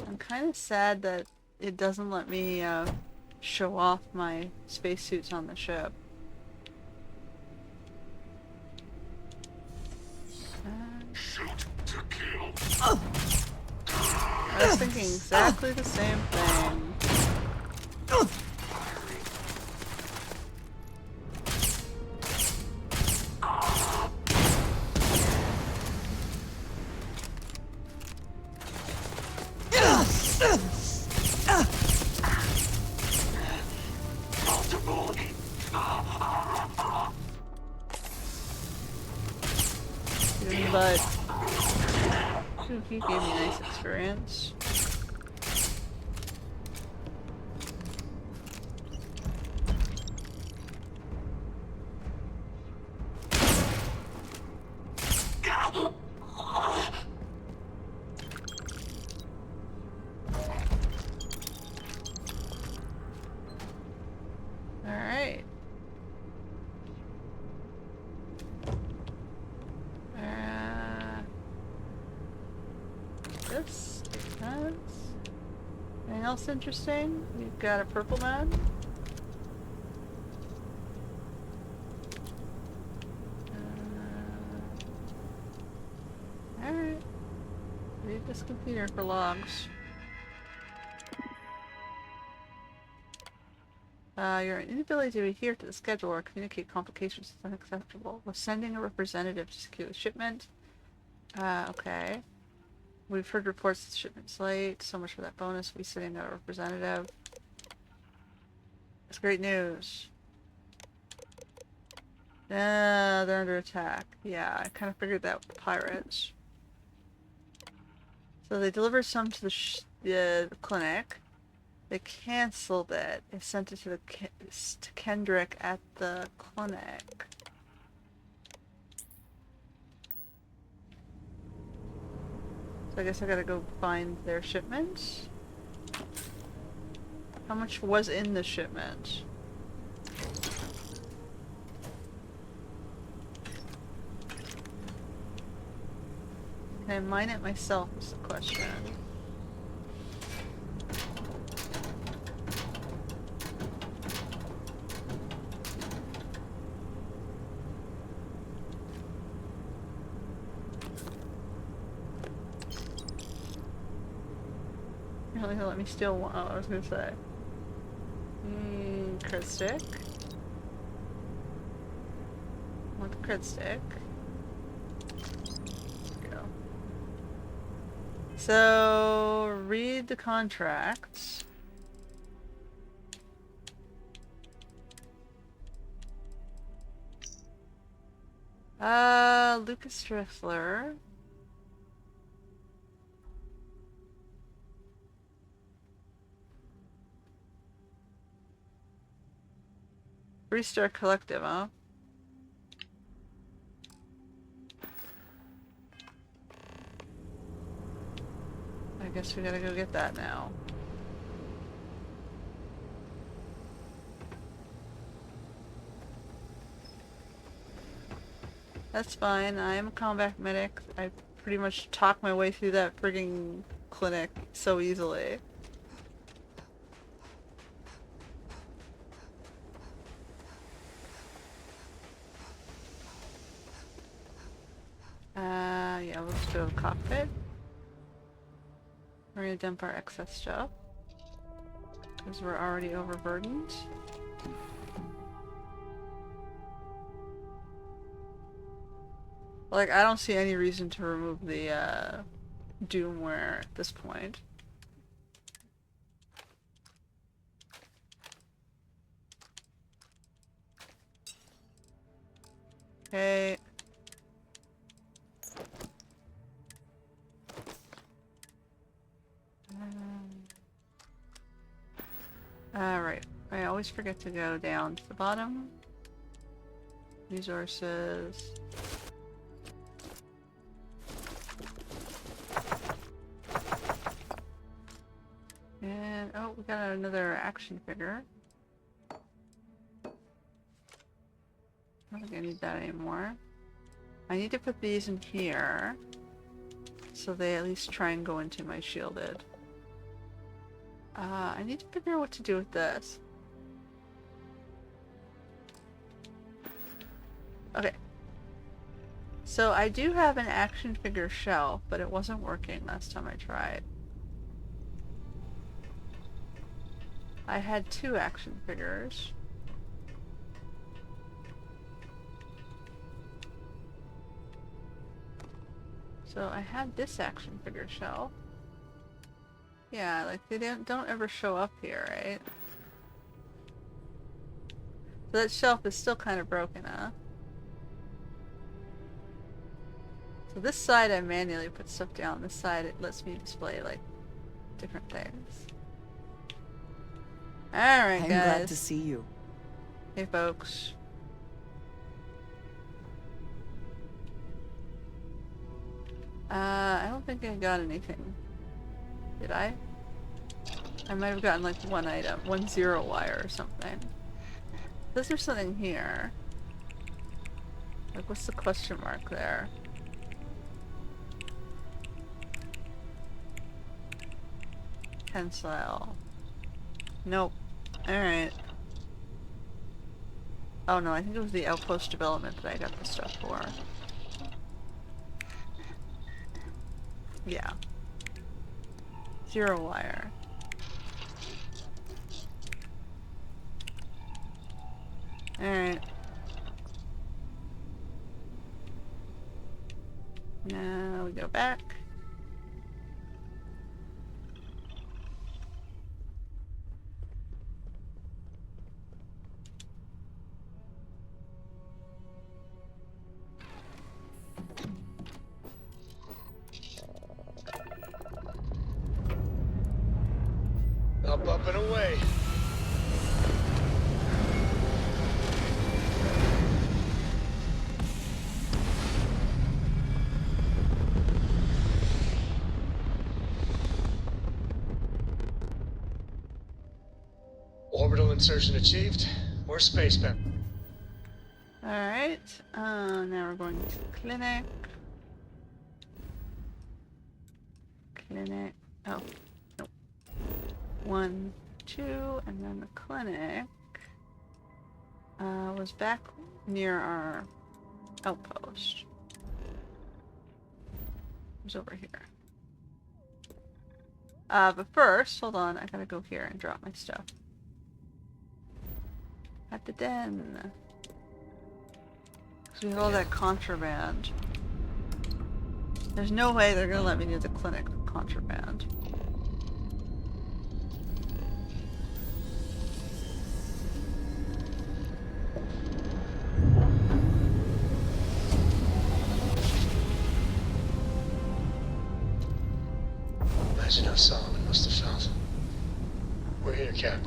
I'm kind of sad that it doesn't let me show off my spacesuits on the ship. Shoot to kill. I was thinking exactly the same thing. But he gave me a nice experience. Alright. this. Anything else interesting? We've got a purple man. Alright. Read this computer for logs. Your inability to adhere to the schedule or communicate complications is unacceptable. We're sending a representative to secure the shipment. Okay. We've heard reports that the shipment's late. So much for that bonus. We sending a representative. That's great news. They're under attack. Yeah, I kind of figured that with the pirates. So they delivered some to the clinic. They canceled it. They sent it to Kendrick at the clinic. So I guess I gotta go find their shipment. How much was in the shipment? Can I mine it myself is the question. He'll let me steal one. Oh, I was gonna say. Crit stick. Want the crit stick. Go. So, read the contracts. Lucas Striffler. Three-star collective, huh? I guess we gotta go get that now. That's fine. I am a combat medic. I pretty much talked my way through that frigging clinic so easily. Yeah, let's go to the cockpit. We're gonna dump our excess stuff. Because we're already overburdened. Like, I don't see any reason to remove the, Doomware at this point. Okay. Alright, I always forget to go down to the bottom. Resources. And, oh, we got another action figure. I don't think I need that anymore. I need to put these in here, so they at least try and go into my shielded. I need to figure out what to do with this. Okay. So I do have an action figure shelf, but it wasn't working last time I tried. I had 2 action figures. So I had this action figure shelf. Yeah, like they don't ever show up here, right? So that shelf is still kind of broken, huh? So this side I manually put stuff down. This side it lets me display like different things. Alright, guys. I'm glad to see you. Hey, folks. I don't think I got anything. Did I? I might have gotten like one item, 1 wire or something. Is there something here? Like, what's the question mark there? Tensile. Nope. Alright. Oh no, I think it was the outpost development that I got the stuff for. Yeah. 0 wire. Alright. Now we go back. Up and away. Orbital insertion achieved. We're spacebound. Alright, now we're going to clinic. Clinic. Oh, nope. 1, 2, and then the clinic was back near our outpost. It was over here. But first, hold on, I gotta go here and drop my stuff. At the den. Because we have all that contraband. There's no way they're gonna let me do the clinic with contraband. Imagine how Solomon must have felt. We're here, Cap.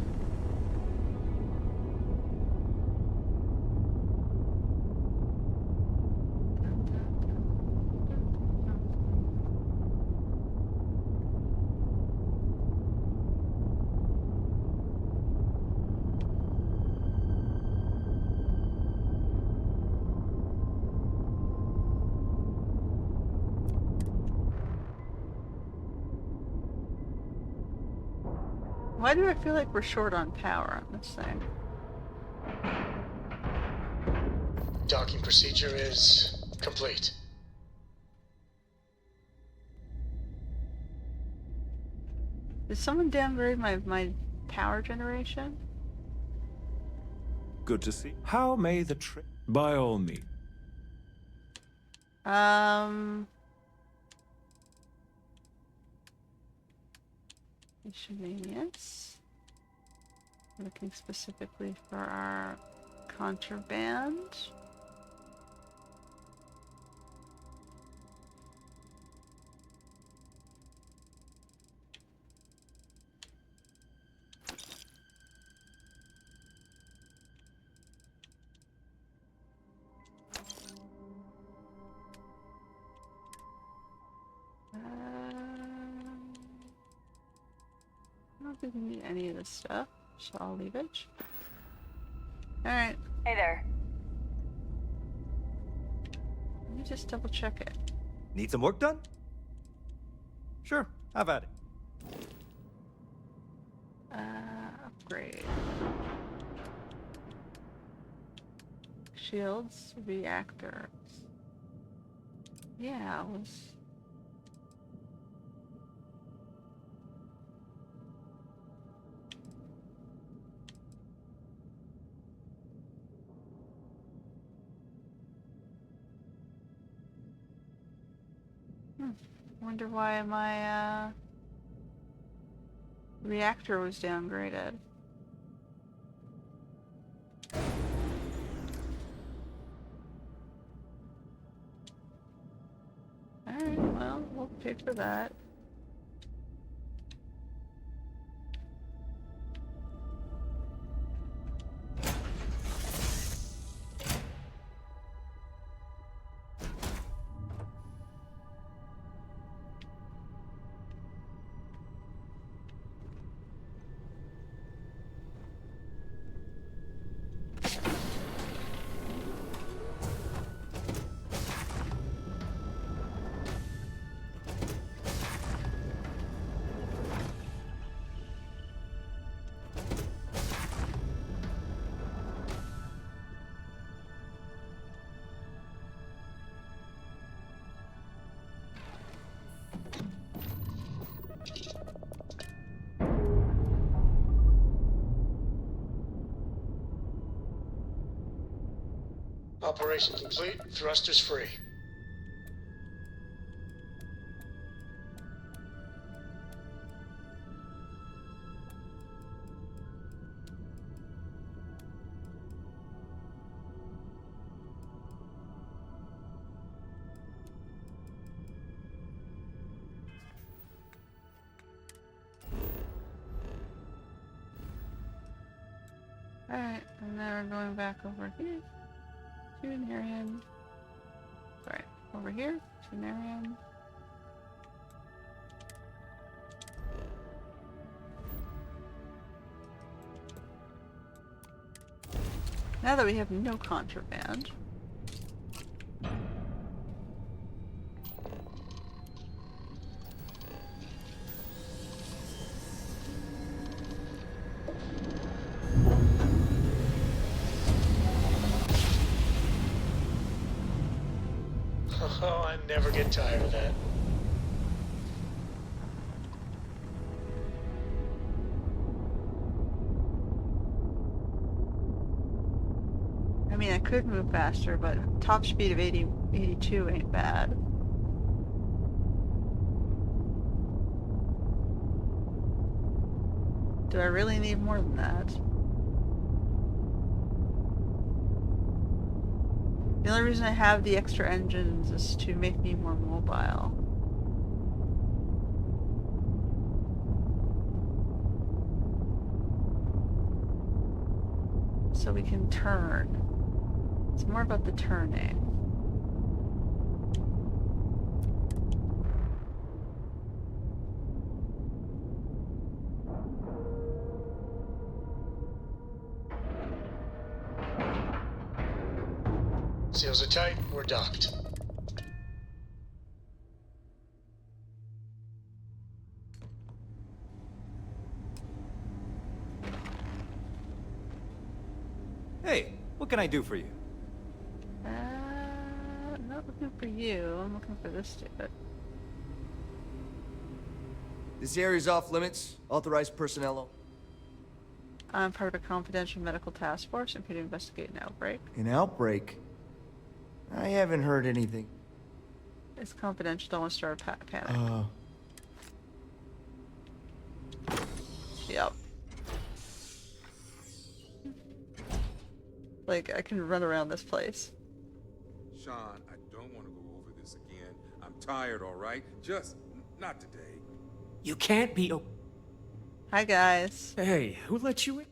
Why do I feel like we're short on power on this thing? Docking procedure is complete. Did someone downgrade my power generation? Good to see. How may the trip? By all means. Miscellaneous. Looking specifically for our contraband. I don't think we need any of this stuff, so I'll leave it. Alright. Hey there. Let me just double check it. Need some work done? Sure, have at it. Upgrade. Shields, reactors. Yeah, it was... Wonder why my reactor was downgraded. Alright, well, we'll pay for that. Operation complete. Thrusters free. Alright, and now we're going back over here to Narian. Sorry, over here to Narian. Now that we have no contraband. Oh, I never get tired of that. I mean, I could move faster, but top speed of 82 ain't bad. Do I really need more than that? The only reason I have the extra engines is to make me more mobile. So we can turn. It's more about the turning. Seals are tight. We're docked. Hey, what can I do for you? Not looking for you. I'm looking for this dude. This area's off limits. Authorized personnel. I'm part of a confidential medical task force and could investigate an outbreak. An outbreak? I haven't heard anything. It's confidential. Don't want to start a panic. Yep. Like, I can run around this place. Sean, I don't want to go over this again. I'm tired, all right? Just not today. You can't be. Hi, guys. Hey, who let you in?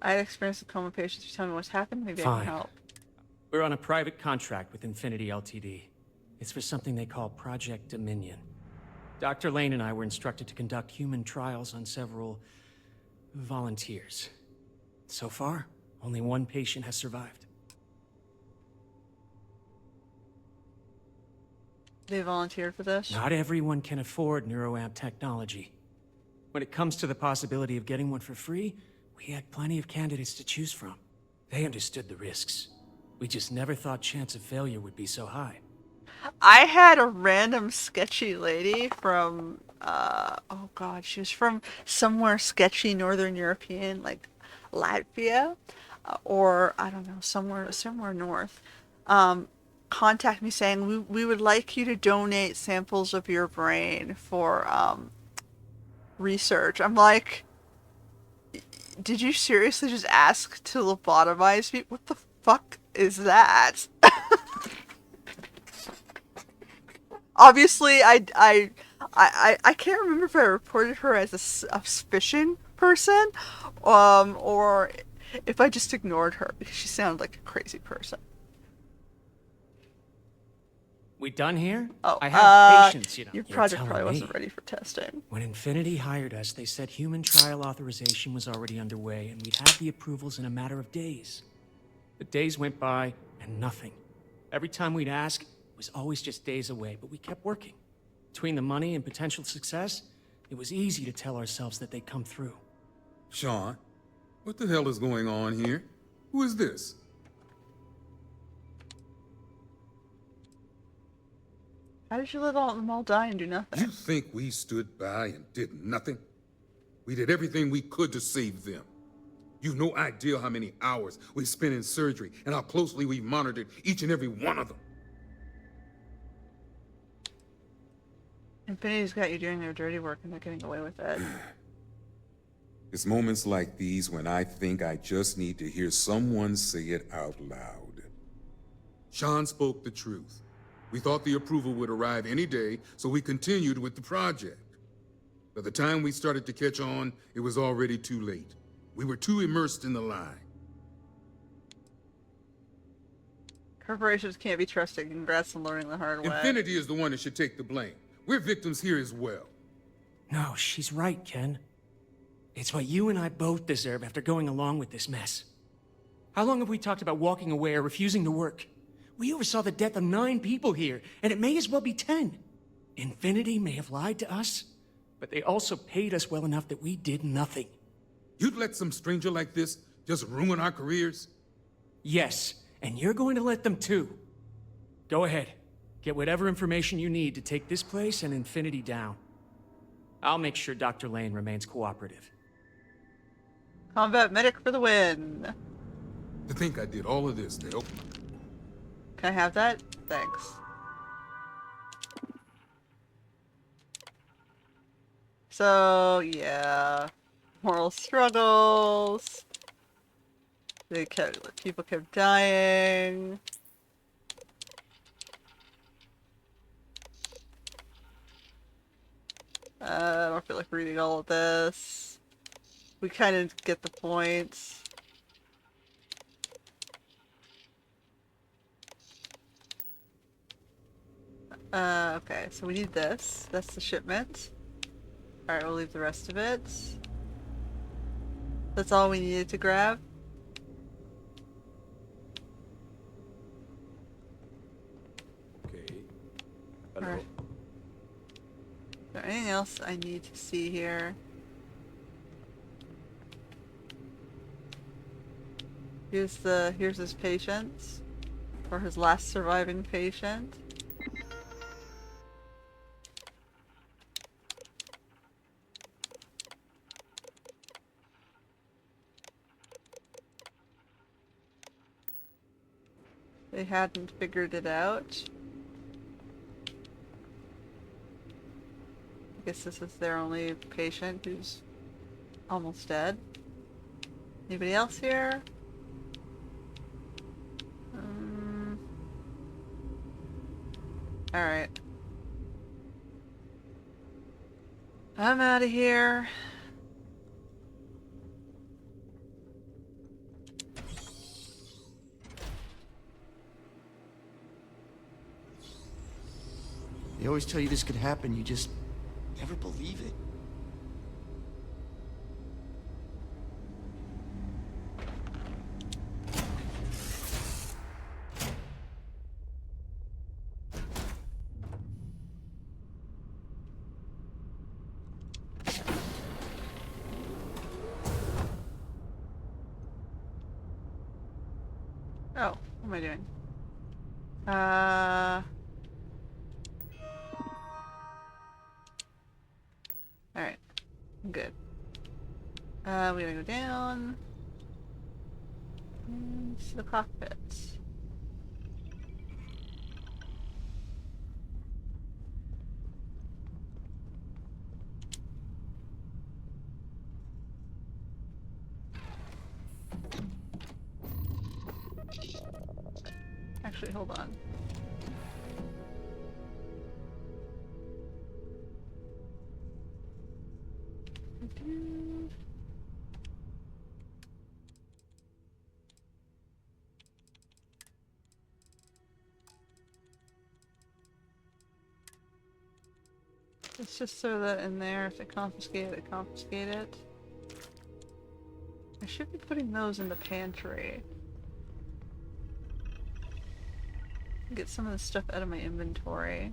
I had experience with coma patients. If you tell me what's happened, maybe I Fine. can help. We're on a private contract with Infinity Ltd. It's for something they call Project Dominion. Dr. Lane and I were instructed to conduct human trials on several volunteers. So far, only one patient has survived. They volunteered for this? Not everyone can afford neuroamp technology. When it comes to the possibility of getting one for free, we had plenty of candidates to choose from. They understood the risks. We just never thought chance of failure would be so high. I had a random sketchy lady from, oh god, she was from somewhere sketchy Northern European, like Latvia, or I don't know, somewhere north, contact me saying, we would like you to donate samples of your brain for, research. I'm like, did you seriously just ask to lobotomize me? What the fuck is that? Obviously, I can't remember if I reported her as a suspicion person, or if I just ignored her because she sounded like a crazy person. We done here? Oh, I have patience, you know. Your You're project telling probably me. wasn't ready for testing. When Infinity hired us, they said human trial authorization was already underway, and we'd have the approvals in a matter of days. The days went by, and nothing. Every time we'd ask, it was always just days away, but we kept working. Between the money and potential success, it was easy to tell ourselves that they'd come through. Sean, what the hell is going on here? Who is this? How did you let them all die and do nothing? You think we stood by and did nothing? We did everything we could to save them. You've no idea how many hours we spent in surgery and how closely we monitored each and every one of them. Infinity's got you doing their dirty work and they're getting away with it. It's moments like these when I think I just need to hear someone say it out loud. Sean spoke the truth. We thought the approval would arrive any day, so we continued with the project. By the time we started to catch on, it was already too late. We were too immersed in the lie. Corporations can't be trusted. Congrats on learning the hard way. Infinity is the one that should take the blame. We're victims here as well. No, she's right, Ken. It's what you and I both deserve after going along with this mess. How long have we talked about walking away or refusing to work? We oversaw the death of 9 people here, and it may as well be 10. Infinity may have lied to us, but they also paid us well enough that we did nothing. You'd let some stranger like this just ruin our careers? Yes, and you're going to let them too. Go ahead. Get whatever information you need to take this place and Infinity down. I'll make sure Dr. Lane remains cooperative. Combat medic for the win. To think I did all of this to help. Can I have that? Thanks. So, yeah. Moral struggles. People kept dying. I don't feel like reading all of this. We kind of get the points. Okay, so we need this. That's the shipment. Alright, we'll leave the rest of it. That's all we needed to grab. Okay. Hello. Alright. Is there anything else I need to see here? Here's his patient. Or his last surviving patient. They hadn't figured it out. I guess this is their only patient who's almost dead. Anybody else here? Alright. I'm out of here. They always tell you this could happen, you just never believe it. Oh, what am I doing? Alright. I'm good. We're gonna go down. To the cockpit. Actually, hold on. Let's just throw that in there. If they confiscate it, confiscate it. I should be putting those in the pantry. Get some of the stuff out of my inventory.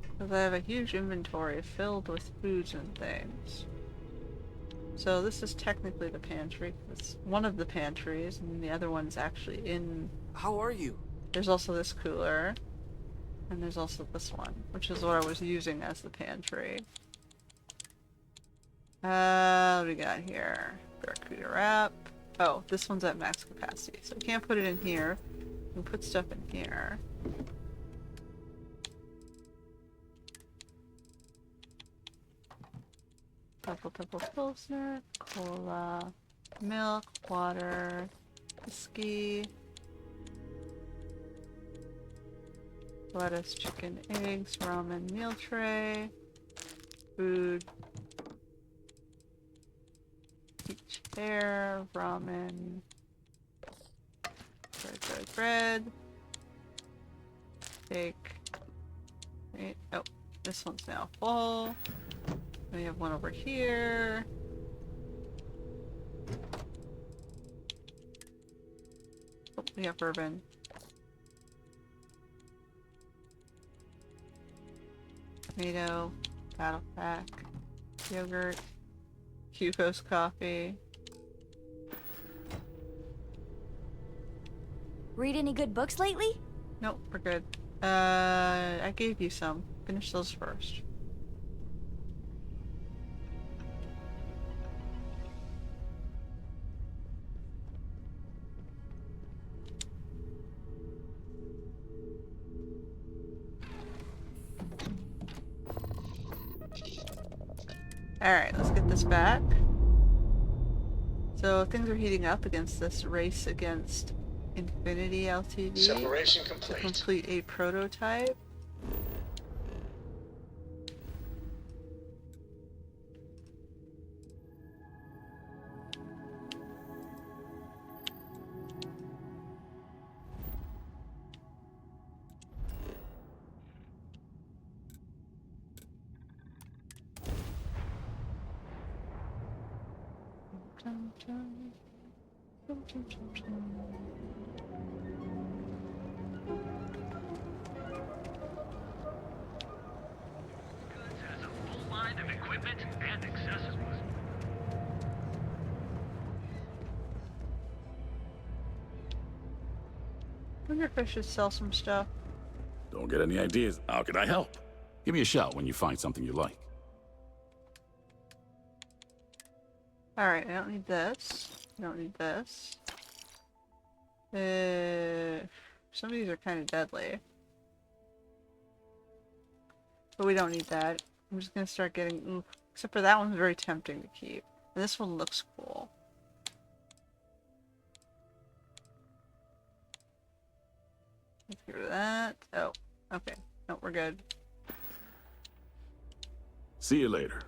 Because I have a huge inventory filled with foods and things. So this is technically the pantry. It's one of the pantries, and the other one's actually in... How are you? There's also this cooler. And there's also this one, which is what I was using as the pantry. What do we got here? Barracuda wrap. Oh, this one's at max capacity, so we can't put it in here. We can put stuff in here. Double Pilsner, cola, milk, water, whiskey, lettuce, chicken, eggs, ramen, meal tray, food, peach pear, ramen, bread, steak. Right. Oh, this one's now full. We have one over here. Oh, we have bourbon. Tomato, battle pack, yogurt, Hugo's coffee. Read any good books lately? Nope, we're good. I gave you some. Finish those first. Alright, let's get this back. So things are heating up against this race against Infinity LTD. Separation complete. To complete a prototype. I wonder if I should sell some stuff. Don't get any ideas? How can I help? Give me a shout when you find something you like. Alright, I don't need this. I don't need this. Some of these are kind of deadly. But we don't need that. I'm just gonna start getting... Ooh, except for that one's very tempting to keep. And this one looks cool. Let's get rid of that. Oh, okay. No, we're good. See you later.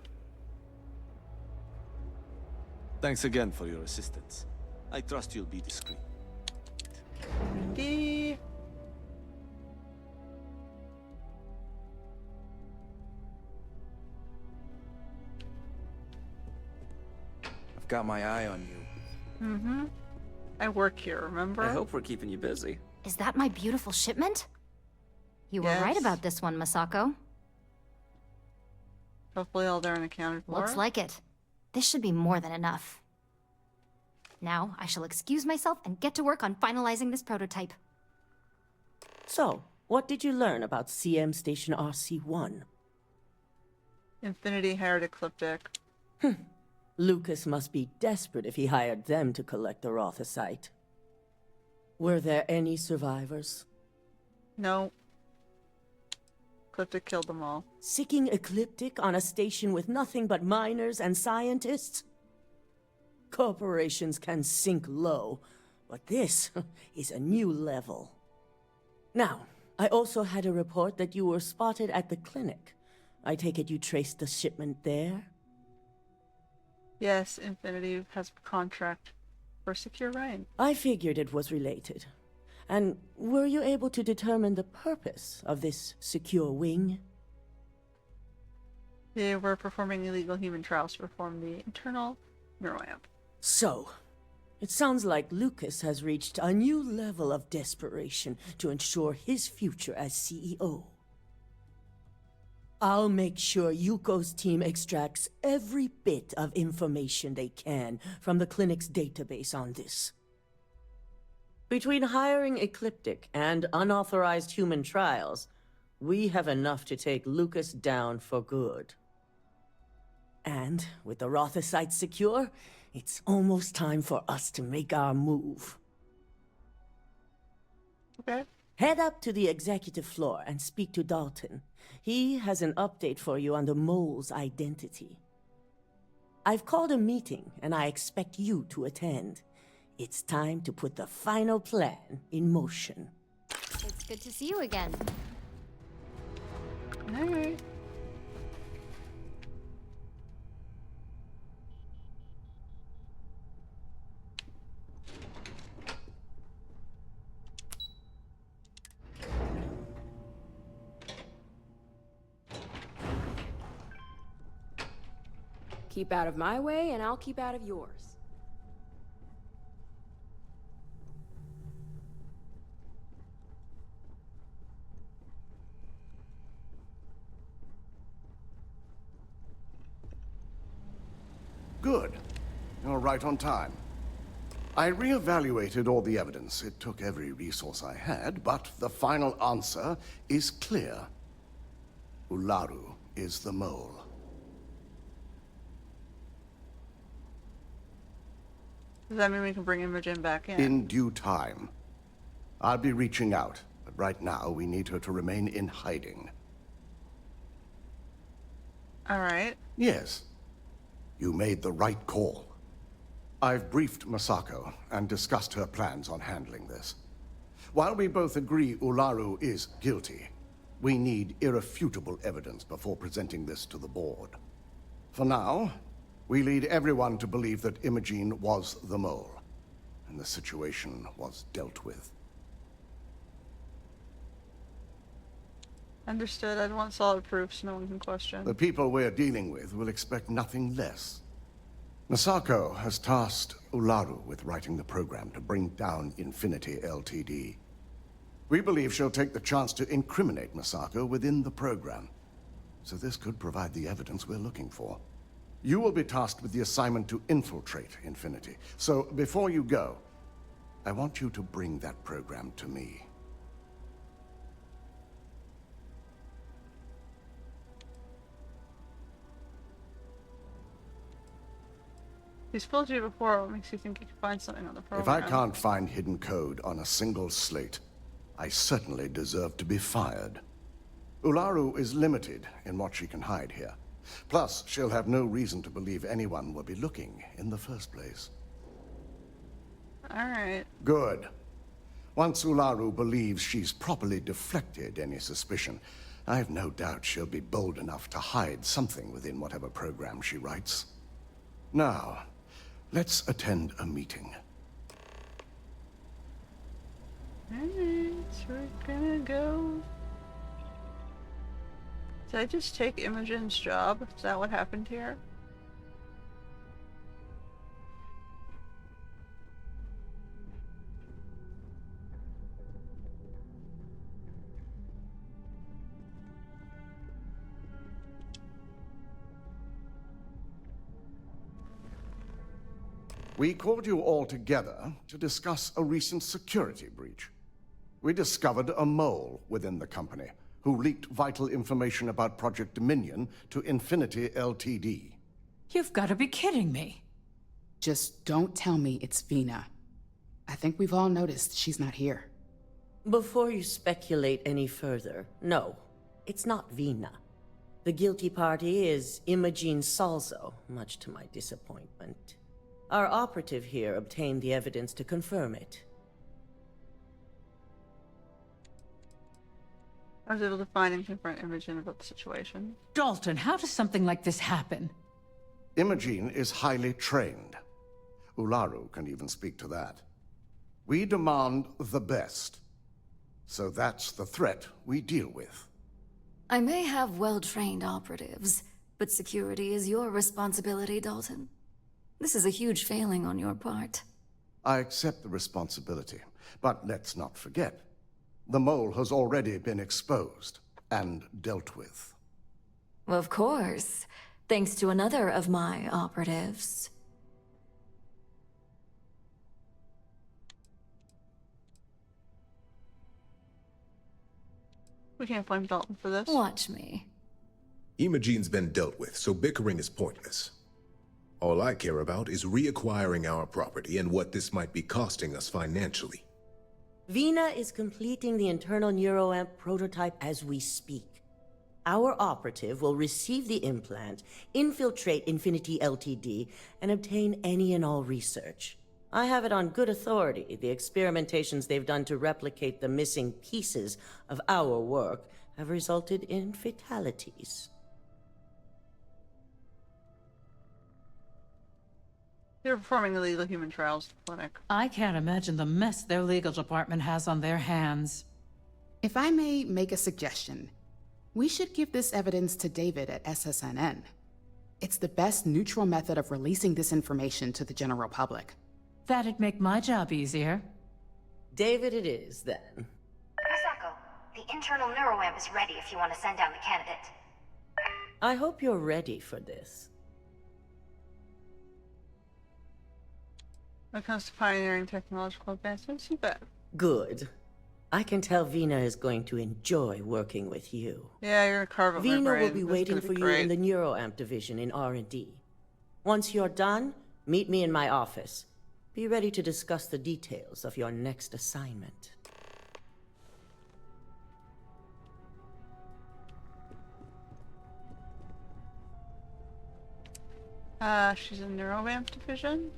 Thanks again for your assistance. I trust you'll be discreet. D. I've got my eye on you. Mm-hmm. I work here, remember? I hope we're keeping you busy. Is that my beautiful shipment? You were right about this one, Masako. Hopefully all there and accounted for. Looks like it. This should be more than enough. Now, I shall excuse myself and get to work on finalizing this prototype. So, what did you learn about CM Station RC-1? Infinity hired Ecliptic. Lucas must be desperate if he hired them to collect the Rothosite. Were there any survivors? No. Ecliptic killed them all. Sicking Ecliptic on a station with nothing but miners and scientists? Corporations can sink low, but this is a new level. Now, I also had a report that you were spotted at the clinic. I take it you traced the shipment there? Yes, Infinity has a contract for Secure Ryan. I figured it was related. And were you able to determine the purpose of this secure wing? They were performing illegal human trials to perform the internal neuroamp. So, it sounds like Lucas has reached a new level of desperation to ensure his future as CEO. I'll make sure Yuko's team extracts every bit of information they can from the clinic's database on this. Between hiring Ecliptic and unauthorized human trials, We have enough to take Lucas down for good. And with the Rotha site secure, it's almost time for us to make our move. Okay. Head up to the executive floor and speak to Dalton. He has an update for you on the mole's identity. I've called a meeting, and I expect you to attend. It's time to put the final plan in motion. It's good to see you again. Alright. Keep out of my way, and I'll keep out of yours. Good. You're right on time. I reevaluated all the evidence. It took every resource I had, but the final answer is clear. Ularu is the mole. Does that mean we can bring Imogen back in? In due time. I'll be reaching out, but right now we need her to remain in hiding. Alright. Yes. You made the right call. I've briefed Masako and discussed her plans on handling this. While we both agree Ularu is guilty, we need irrefutable evidence before presenting this to the board. For now, we lead everyone to believe that Imogen was the mole, and the situation was dealt with. Understood. I'd want solid proofs no one can question. The people we're dealing with will expect nothing less. Masako has tasked Ularu with writing the program to bring down Infinity Ltd. We believe she'll take the chance to incriminate Masako within the program, so this could provide the evidence we're looking for. You will be tasked with the assignment to infiltrate Infinity. So, before you go, I want you to bring that program to me. He's fooled you before. What makes you think you can find something on the program? If I can't find hidden code on a single slate, I certainly deserve to be fired. Ularu is limited in what she can hide here. Plus, she'll have no reason to believe anyone will be looking in the first place. Alright. Good. Once Ularu believes she's properly deflected any suspicion, I've no doubt she'll be bold enough to hide something within whatever program she writes. Now, let's attend a meeting. Alright, so we're gonna go... Did I just take Imogen's job? Is that what happened here? We called you all together to discuss a recent security breach. We discovered a mole within the company who leaked vital information about Project Dominion to Infinity Ltd. You've got to be kidding me. Just don't tell me it's Vina. I think we've all noticed she's not here. Before you speculate any further, no, it's not Vina. The guilty party is Imogen Salzo, much to my disappointment. Our operative here obtained the evidence to confirm it. I was able to find and confront Imogen about the situation. Dalton, how does something like this happen? Imogen is highly trained. Ularu can even speak to that. We demand the best. So that's the threat we deal with. I may have well-trained operatives, but security is your responsibility, Dalton. This is a huge failing on your part. I accept the responsibility, but let's not forget, the mole has already been exposed and dealt with. Of course, thanks to another of my operatives. We can't blame Dalton for this. Watch me. Imogene's been dealt with, so bickering is pointless. All I care about is reacquiring our property and what this might be costing us financially. Vina is completing the internal neuroamp prototype as we speak. Our operative will receive the implant, infiltrate Infinity Ltd, and obtain any and all research. I have it on good authority. The experimentations they've done to replicate the missing pieces of our work have resulted in fatalities. They're performing illegal human trials clinic. I can't imagine the mess their legal department has on their hands. If I may make a suggestion, we should give this evidence to David at SSNN. It's the best neutral method of releasing this information to the general public. That'd make my job easier. David it is, then. Misako, the internal neuroamp is ready if you want to send down the candidate. I hope you're ready for this. When it comes to pioneering technological advancements, you bet. Good. I can tell Vina is going to enjoy working with you. Yeah, you're gonna carve up my brain. Vina will be This is waiting gonna for be you great. in the neuroamp division in R&D. Once you're done, meet me in my office. Be ready to discuss the details of your next assignment. She's in neuroamp division.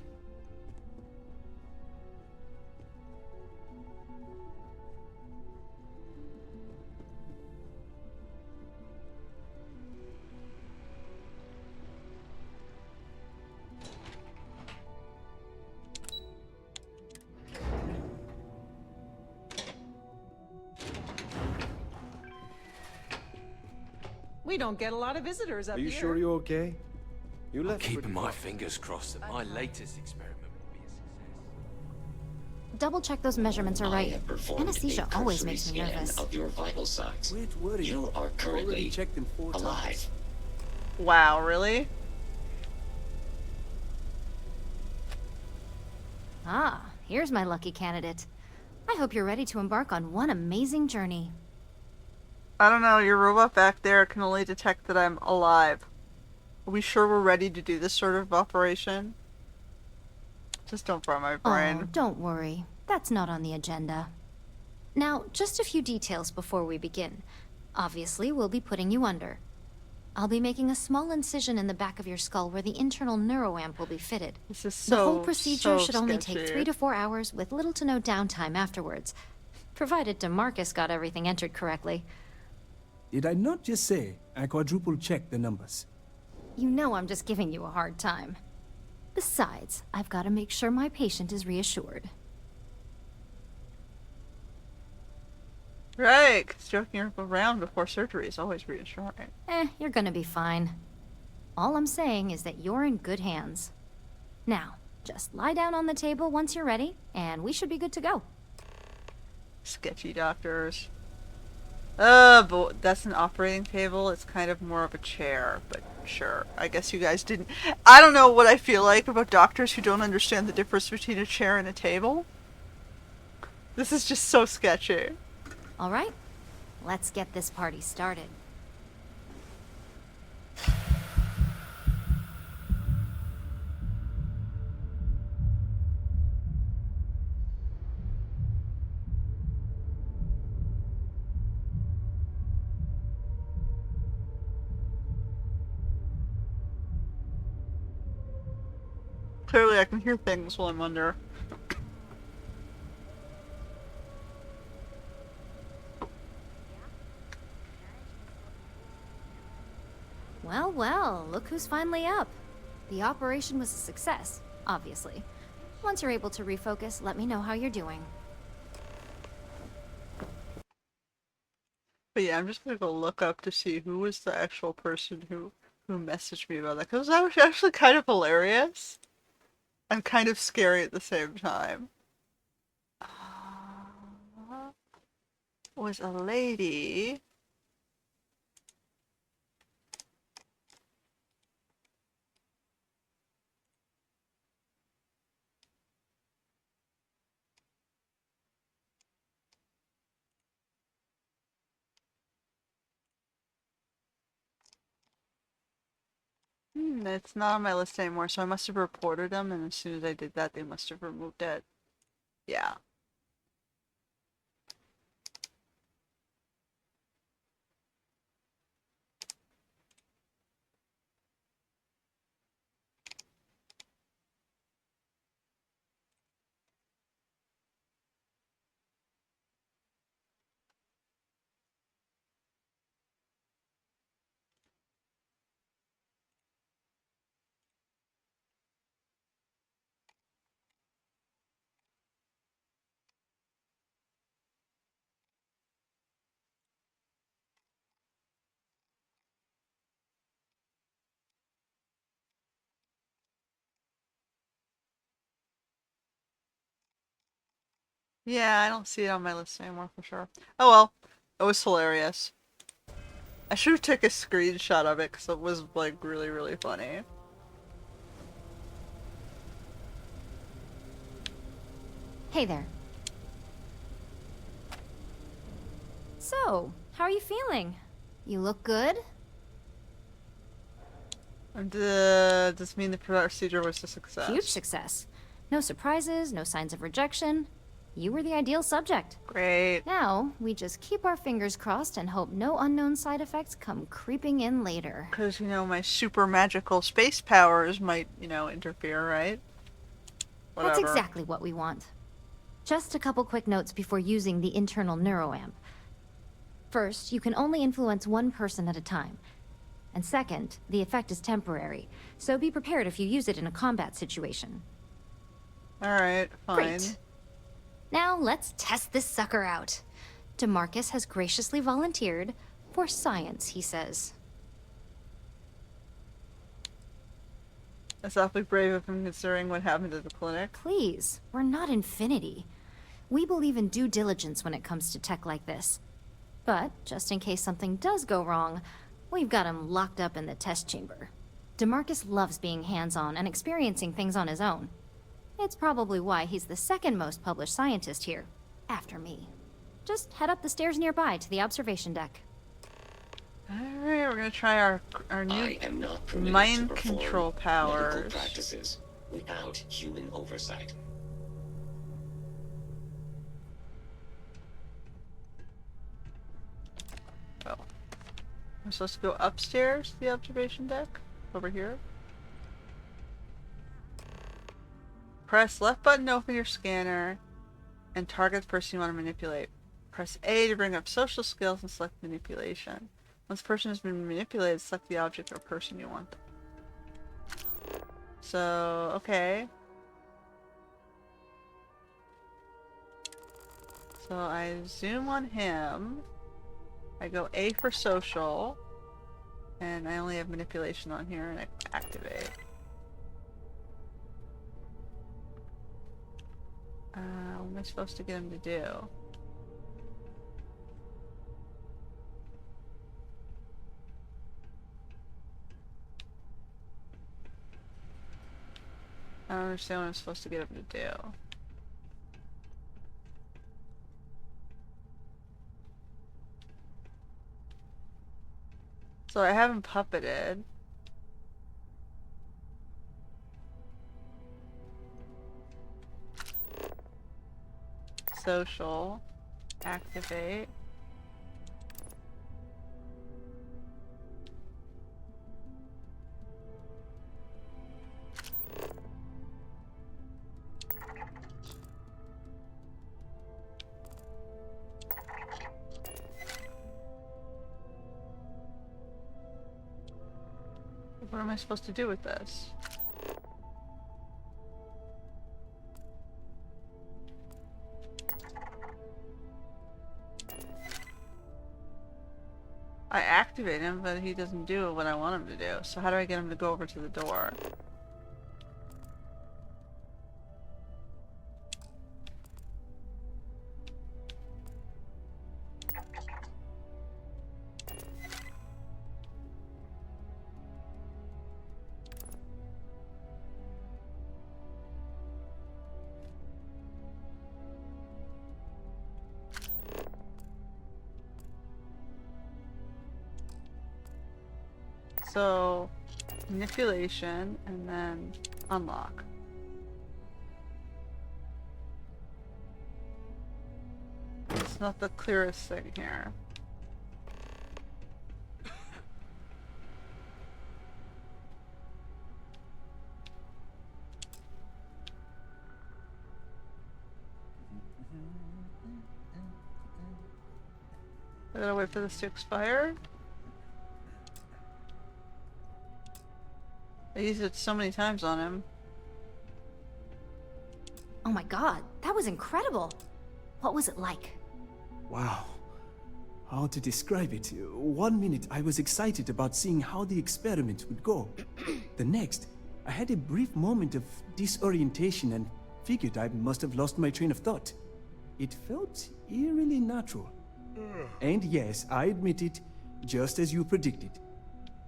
We don't get a lot of visitors up Are you here. sure you're okay? You I'm left keeping my fingers crossed that my latest experiment will be a success. Double check those measurements are right. Anesthesia always makes me nervous. Of your vital signs. You are Already currently checked them 4 times. alive. Wow, really? Ah, here's my lucky candidate. I hope you're ready to embark on one amazing journey. I don't know, your robot back there can only detect that I'm alive. Are we sure we're ready to do this sort of operation? Just don't fry my brain. Oh, don't worry. That's not on the agenda. Now, just a few details before we begin. Obviously, we'll be putting you under. I'll be making a small incision in the back of your skull where the internal neuroamp will be fitted. This is The whole so procedure should only sketchy. take 3 to 4 hours with little to no downtime afterwards. Provided DeMarcus got everything entered correctly. Did I not just say I quadruple checked the numbers? You know I'm just giving you a hard time. Besides, I've got to make sure my patient is reassured. Right, 'cause joking around before surgery is always reassuring. You're gonna be fine. All I'm saying is that you're in good hands. Now, just lie down on the table once you're ready, and we should be good to go. Sketchy doctors. But that's an operating table. It's kind of more of a chair, but sure. I guess you guys didn't. I don't know what I feel like about doctors who don't understand the difference between a chair and a table. This is just so sketchy. All right, let's get this party started. Clearly I can hear things while I'm under. Well, well, look who's finally up. The operation was a success, obviously. Once you're able to refocus, let me know how you're doing. But yeah, I'm just gonna go look up to see who was the actual person who messaged me about that, because that was actually kind of hilarious and kind of scary at the same time. Was a lady. It's not on my list anymore, so I must have reported them, and as soon as I did that, they must have removed it. Yeah. Yeah, I don't see it on my list anymore for sure. Oh well, it was hilarious. I should have took a screenshot of it because it was like really, really funny. Hey there. So, how are you feeling? You look good? And does this mean the procedure was a success? Huge success. No surprises, no signs of rejection. You were the ideal subject. Great. Now, we just keep our fingers crossed and hope no unknown side effects come creeping in later. Because, you know, my super magical space powers might, you know, interfere, right? Whatever. That's exactly what we want. Just a couple quick notes before using the internal neuroamp. First, you can only influence one person at a time. And second, the effect is temporary, so be prepared if you use it in a combat situation. Alright, fine. Great. Now let's test this sucker out. DeMarcus has graciously volunteered for science, he says. That's awfully brave of him considering what happened at the clinic. Please, we're not Infinity. We believe in due diligence when it comes to tech like this. But, just in case something does go wrong, we've got him locked up in the test chamber. DeMarcus loves being hands-on and experiencing things on his own. It's probably why he's the second most published scientist here, after me. Just head up the stairs nearby to the observation deck. Alright, we're gonna try our new mind control powers. Practices without human oversight. Oh. I'm supposed to go upstairs to the observation deck? Over here? Press left button to open your scanner and target the person you want to manipulate. Press A to bring up social skills and select manipulation. Once the person has been manipulated, select the object or person you want. So, okay. So I zoom on him. I go A for social. And I only have manipulation on here and I activate. What am I supposed to get him to do? I don't understand what I'm supposed to get him to do. So I have him puppeted. Social. Activate. What am I supposed to do with this? I activate him, but he doesn't do what I want him to do. So how do I get him to go over to the door? So, Manipulation, and then unlock. It's not the clearest thing here. I gotta wait for this to expire. I used it so many times on him. Oh my god, that was incredible. What was it like? Wow. How to describe it? 1 minute I was excited about seeing how the experiment would go. The next, I had a brief moment of disorientation and figured I must have lost my train of thought. It felt eerily natural. And yes, I admit it, just as you predicted.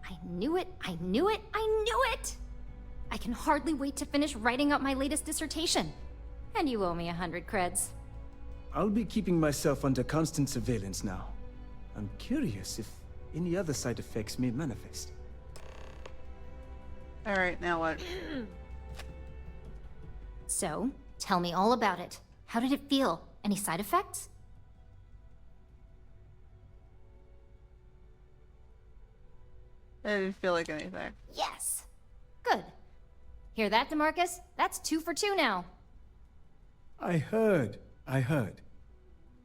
I knew it, I knew it, I knew it! I can hardly wait to finish writing up my latest dissertation. And you owe me 100 creds. I'll be keeping myself under constant surveillance now. I'm curious if any other side effects may manifest. Alright, now what? So, tell me all about it. How did it feel? Any side effects? I didn't feel like anything. Yes! Good. Hear that, DeMarcus? That's 2 for 2 now. I heard.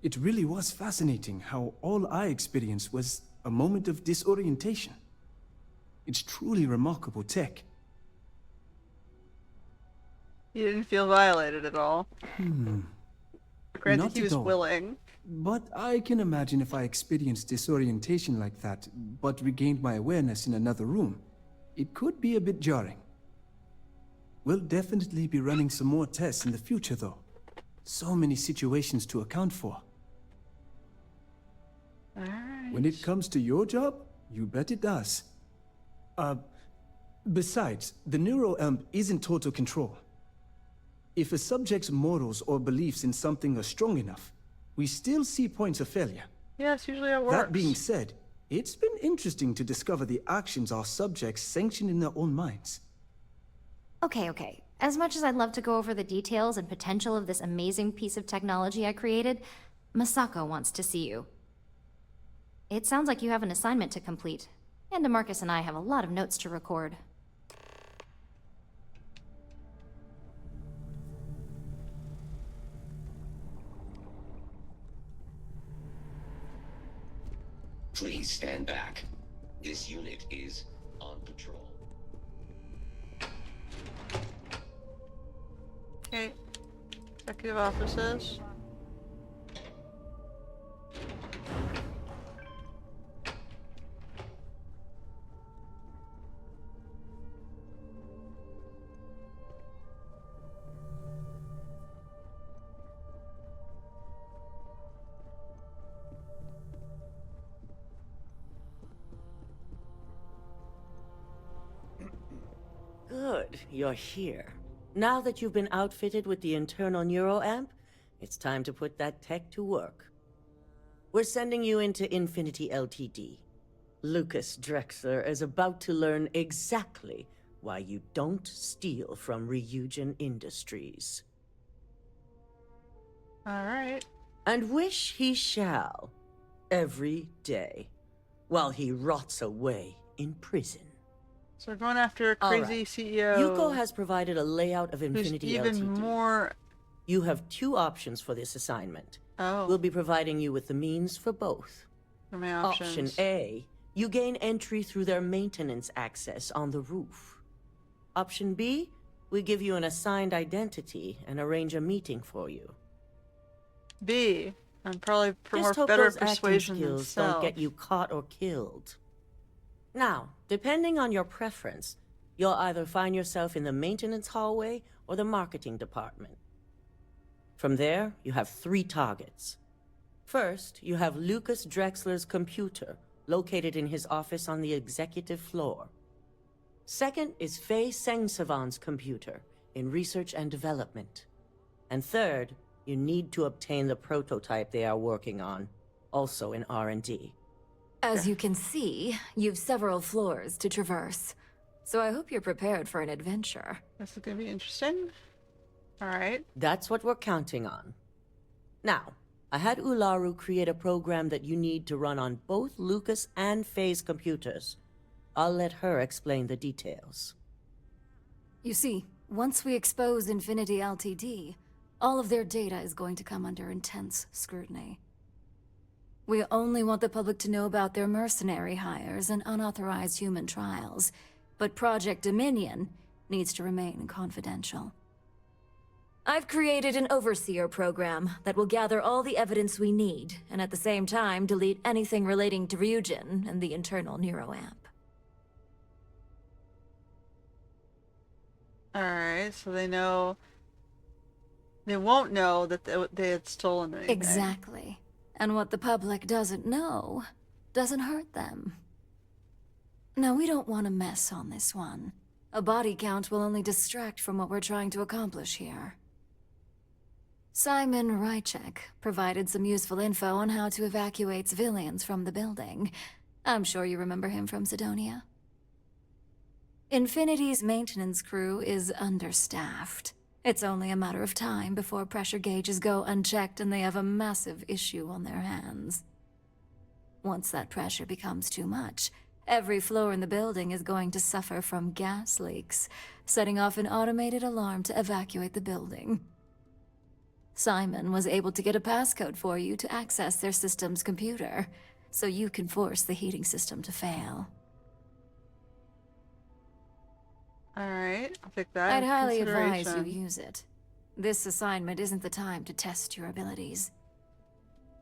It really was fascinating how all I experienced was a moment of disorientation. It's truly remarkable tech. You didn't feel violated at all. Granted, Not he was at all. willing. But I can imagine if I experienced disorientation like that, but regained my awareness in another room, it could be a bit jarring. We'll definitely be running some more tests in the future, though. So many situations to account for. Alright. When it comes to your job, you bet it does. Besides, the neuroamp isn't total control. If a subject's morals or beliefs in something are strong enough, we still see points of failure. Yeah, it's usually how it works. That being said, it's been interesting to discover the actions our subjects sanction in their own minds. Okay. As much as I'd love to go over the details and potential of this amazing piece of technology I created, Masako wants to see you. It sounds like you have an assignment to complete, and DeMarcus and I have a lot of notes to record. Please stand back. This unit is on patrol. Okay. Executive offices. Good, you're here. Now that you've been outfitted with the internal neuroamp, it's time to put that tech to work. We're sending you into Infinity LTD. Lucas Drexler is about to learn exactly why you don't steal from Ryujin Industries. Alright. And wish he shall, every day, while he rots away in prison. So we're going after a crazy CEO. Yuko has provided a layout of Infinity even LTD. more. You have 2 options for this assignment. Oh. We'll be providing you with the means for both. For my Option options. A, you gain entry through their maintenance access on the roof. Option B, we give you an assigned identity and arrange a meeting for you. B. I'm probably Just more hope better those at acting persuasion than skills stealth. don't get you caught or killed. Now, depending on your preference, you'll either find yourself in the maintenance hallway or the marketing department. From there, you have 3 targets. First, you have Lucas Drexler's computer, located in his office on the executive floor. Second is Faye Sengsavan's computer, in research and development. And third, you need to obtain the prototype they are working on, also in R&D. As you can see, you've several floors to traverse. So I hope you're prepared for an adventure. This is gonna be interesting. Alright. That's what we're counting on. Now, I had Ularu create a program that you need to run on both Lucas and Faye's computers. I'll let her explain the details. You see, once we expose Infinity Ltd, all of their data is going to come under intense scrutiny. We only want the public to know about their mercenary hires and unauthorized human trials, but Project Dominion needs to remain confidential. I've created an overseer program that will gather all the evidence we need, and at the same time delete anything relating to Ryujin and the internal neuroamp. Alright, so they know... They won't know that they had stolen anything. Exactly. And what the public doesn't know doesn't hurt them. No, we don't want to mess on this one. A body count will only distract from what we're trying to accomplish here. Simon Ryujin provided some useful info on how to evacuate civilians from the building. I'm sure you remember him from Sidonia. Infinity's maintenance crew is understaffed. It's only a matter of time before pressure gauges go unchecked and they have a massive issue on their hands. Once that pressure becomes too much, every floor in the building is going to suffer from gas leaks, setting off an automated alarm to evacuate the building. Simon was able to get a passcode for you to access their system's computer, so you can force the heating system to fail. Alright, I'll take that. I'd highly advise you use it. This assignment isn't the time to test your abilities.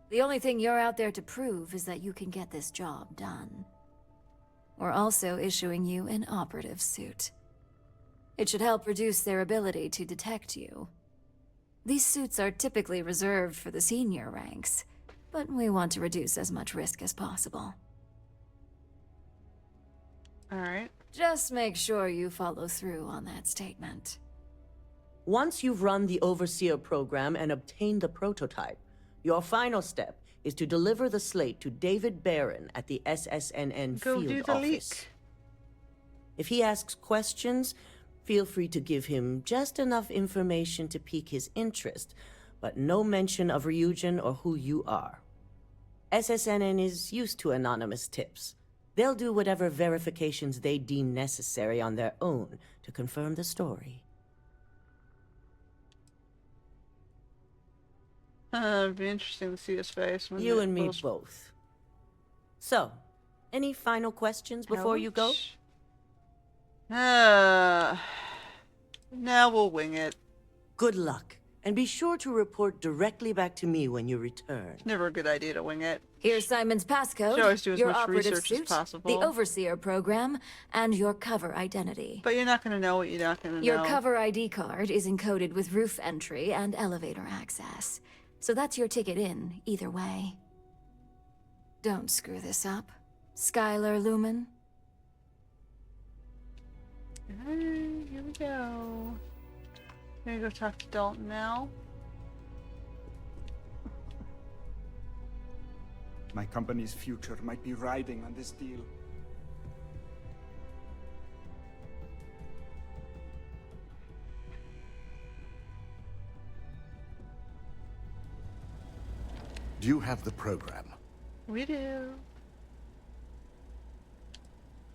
The only thing you're out there to prove is that you can get this job done. We're also issuing you an operative suit. It should help reduce their ability to detect you. These suits are typically reserved for the senior ranks, but we want to reduce as much risk as possible. Alright. Just make sure you follow through on that statement. Once you've run the Overseer program and obtained the prototype, your final step is to deliver the slate to David Barron at the SSNN field office. If he asks questions, feel free to give him just enough information to pique his interest, but no mention of Ryujin or who you are. SSNN is used to anonymous tips. They'll do whatever verifications they deem necessary on their own to confirm the story. It'd be interesting to see his face. You and me both. So, any final questions before you go? Now we'll wing it. Good luck, and be sure to report directly back to me when you return. Never a good idea to wing it. Here's Simon's passcode, always do as your much operative research as suit, possible. the Overseer program, and your cover identity. But you're not going to know what you're not going to know. Your cover ID card is encoded with roof entry and elevator access. So that's your ticket in, either way. Don't screw this up. Skylar Lumen. Here we go. Gonna go talk to Dalton now. My company's future might be riding on this deal. Do you have the program? We do.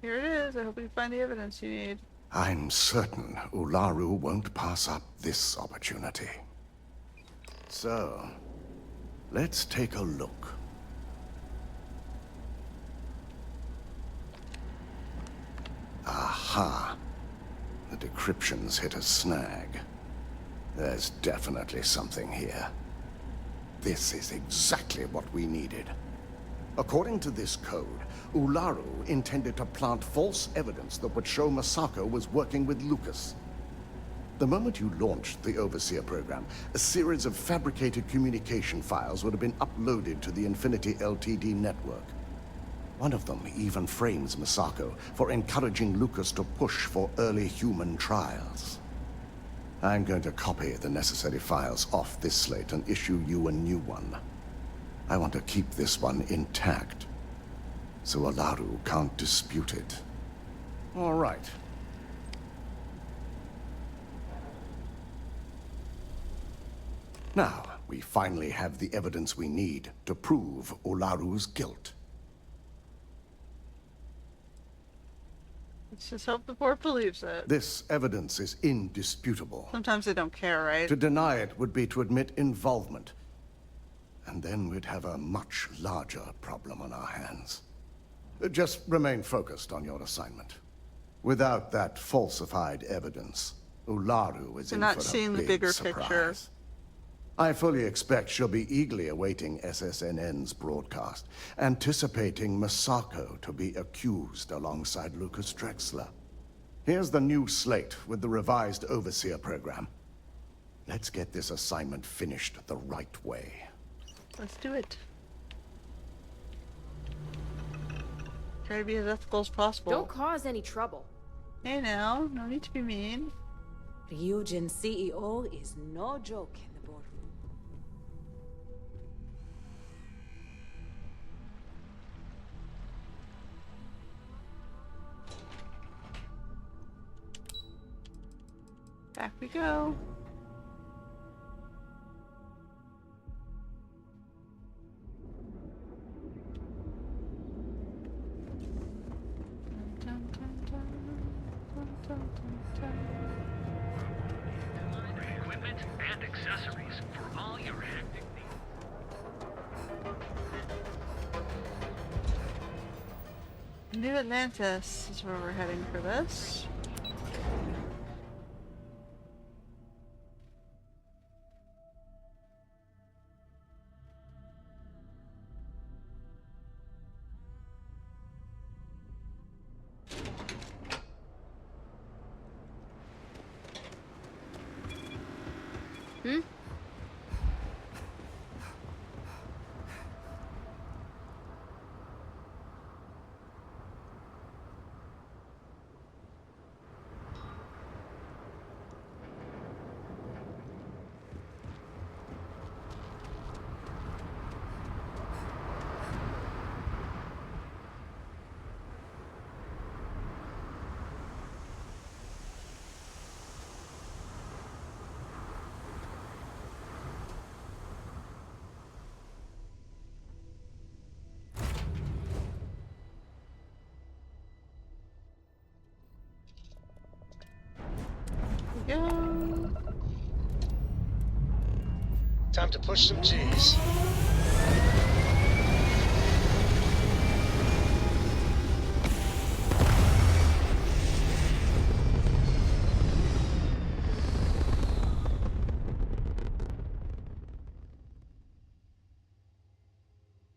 Here it is. I hope we find the evidence you need. I'm certain Ularu won't pass up this opportunity. So, let's take a look. Aha. The decryption's hit a snag. There's definitely something here. This is exactly what we needed. According to this code, Ularu intended to plant false evidence that would show Masako was working with Lucas. The moment you launched the Overseer program, a series of fabricated communication files would have been uploaded to the Infinity Ltd network. One of them even frames Masako for encouraging Lucas to push for early human trials. I'm going to copy the necessary files off this slate and issue you a new one. I want to keep this one intact, so Ularu can't dispute it. All right. Now, we finally have the evidence we need to prove Olaru's guilt. Let's just hope the board believes it. This evidence is indisputable. Sometimes they don't care, right? To deny it would be to admit involvement. And then we'd have a much larger problem on our hands. Just remain focused on your assignment. Without that falsified evidence, Ularu is in for a not seeing the big bigger surprise. picture. I fully expect she'll be eagerly awaiting SSNN's broadcast, anticipating Masako to be accused alongside Lucas Drexler. Here's the new slate with the revised Overseer program. Let's get this assignment finished the right way. Let's do it. Try to be as ethical as possible. Don't cause any trouble. Hey now, no need to be mean. Ryujin CEO is no joke in the boardroom. Back we go. Equipment and accessories for all your hectic needs. New Atlantis is where we're heading for this. Hmm? Go. Time to push some G's.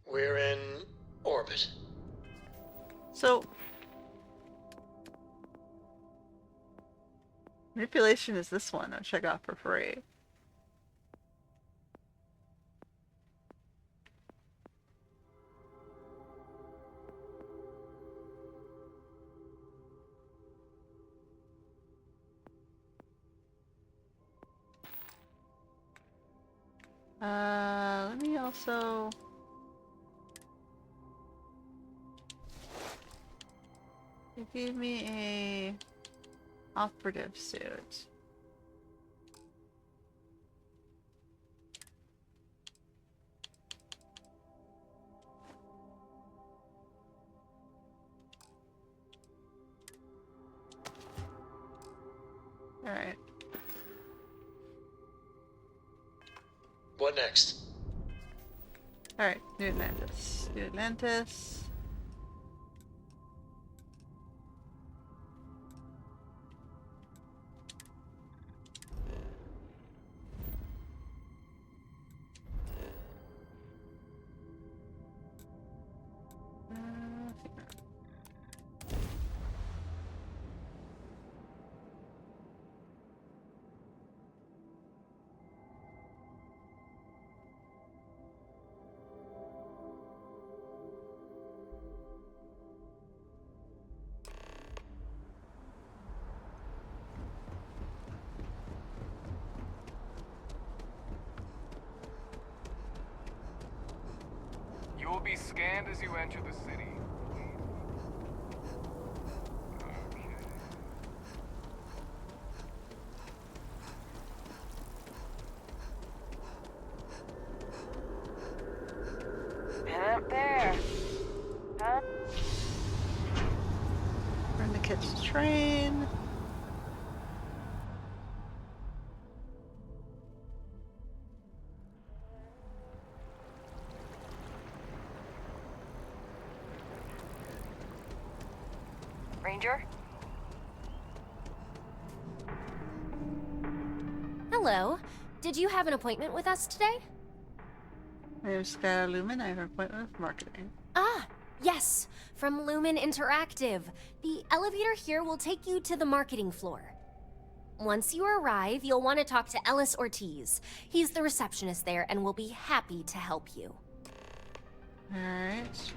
We're in orbit. So, manipulation is this one, which I got for free. Let me also... It gave me a operative suit. All right. What next? All right, New Atlantis. New Atlantis. You will be scanned as you enter the city. catch the train. Ranger? Hello. Did you have an appointment with us today? My name is Skylar Lumen. I have an appointment with marketing. Ah, yes. From Lumen Interactive. The elevator here will take you to the marketing floor. Once you arrive, you'll want to talk to Ellis Ortiz. He's the receptionist there and will be happy to help you. Alright.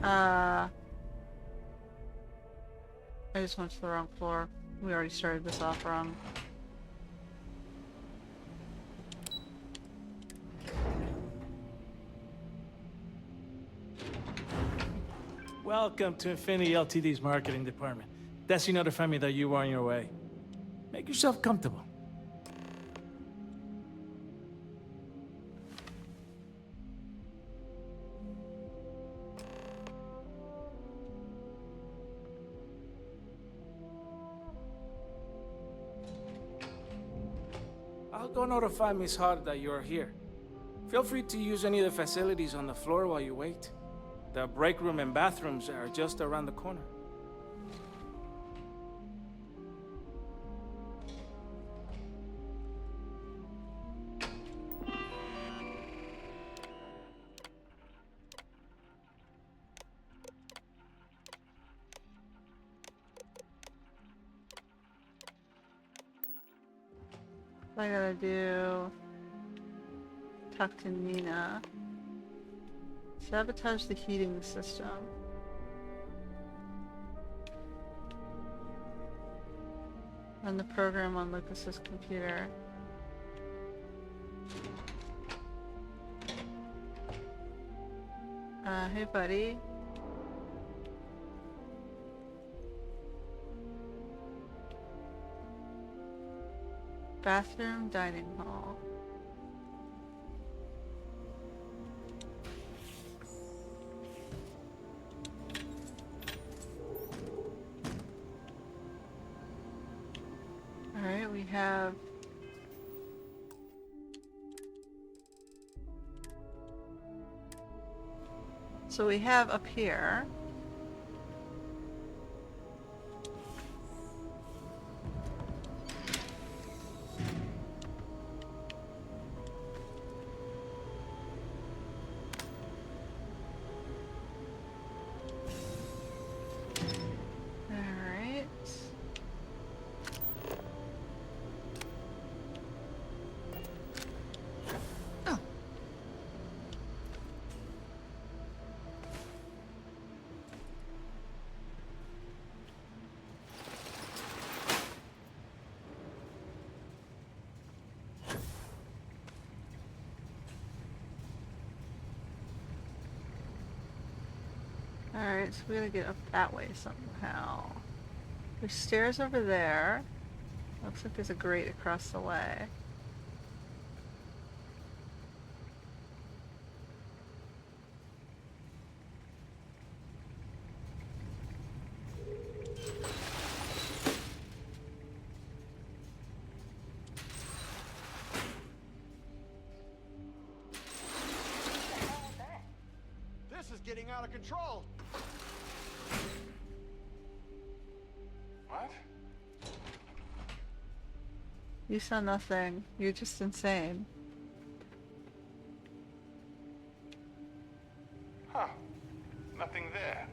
I just went to the wrong floor. We already started this off wrong. Welcome to Infinity LTD's marketing department. Desi notified me that you were on your way. Make yourself comfortable. I'll go notify Miss Hart that you're here. Feel free to use any of the facilities on the floor while you wait. The break room and bathrooms are just around the corner. I gotta do... talk to Nina. Sabotage the heating system. Run the program on Lucas's computer. Hey buddy. Bathroom, dining hall. Alright, we have... So we have up here... Alright, so we gotta get up that way somehow. There's stairs over there. Looks like there's a grate across the way. This is getting out of control. What? You saw nothing. You're just insane. Huh. Nothing there.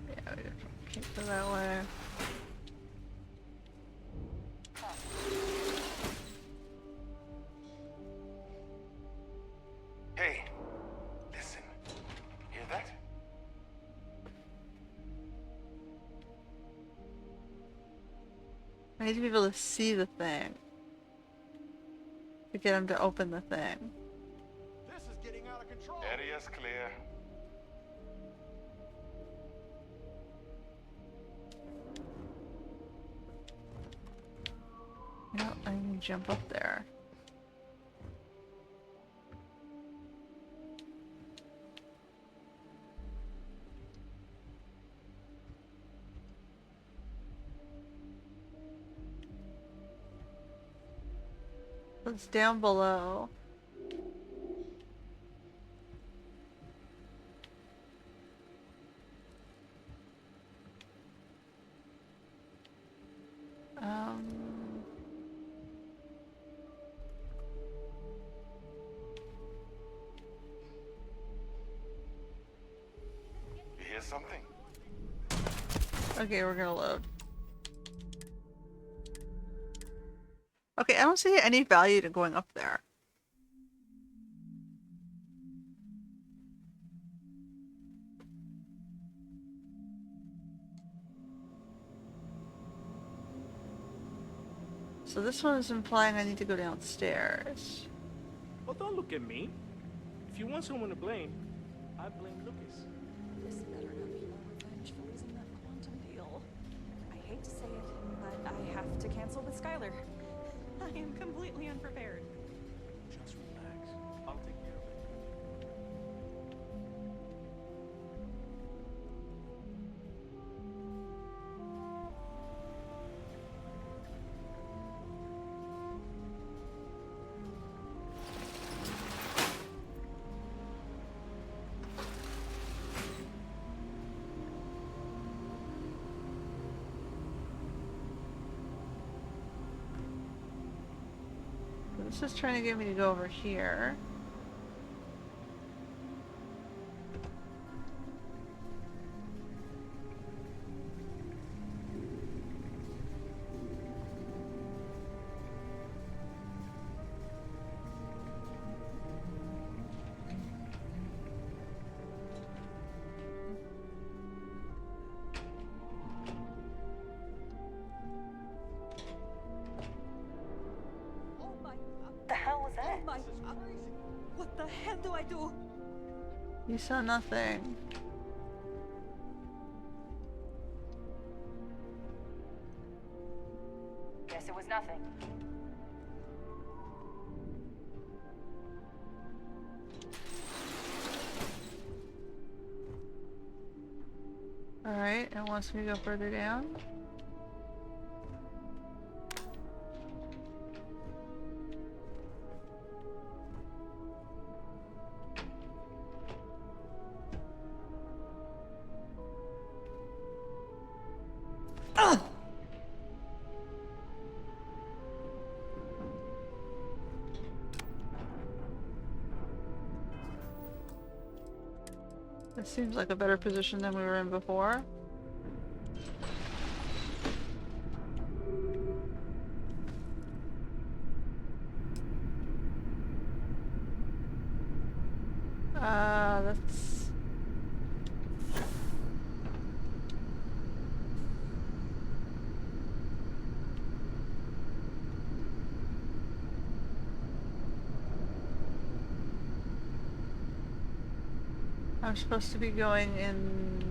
Yeah, we can't go that way. Hey, listen. Hear that? I need to be able to see the thing. To get him to open the thing. This is getting out of control. Area's clear. No, I can jump up there. It's down below. You hear something? Okay, we're gonna load. Okay, I don't see any value to going up there. So this one is implying I need to go downstairs. Oh, don't look at me. If you want someone to blame, I blame Lucas. This better not be more revenge for losing that quantum deal. I hate to say it, but I have to cancel with Skylar. I am completely unprepared. Just relax. I'll take care of it. This is trying to get me to go over here. The hell was that? What the hell do I do? You saw nothing. Guess it was nothing. Alright, it wants me to go further down. This seems like a better position than we were in before. That's... I'm supposed to be going in...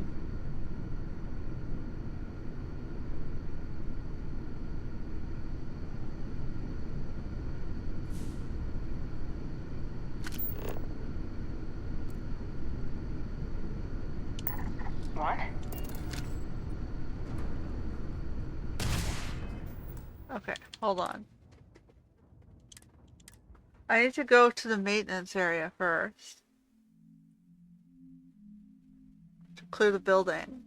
What? Okay, hold on. I need to go to the maintenance area first. To clear the building.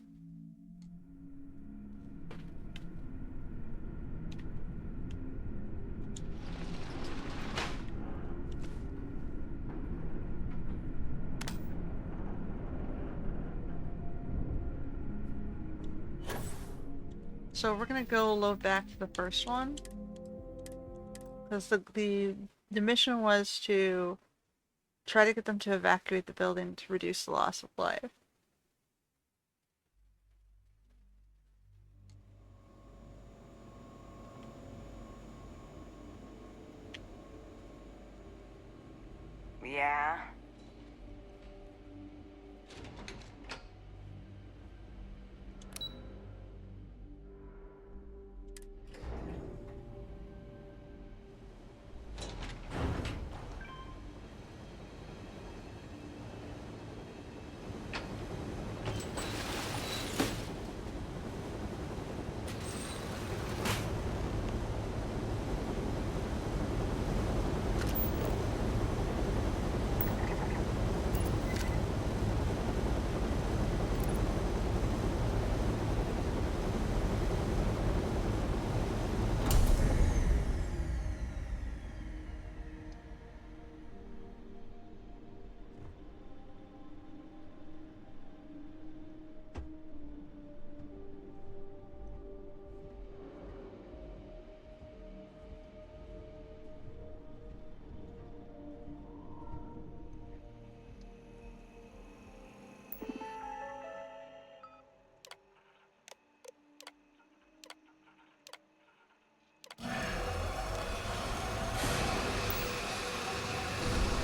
So we're gonna go load back to the first one. Because the mission was to try to get them to evacuate the building to reduce the loss of life. Yeah.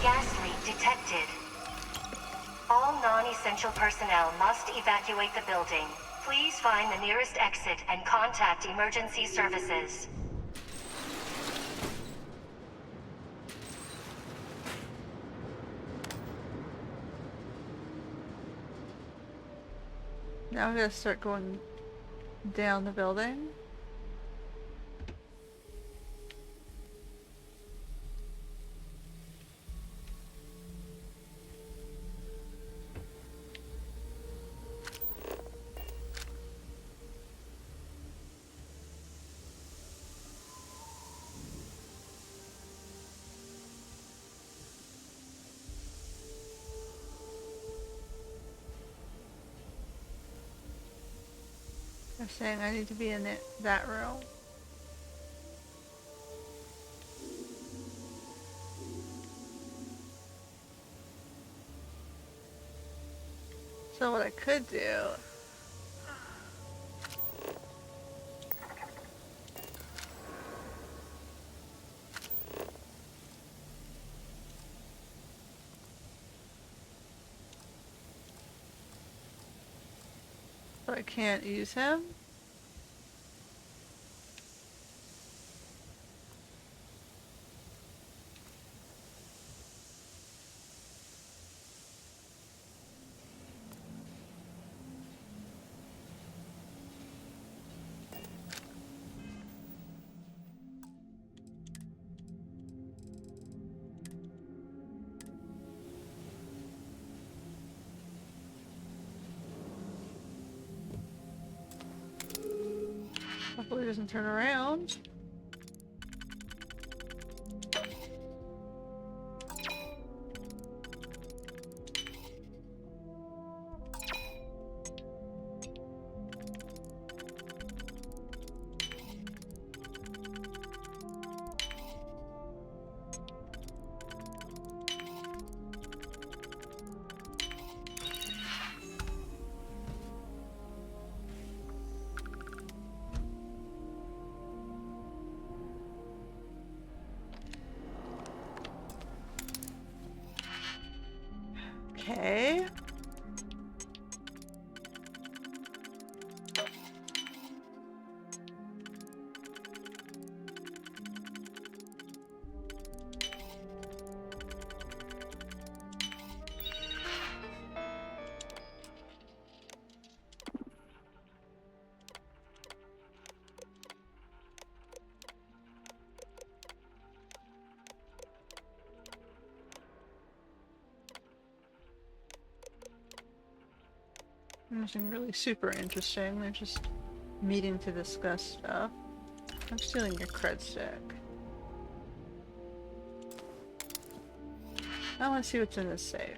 Gas leak detected. All non-essential personnel must evacuate the building. Please find the nearest exit and contact emergency services. Now I'm gonna start going down the building. They're saying I need to be in that room. So what I could do... So I can't use him? Hopefully he doesn't turn around. Okay. Nothing really super interesting. They're just meeting to discuss stuff. I'm stealing your cred stick. I want to see what's in this safe.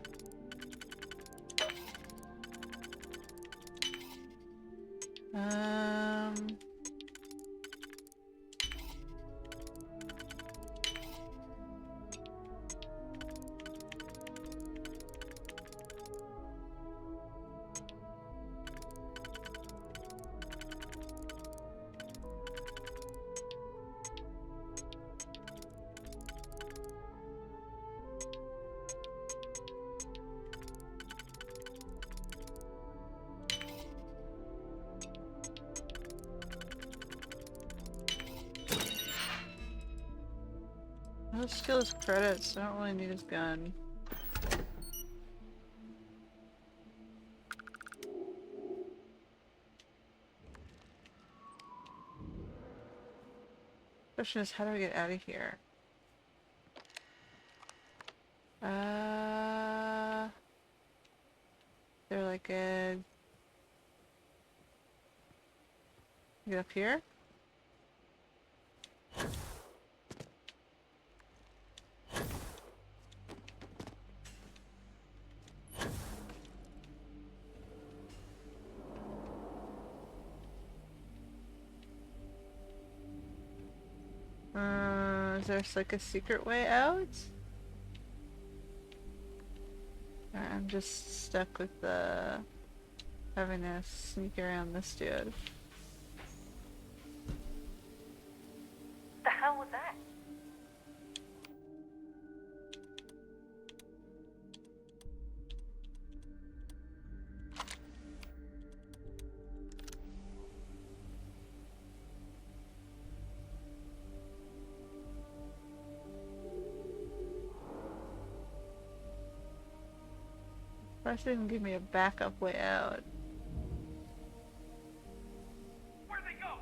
I'll steal his credits. I don't really need his gun. Question is, how do I get out of here? They're like a... Get up here? Is there like a secret way out? I'm just stuck with having to sneak around this dude. The hell was that? Surprised they didn't give me a backup way out. Where'd they go?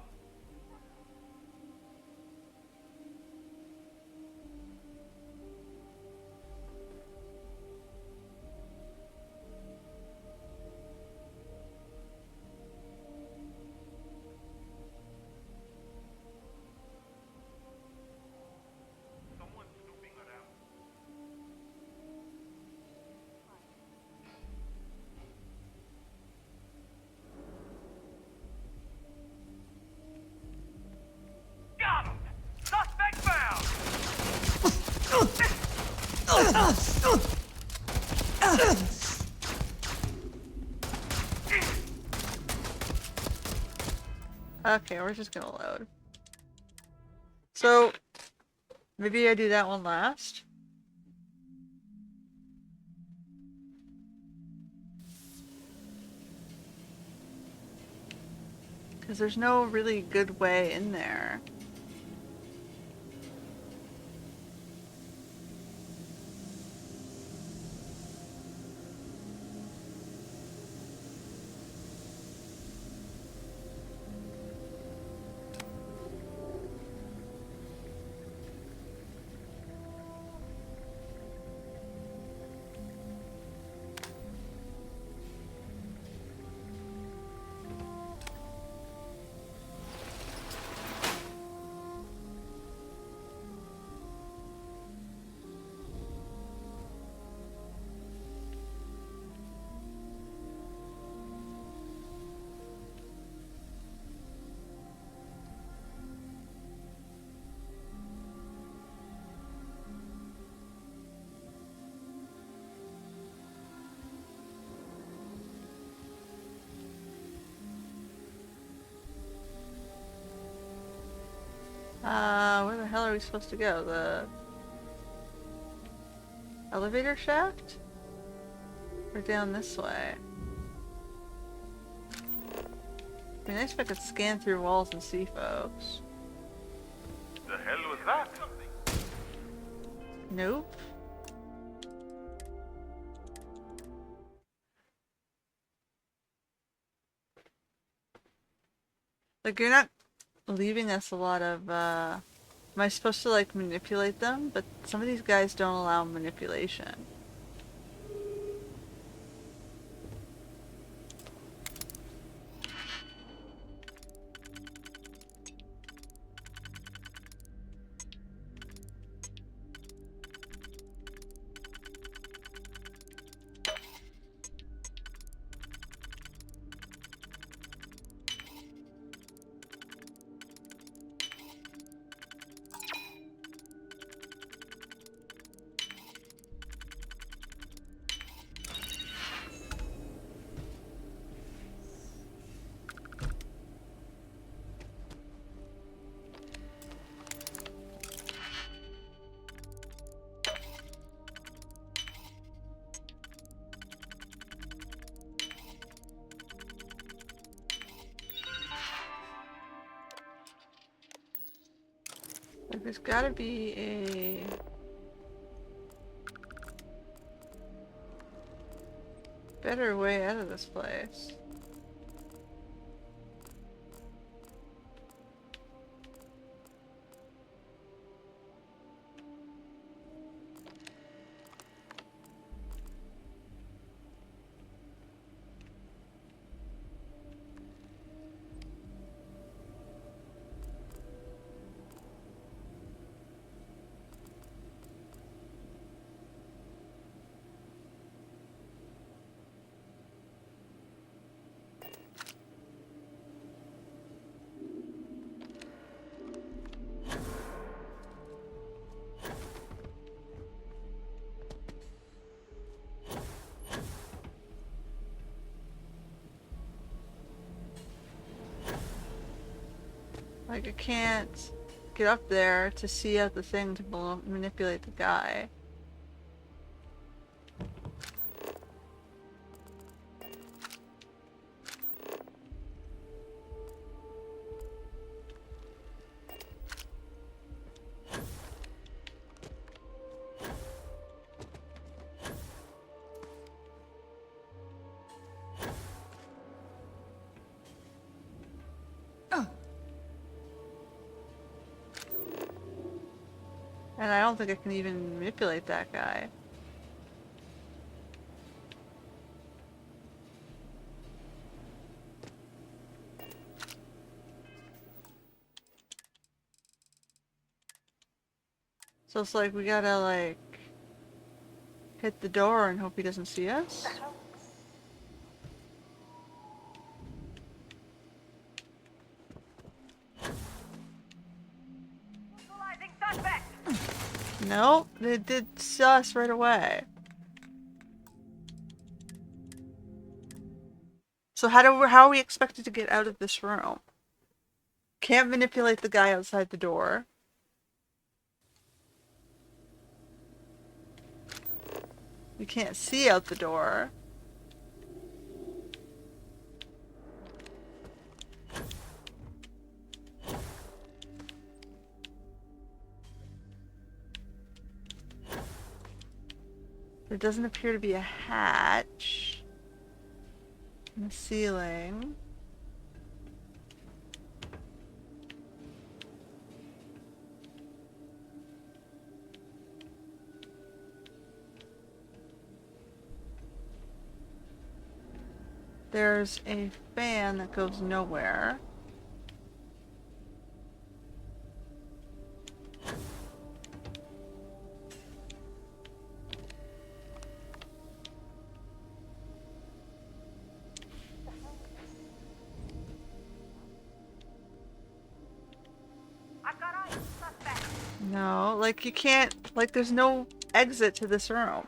Someone's snooping around. Got him! Suspect found! Okay, we're just gonna load. So, maybe I do that one last? Because there's no really good way in there. Where the hell are we supposed to go? The elevator shaft? Or down this way? It'd be nice if I could scan through walls and see folks. The hell was that? Nope. Like, you're not leaving us a lot of, am I supposed to, like, manipulate them? But some of these guys don't allow manipulation. Like, there's gotta be a... better way out of this place. Like, I can't get up there to see out the thing to manipulate the guy. And I don't think I can even manipulate that guy. So it's like we gotta like hit the door and hope he doesn't see us. No, they did see us right away. So how are we expected to get out of this room? Can't manipulate the guy outside the door. We can't see out the door. There doesn't appear to be a hatch in the ceiling. There's a fan that goes nowhere. No, like you can't, like there's no exit to this room.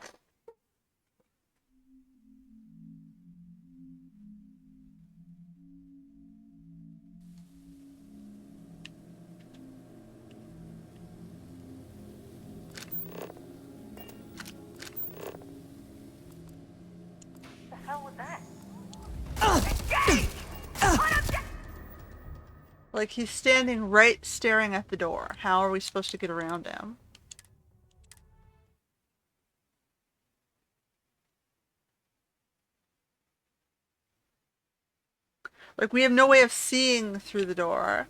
Like he's standing right staring at the door. How are we supposed to get around him? Like we have no way of seeing through the door.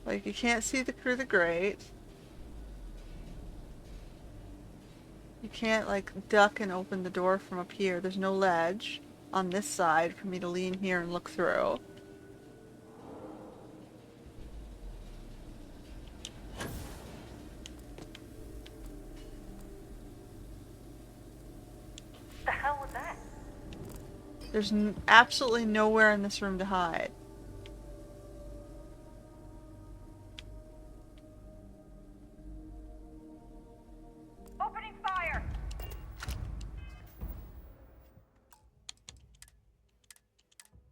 Like you can't see through the grate. You can't like duck and open the door from up here. There's no ledge on this side for me to lean here and look through. The hell was that? There's absolutely nowhere in this room to hide. Opening fire!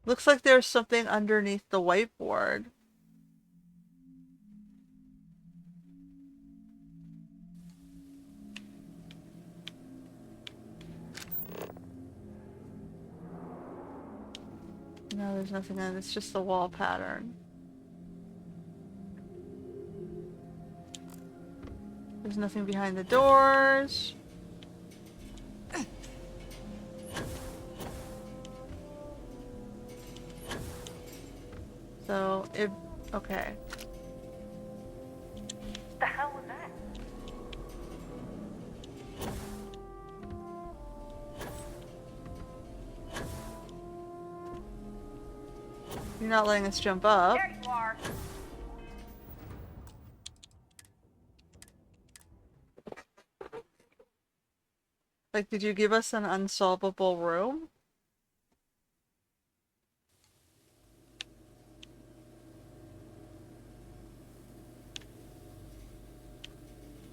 Looks like there's something underneath the whiteboard. No, there's nothing in it. It's just the wall pattern. There's nothing behind the doors. So, okay. The hell was that? You're not letting us jump up. There you are. Like, did you give us an unsolvable room?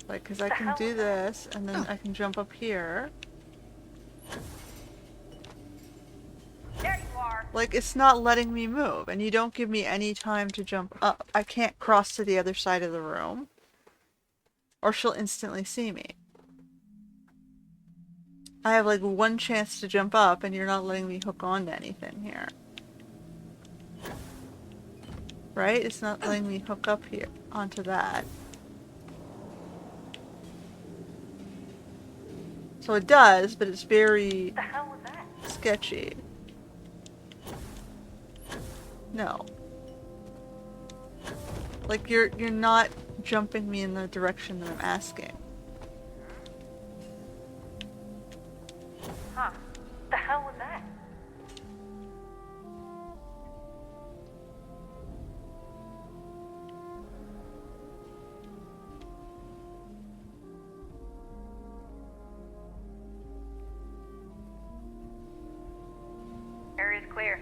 Like, because I can do this, and then I can jump up here. There you are. Like, it's not letting me move, and you don't give me any time to jump up. I can't cross to the other side of the room, or she'll instantly see me. I have, like, one chance to jump up, and you're not letting me hook on to anything here. Right? It's not letting me hook up here. onto that. So it does, but it's very sketchy. No. Like you're not jumping me in the direction that I'm asking. Huh. The hell was that? Area's clear.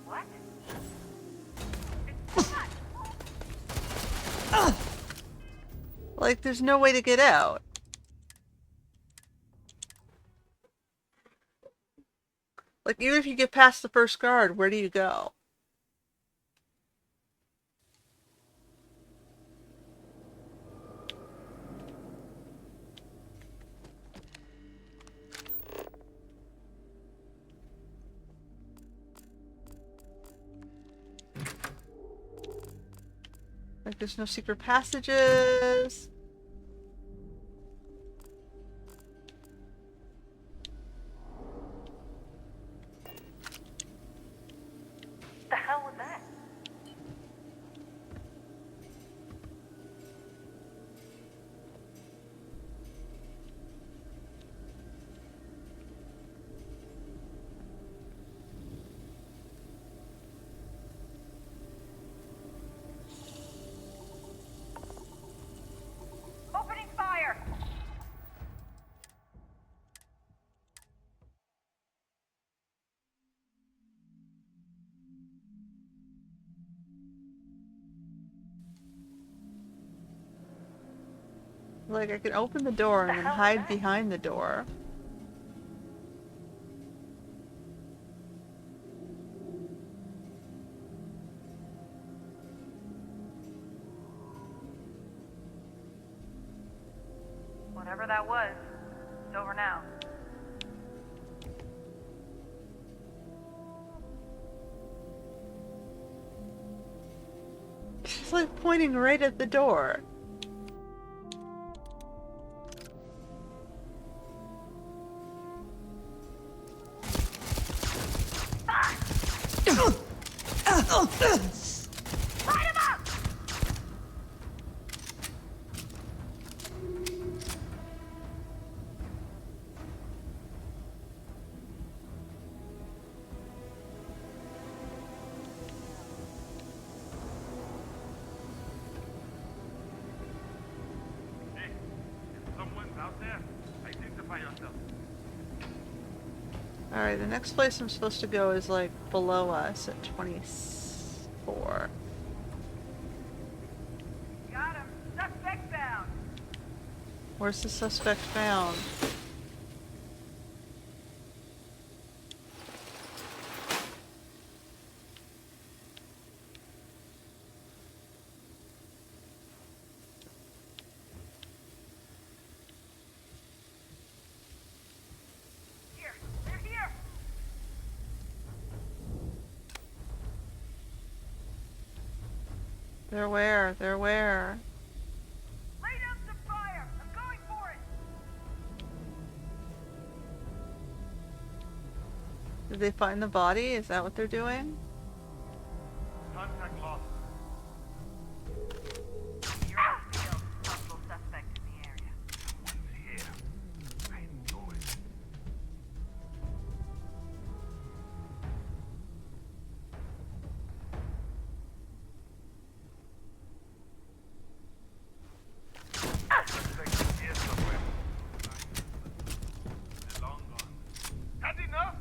What? Like there's no way to get out. Like even if you get past the first guard, where do you go? Like there's no secret passages. The hell was that? Opening fire! Like I can open the door and then hide behind the door. Whatever that was, it's over now. She's like pointing right at the door. Light him up! Hey, if someone's out there, identify yourself. Alright, the next place I'm supposed to go is like below us at 24. Got him. Suspect found. Where's the suspect found? Here. They're here. They're where? They're where? Lay down some fire. I'm going for it. Did they find the body? Is that what they're doing? Contact lost. You're out of field. Possible suspect in the area. Someone's here. I know it. Suspect is here somewhere. They're long gone. Had enough?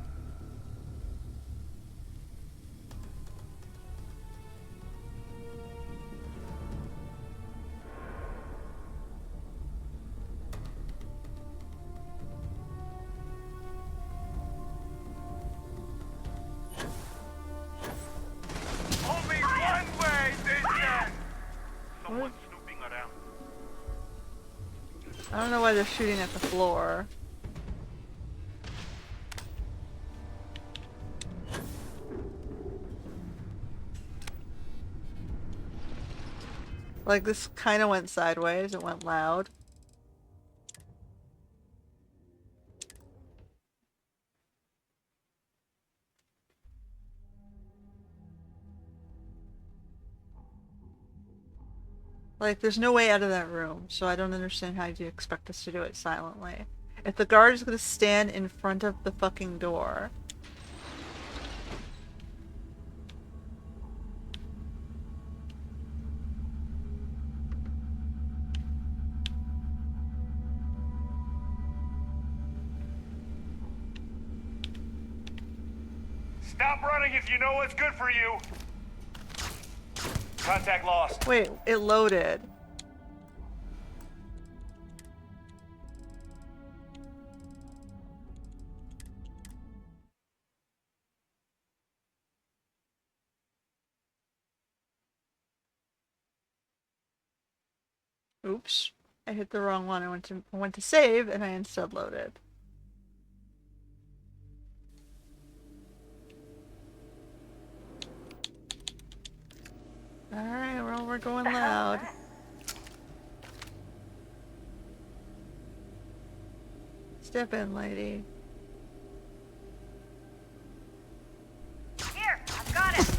I don't know why they're shooting at the floor. Like, this kind of went sideways. It went loud. Like, there's no way out of that room, so I don't understand how you expect us to do it silently. If the guard is gonna stand in front of the fucking door... Stop running if you know what's good for you. Contact lost. Wait, it loaded. Oops. I hit the wrong one. I went to save and I instead loaded. Alright, well, we're going loud. Step in, lady. Here, I've got it.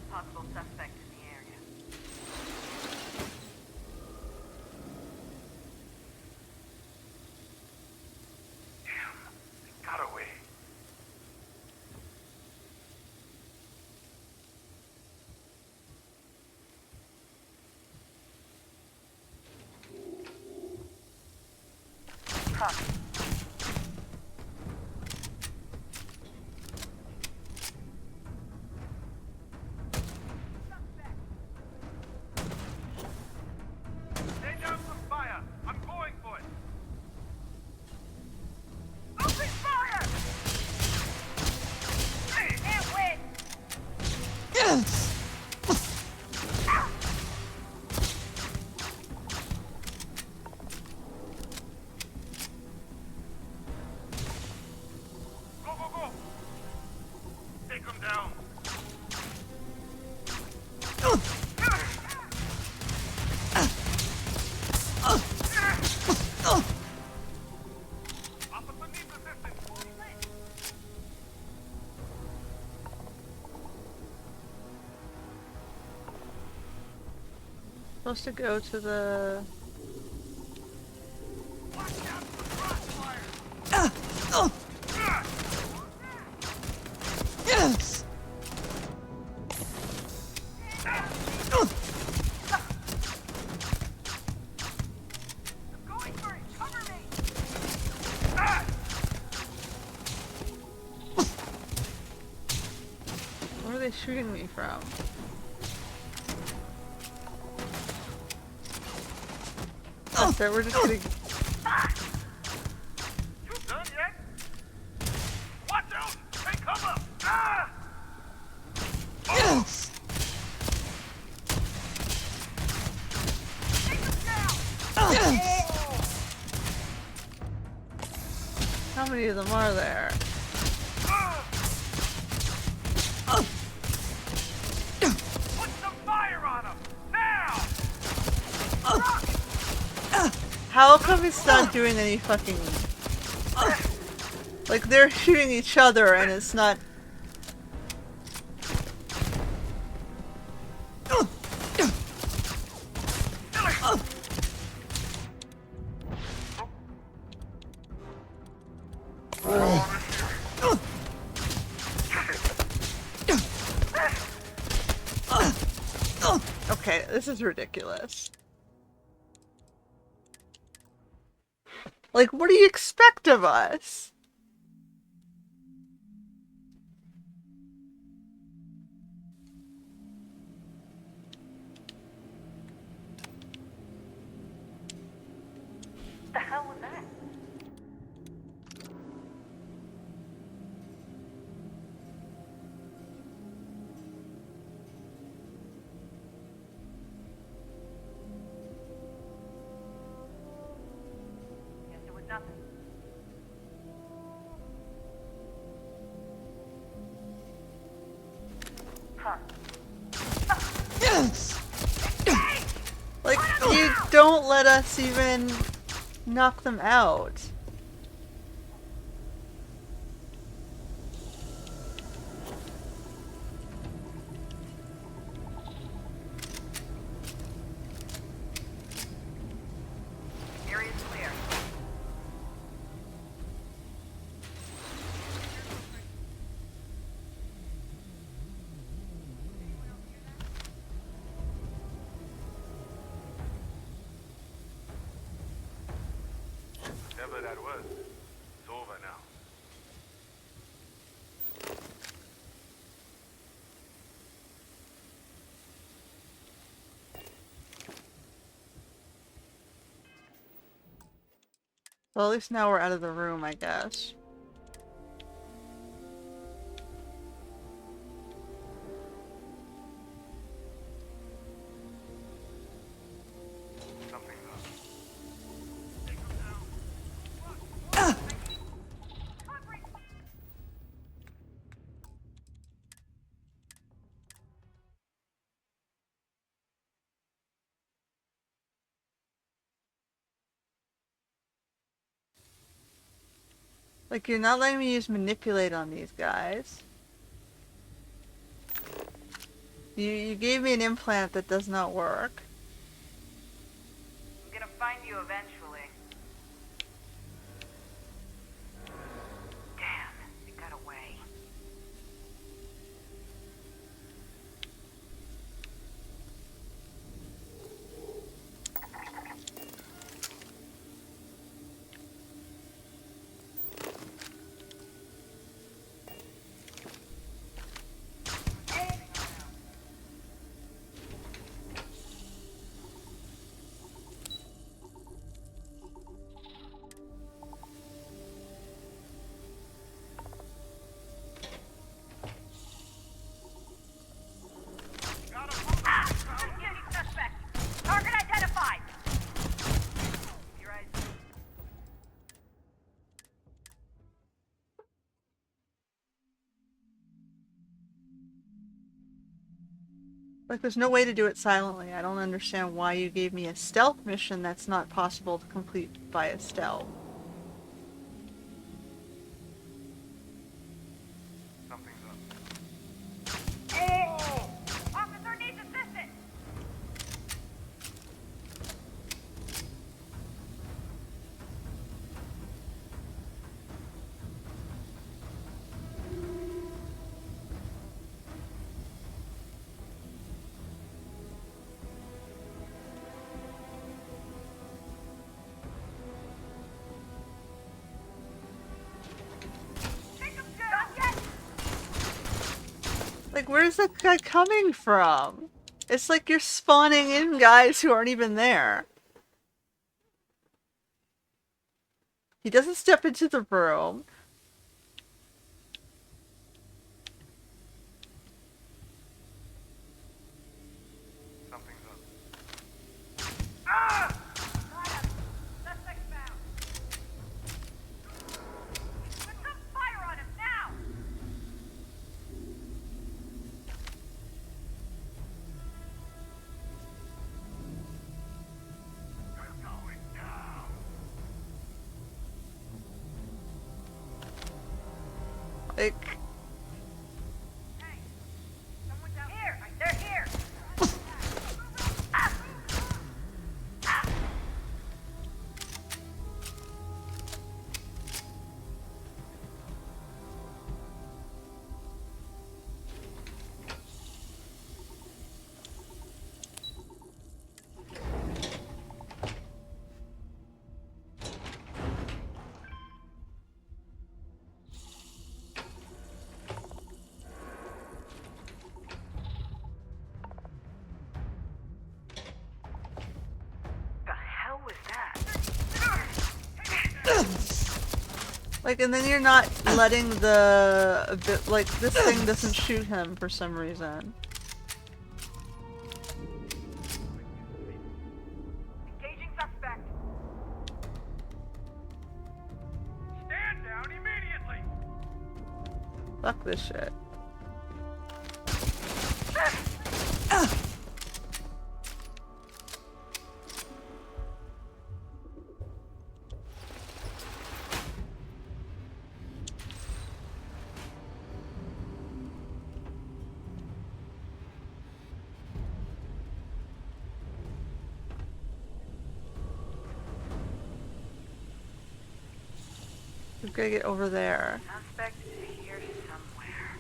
Possible suspect in the area. Damn, they got away. Copy. Supposed to go to the... Yes! Where are they shooting me from? That's it, we're just getting... You done yet? Watch out! Take cover! Ah! Yes! Take him down! Yes! How many of them are there? Put some fire on him! Now! How come it's not doing any fucking... Like, they're shooting each other and it's not... Okay, this is ridiculous. Like, what do you expect of us? The hell was that? Guess it was nothing. Huh. Like, you don't let us even knock them out. Area's clear. Whatever that was, it's over now. Well, at least now we're out of the room, I guess. Like, you're not letting me use manipulate on these guys. You gave me an implant that does not work. I'm gonna find you eventually. Damn, it got away. Target identified! Your eyes. Like, there's no way to do it silently. I don't understand why you gave me a stealth mission that's not possible to complete via stealth. Something's up. Oh! Officer needs assistance! Like, where's that guy coming from? It's like you're spawning in guys who aren't even there. He doesn't step into the room. Something's up. Ah! Suspect found. Put some fire on him now! Like, Hey, someone's out here. They're here. Like, and then you're not letting the like this thing doesn't shoot him for some reason. Engaging suspect. Stand down immediately. Fuck this shit. We've got to get over there. Suspect here somewhere.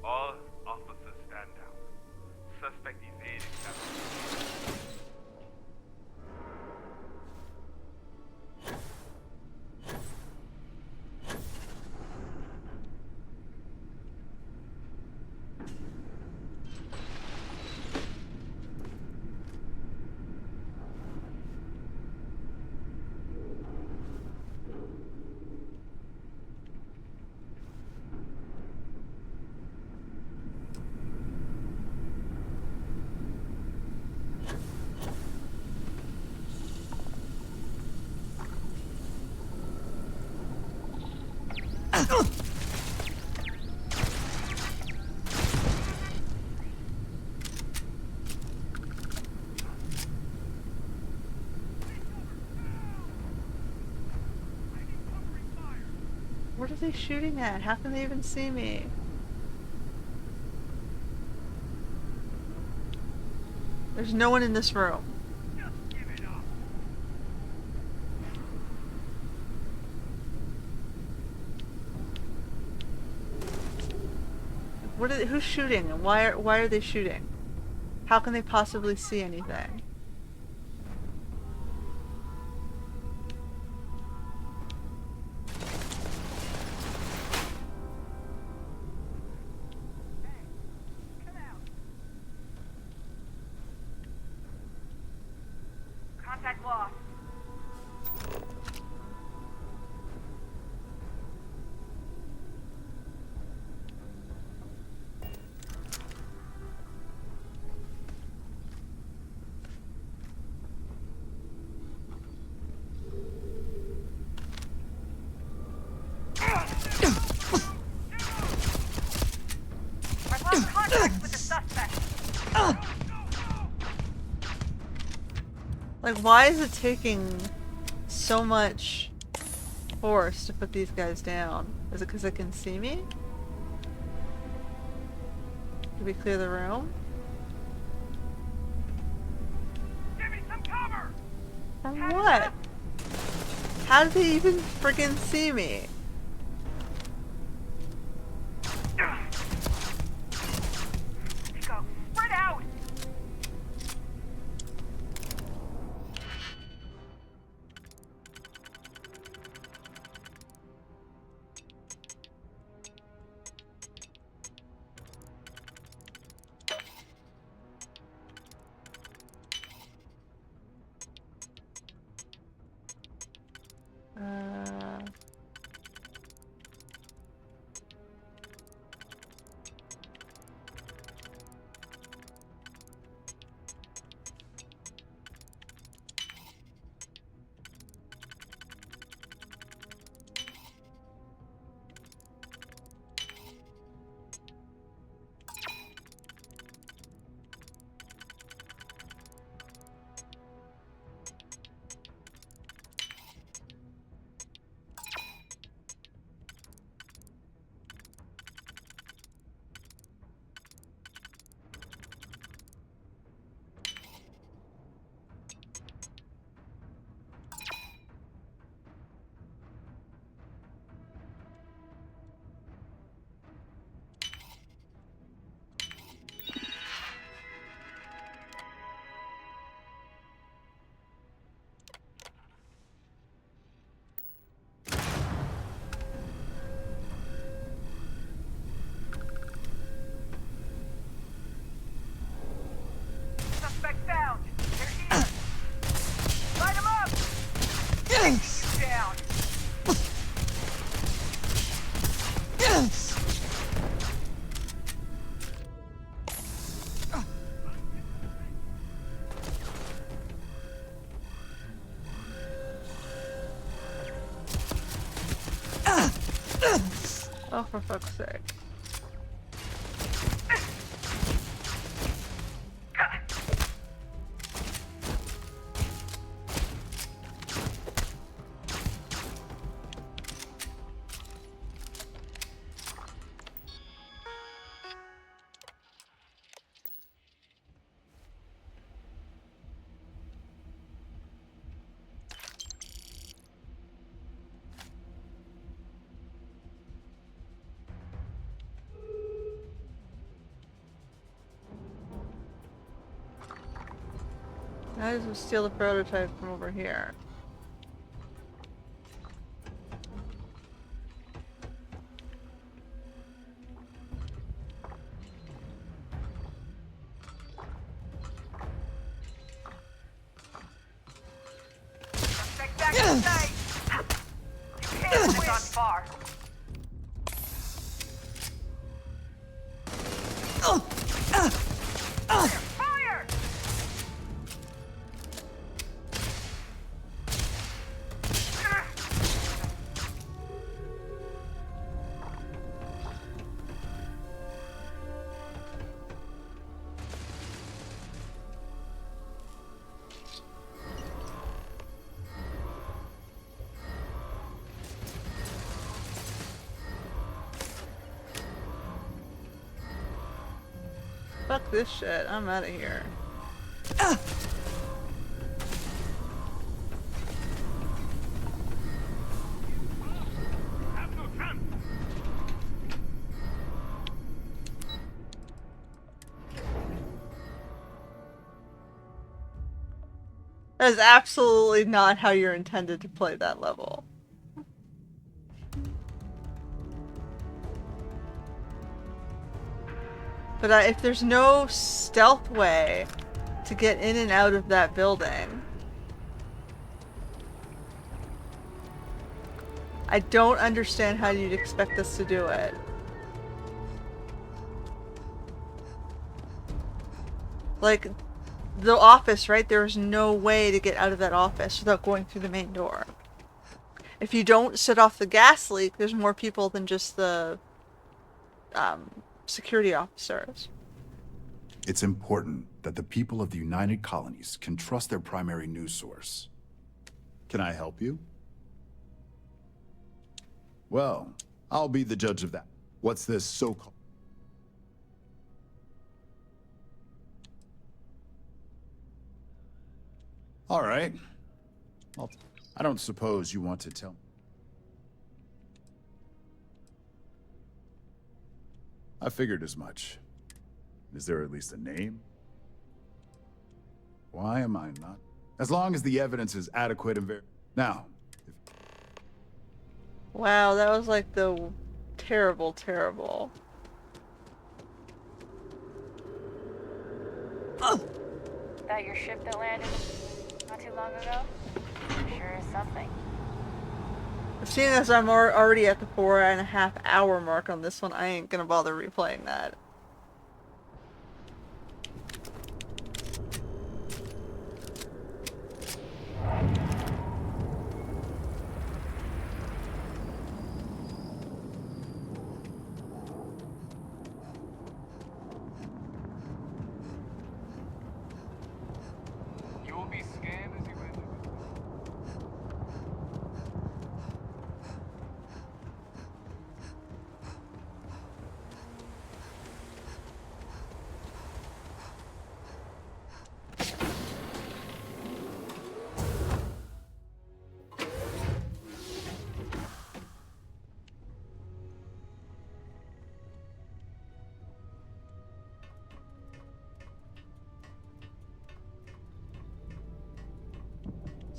All officers stand down. Suspect evading capture. What are they shooting at? How can they even see me? There's no one in this room. What are they, who's shooting and why are they shooting? How can they possibly see anything? Contact lost. I've lost contact with the suspect. Like, why is it taking so much force to put these guys down? Is it because they can see me? Did we clear the room? Give me some cover. From what? How did they even friggin' see me? Let's go. Spread out. taking you down. Oh, for fuck's sake. How does we steal the prototype from over here? Take back the stage. You can't have gone far. Fire! Fuck this shit. I'm out of here. That is absolutely not how you're intended to play that level. But if there's no stealth way to get in and out of that building, I don't understand how you'd expect us to do it. Like, the office, right? There's no way to get out of that office without going through the main door. If you don't set off the gas leak, there's more people than just the security officers. It's important that the people of the United Colonies can trust their primary news source. Can I help you? Well, I'll be the judge of that. What's this so-called? All right. I don't suppose you want to tell me. I figured as much. Is there at least a name? Why am I not? As long as the evidence is adequate and Now. Wow, that was like the terrible, terrible. That your ship that landed not too long ago? Sure is something. Seeing as I'm already at the 4.5 hour mark on this one, I ain't gonna bother replaying that. You will be scanned as you enter.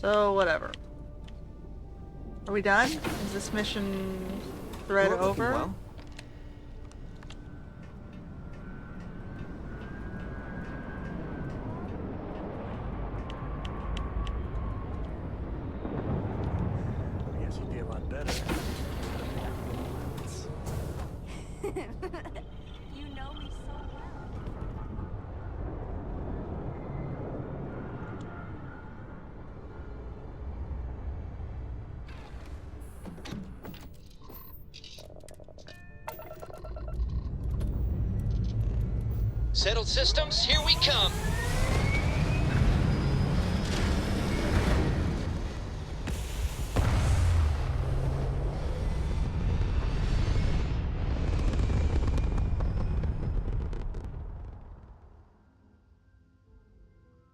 So, whatever. Are we done? Is this mission thread over? Well. Be a lot better. You know me so well. Settled systems, here we come.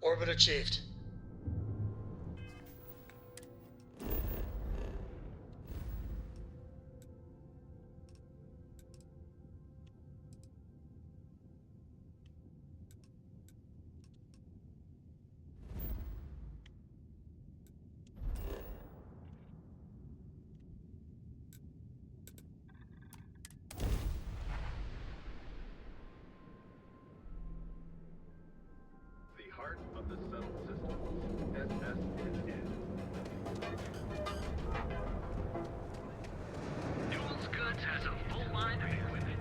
Orbit achieved. The heart of the settled systems, SSNN. Newell's Goods has a full line of equipment.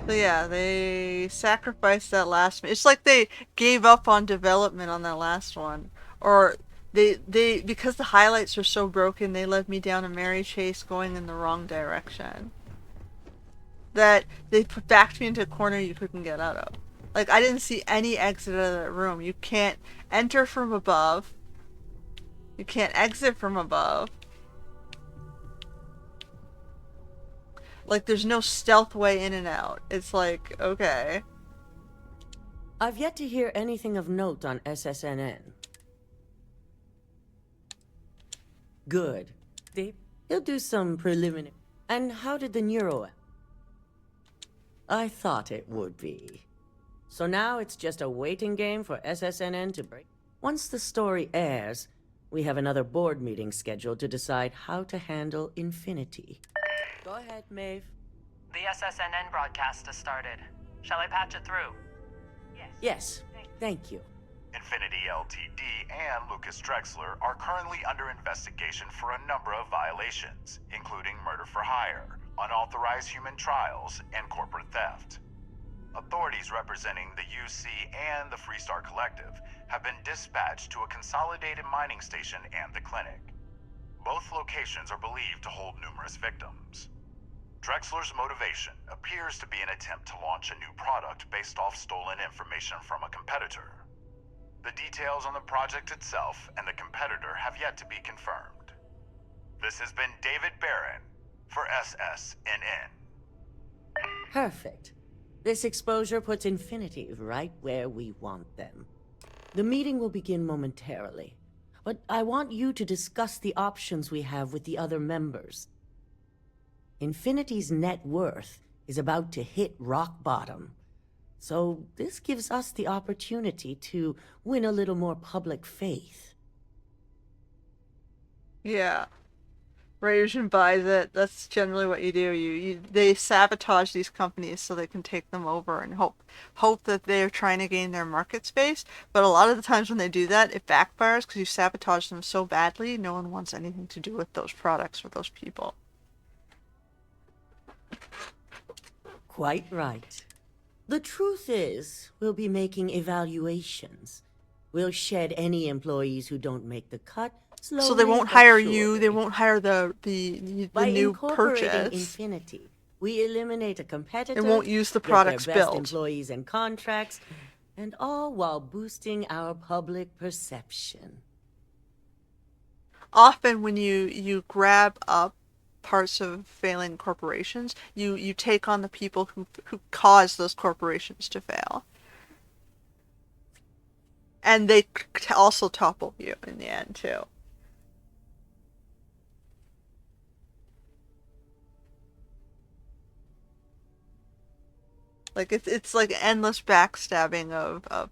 So yeah, they sacrificed that last. It's like they gave up on development on that last one, or they because the highlights are so broken, they led me down a merry chase going in the wrong direction. That they backed me into a corner you couldn't get out of. Like, I didn't see any exit out of that room. You can't enter from above. You can't exit from above. Like, there's no stealth way in and out. It's like, okay. I've yet to hear anything of note on SSNN. Good. He'll do some preliminary. And how did the neuro... I thought it would be. So now it's just a waiting game for SSNN to break. Once the story airs, we have another board meeting scheduled to decide how to handle Infinity. Go ahead, Maeve. The SSNN broadcast has started. Shall I patch it through? Yes, thank you. Infinity Ltd. and Lucas Drexler are currently under investigation for a number of violations, including murder for hire, unauthorized human trials, and corporate theft. Authorities representing the UC and the Freestar Collective have been dispatched to a consolidated mining station and the clinic. Both locations are believed to hold numerous victims. Drexler's motivation appears to be an attempt to launch a new product based off stolen information from a competitor. The details on the project itself and the competitor have yet to be confirmed. This has been David Barron for SSNN. Perfect. This exposure puts Infinity right where we want them. The meeting will begin momentarily, but I want you to discuss the options we have with the other members. Infinity's net worth is about to hit rock bottom, so this gives us the opportunity to win a little more public faith. Yeah. Ryujin buys it. That's generally what you do. They sabotage these companies so they can take them over and hope that they're trying to gain their market space. But a lot of the times when they do that, it backfires because you sabotage them so badly, no one wants anything to do with those products or those people. Quite right. The truth is, we'll be making evaluations. We'll shed any employees who don't make the cut. So they won't hire you. They won't hire the By new incorporating purchase. Infinity, we eliminate a competitor. They won't use the get products their best built. employees and contracts, and all while boosting our public perception. Often when you grab up parts of failing corporations, you take on the people who cause those corporations to fail. And they also topple you in the end, too. Like, it's like endless backstabbing of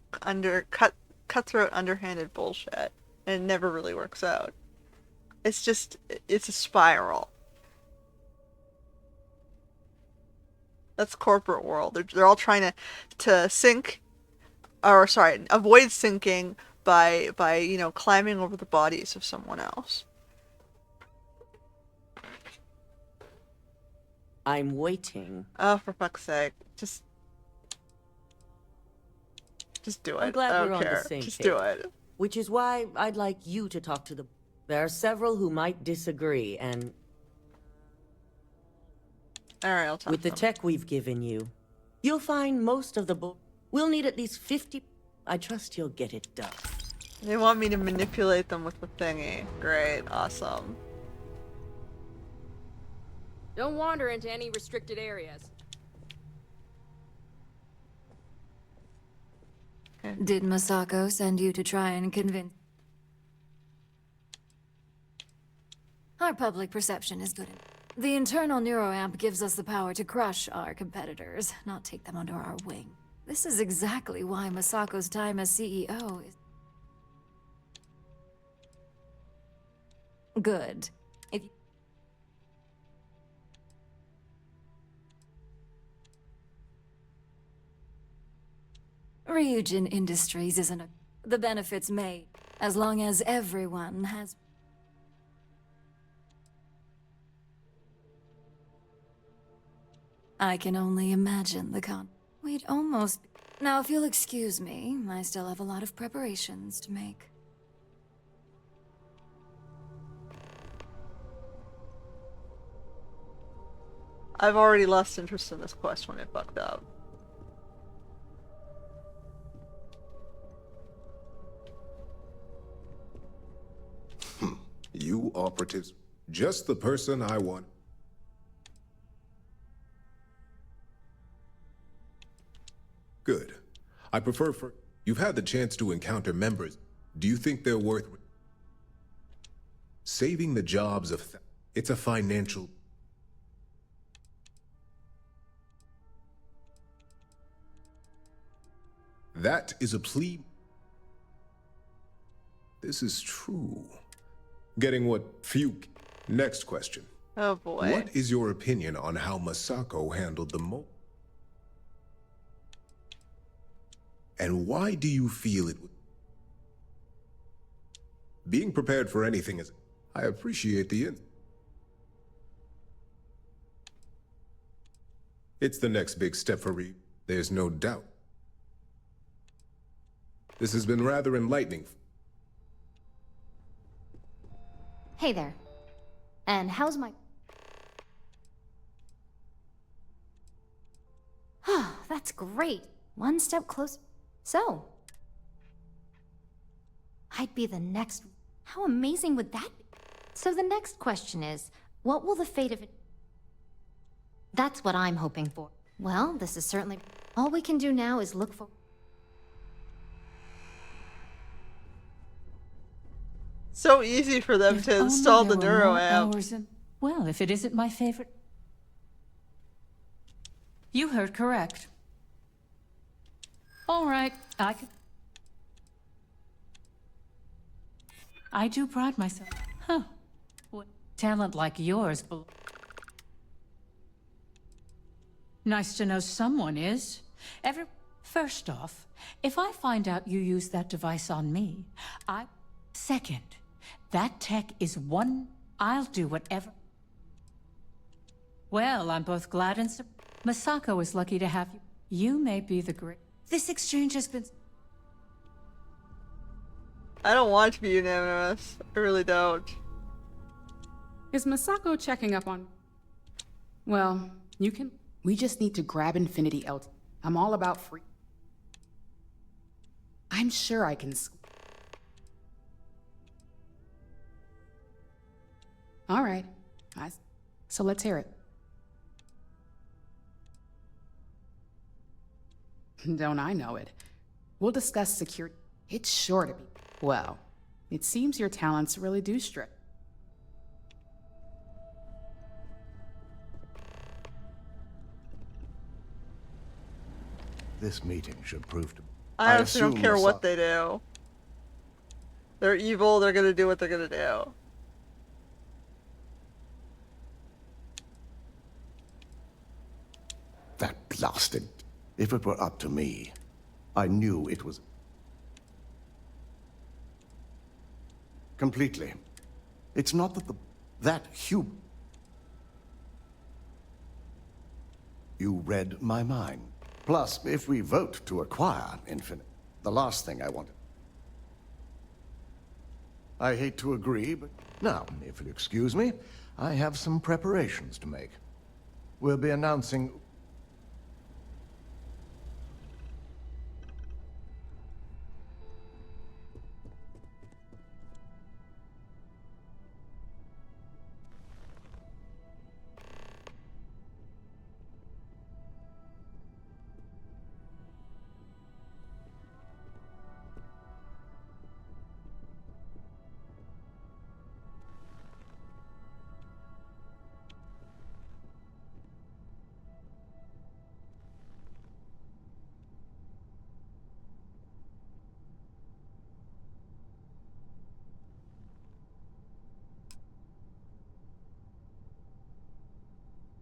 cutthroat, underhanded bullshit. And it never really works out. It's just, it's a spiral. That's corporate world. They're all trying to sink, or sorry, avoid sinking by climbing over the bodies of someone else. I'm waiting. Oh, for fuck's sake. Just do it. I'm glad I don't we're on care. the same Just page. do it. Which is why I'd like you to talk to the... There are several who might disagree, and... Alright, I'll talk with to the them. tech we've given you, you'll find most of the We'll need at least 50... I trust you'll get it done. They want me to manipulate them with the thingy. Great. Awesome. Don't wander into any restricted areas. Did Masako send you to try and convince? Our public perception is good. The internal neuroamp gives us the power to crush our competitors, not take them under our wing. This is exactly why Masako's time as CEO is good. If Ryujin Industries isn't the benefits may, as long as everyone has. I can only imagine the We'd almost... Now, if you'll excuse me, I still have a lot of preparations to make. I've already lost interest in this quest when it fucked up. You operatives, just the person I want. Good. I prefer for... You've had the chance to encounter members. Do you think they're worth... Saving the jobs of... It's a financial... That is a plea. This is true. Getting what few... Next question. Oh boy. What is your opinion on how Masako handled the And why do you feel it would... Being prepared for anything is... I appreciate the It's the next big step for Reed. There's no doubt. This has been rather enlightening. Hey there. And how's my... That's great. One step closer. So... I'd be the next... How amazing would that be? So the next question is, what will the fate of it... That's what I'm hoping for. Well, this is certainly... All we can do now is look for... So easy for them to install the neuroamp. Well, if it isn't my favorite... You heard correct. All right, I do pride myself. Huh. What talent like yours... Nice to know someone is. First off, if I find out you used that device on me, Second, that tech is one... I'll do whatever... Well, I'm both glad and Masako is lucky to have you. You may be the great... This exchange has been... I don't want it to be unanimous. I really don't. Is Masako checking up on... Well, you can... We just need to grab Infinity LT. I'm all about free... I'm sure I can... All right. So let's hear it. Don't I know it? We'll discuss security. It's sure to be. Well, it seems your talents really do strip. This meeting should prove to... I honestly don't care what they do. They're evil, they're gonna do what they're gonna do. That blasted... If it were up to me, I knew it was... Completely. It's not that that Hugh... You read my mind. Plus, if we vote to acquire Infinite, the last thing I wanted... I hate to agree, but... Now, if you'll excuse me, I have some preparations to make. We'll be announcing...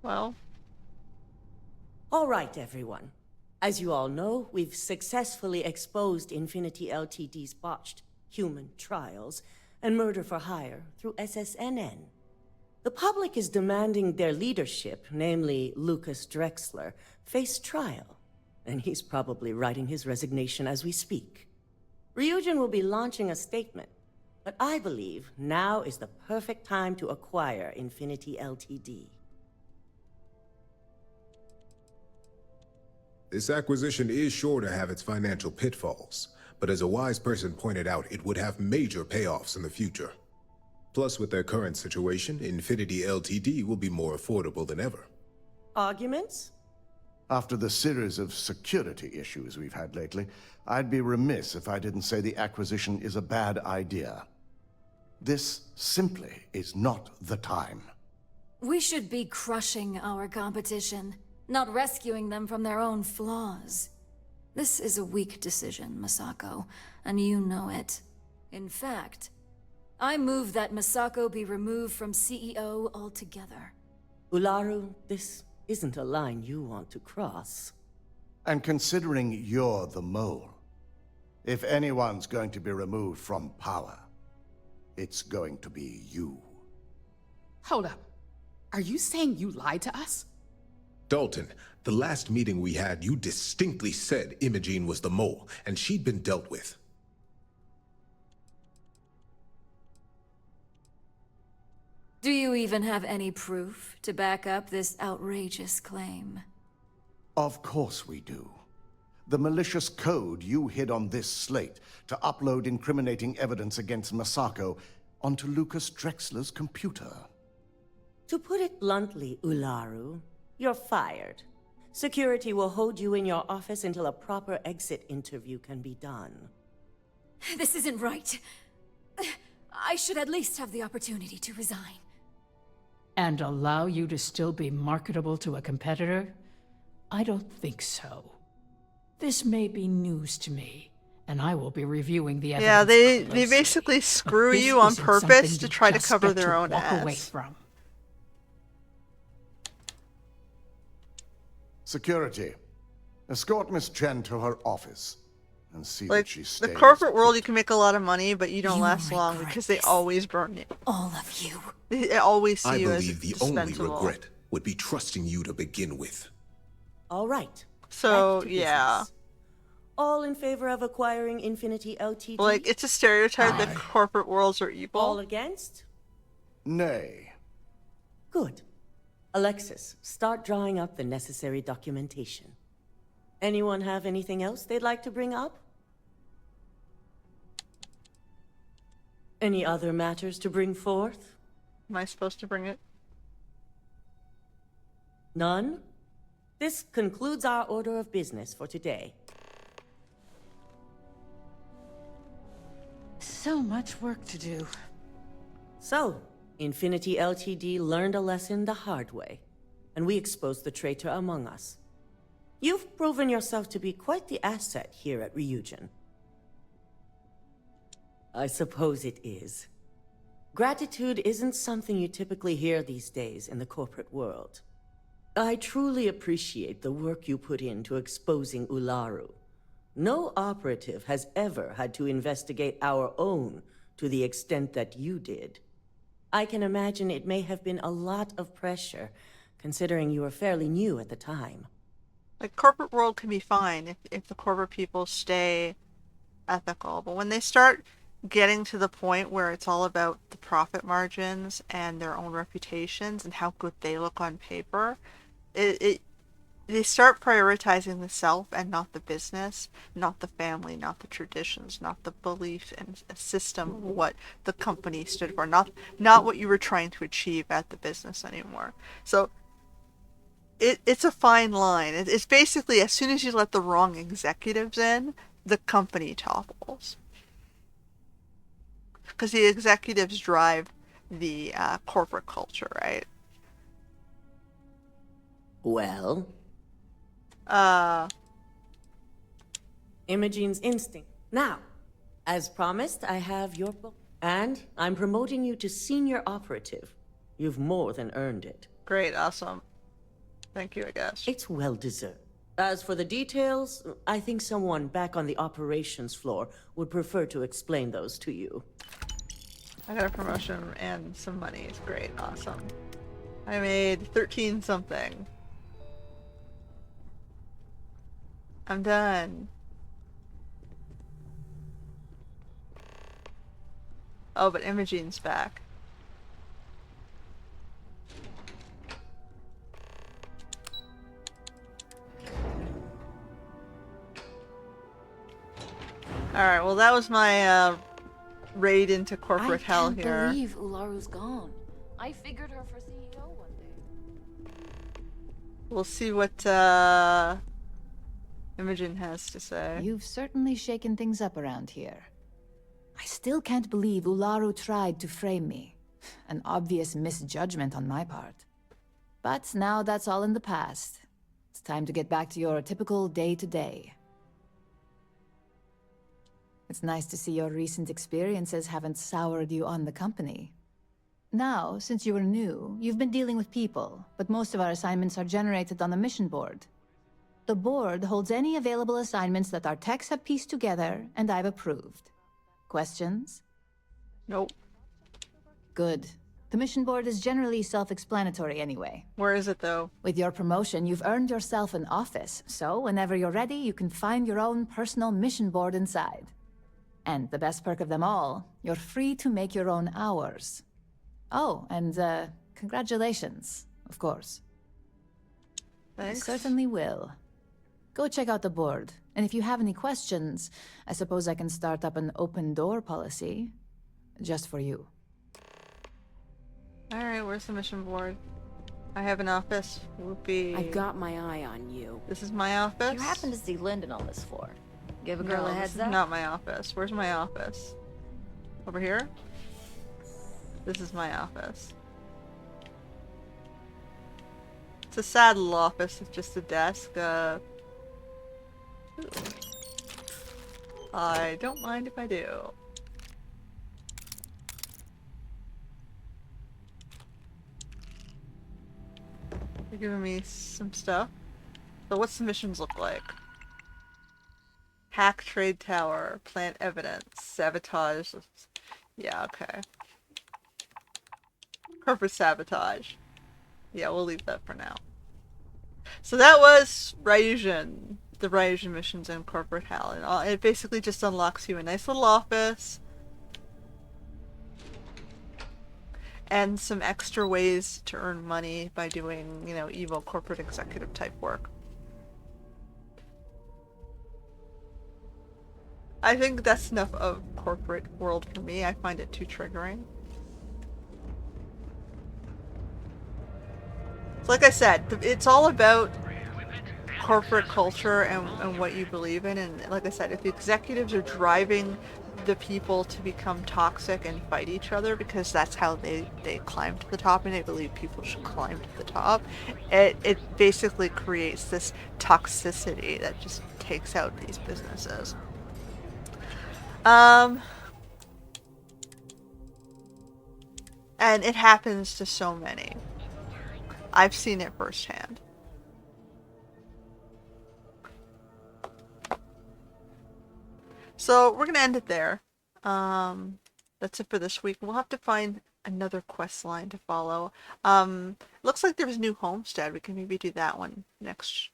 Well. All right, everyone. As you all know, we've successfully exposed Infinity Ltd's botched human trials and murder for hire through SSNN. The public is demanding their leadership, namely Lucas Drexler, face trial, and he's probably writing his resignation as we speak. Ryujin will be launching a statement, but I believe now is the perfect time to acquire Infinity Ltd. This acquisition is sure to have its financial pitfalls, but as a wise person pointed out, it would have major payoffs in the future. Plus, with their current situation, Infinity Ltd will be more affordable than ever. Arguments? After the series of security issues we've had lately, I'd be remiss if I didn't say the acquisition is a bad idea. This simply is not the time. We should be crushing our competition, not rescuing them from their own flaws. This is a weak decision, Masako, and you know it. In fact, I move that Masako be removed from CEO altogether. Ularu, this isn't a line you want to cross. And considering you're the mole, if anyone's going to be removed from power, it's going to be you. Hold up. Are you saying you lied to us? Dalton, the last meeting we had, you distinctly said Imogene was the mole, and she'd been dealt with. Do you even have any proof to back up this outrageous claim? Of course we do. The malicious code you hid on this slate to upload incriminating evidence against Masako onto Lucas Drexler's computer. To put it bluntly, Ularu, you're fired. Security will hold you in your office until a proper exit interview can be done. This isn't right. I should at least have the opportunity to resign. And allow you to still be marketable to a competitor? I don't think so. This may be news to me, and I will be reviewing the evidence. Yeah, they basically screw you on purpose to try to cover their own ass. Away from. Security, escort Miss Chen to her office and see that she stays. The corporate world, you can make a lot of money, but you don't last long because they always burn it. All of you. They always see you as I believe the only regret would be trusting you to begin with. All right. So, yeah. All in favor of acquiring Infinity Ltd? Like, it's a stereotype that corporate worlds are evil. All against? Nay. Good. Alexis, start drawing up the necessary documentation. Anyone have anything else they'd like to bring up? Any other matters to bring forth? Am I supposed to bring it? None? This concludes our order of business for today. So much work to do. So, Infinity Ltd learned a lesson the hard way, and we exposed the traitor among us. You've proven yourself to be quite the asset here at Ryujin. I suppose it is. Gratitude isn't something you typically hear these days in the corporate world. I truly appreciate the work you put into exposing Ularu. No operative has ever had to investigate our own to the extent that you did. I can imagine it may have been a lot of pressure, considering you were fairly new at the time. Like, corporate world can be fine if the corporate people stay ethical, but when they start getting to the point where it's all about the profit margins and their own reputations and how good they look on paper, they start prioritizing the self and not the business, not the family, not the traditions, not the belief and system of what the company stood for, not what you were trying to achieve at the business anymore. So it's a fine line. It's basically, as soon as you let the wrong executives in, the company topples. Because the executives drive the corporate culture, right? Well? Imogene's instinct. Now, as promised, I have your book. And I'm promoting you to senior operative. You've more than earned it. Great, awesome. Thank you, I guess. It's well deserved. As for the details, I think someone back on the operations floor would prefer to explain those to you. I got a promotion and some money. It's great, awesome. I made 13 something. I'm done. Oh, but Imogene's back. Alright, well that was my raid into corporate hell here. I can't believe Ularu's gone. I figured her for CEO one day. We'll see what Imogen has to say. You've certainly shaken things up around here. I still can't believe Ularu tried to frame me. An obvious misjudgment on my part. But now that's all in the past. It's time to get back to your typical day-to-day. It's nice to see your recent experiences haven't soured you on the company. Now, since you were new, you've been dealing with people, but most of our assignments are generated on the mission board. The board holds any available assignments that our techs have pieced together, and I've approved. Questions? Nope. Good. The mission board is generally self-explanatory anyway. Where is it, though? With your promotion, you've earned yourself an office, so whenever you're ready, you can find your own personal mission board inside. And the best perk of them all, you're free to make your own hours. Oh, and congratulations, of course. Thanks. I certainly will. Go check out the board, and if you have any questions, I suppose I can start up an open door policy. Just for you. Alright, where's the mission board? I have an office. Whoopee. I've got my eye on you. This is my office? You happen to see Lyndon on this floor. Give a girl No, a heads this up. is not my office. Where's my office? Over here? This is my office. It's a sad little office with just a desk. I don't mind if I do. They're giving me some stuff. So what's the missions look like? Hack trade tower, plant evidence, sabotage. Yeah, okay. Corporate sabotage. Yeah, we'll leave that for now. So that was Ryujin. The Ryujin missions in corporate hell. And it basically just unlocks you a nice little office. And some extra ways to earn money by doing, you know, evil corporate executive type work. I think that's enough of corporate world for me. I find it too triggering. So like I said, it's all about corporate culture and what you believe in. And like I said, if the executives are driving the people to become toxic and fight each other because that's how they climb to the top and they believe people should climb to the top, it basically creates this toxicity that just takes out these businesses. And it happens to so many. I've seen it firsthand. So we're gonna end it there. That's it for this week. We'll have to find another quest line to follow. Looks like there's a new homestead. We can maybe do that one next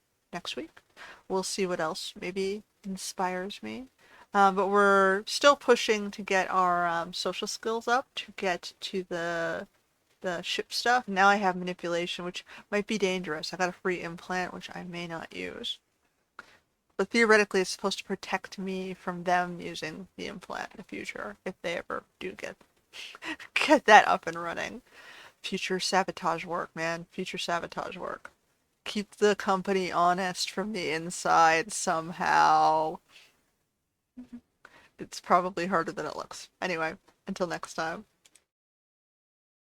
week. We'll see what else maybe inspires me. But we're still pushing to get our social skills up to get to the ship stuff. Now I have manipulation, which might be dangerous. I got a free implant, which I may not use. But theoretically, it's supposed to protect me from them using the implant in the future, if they ever do get that up and running. Future sabotage work, man. Future sabotage work. Keep the company honest from the inside somehow. It's probably harder than it looks. Anyway, until next time.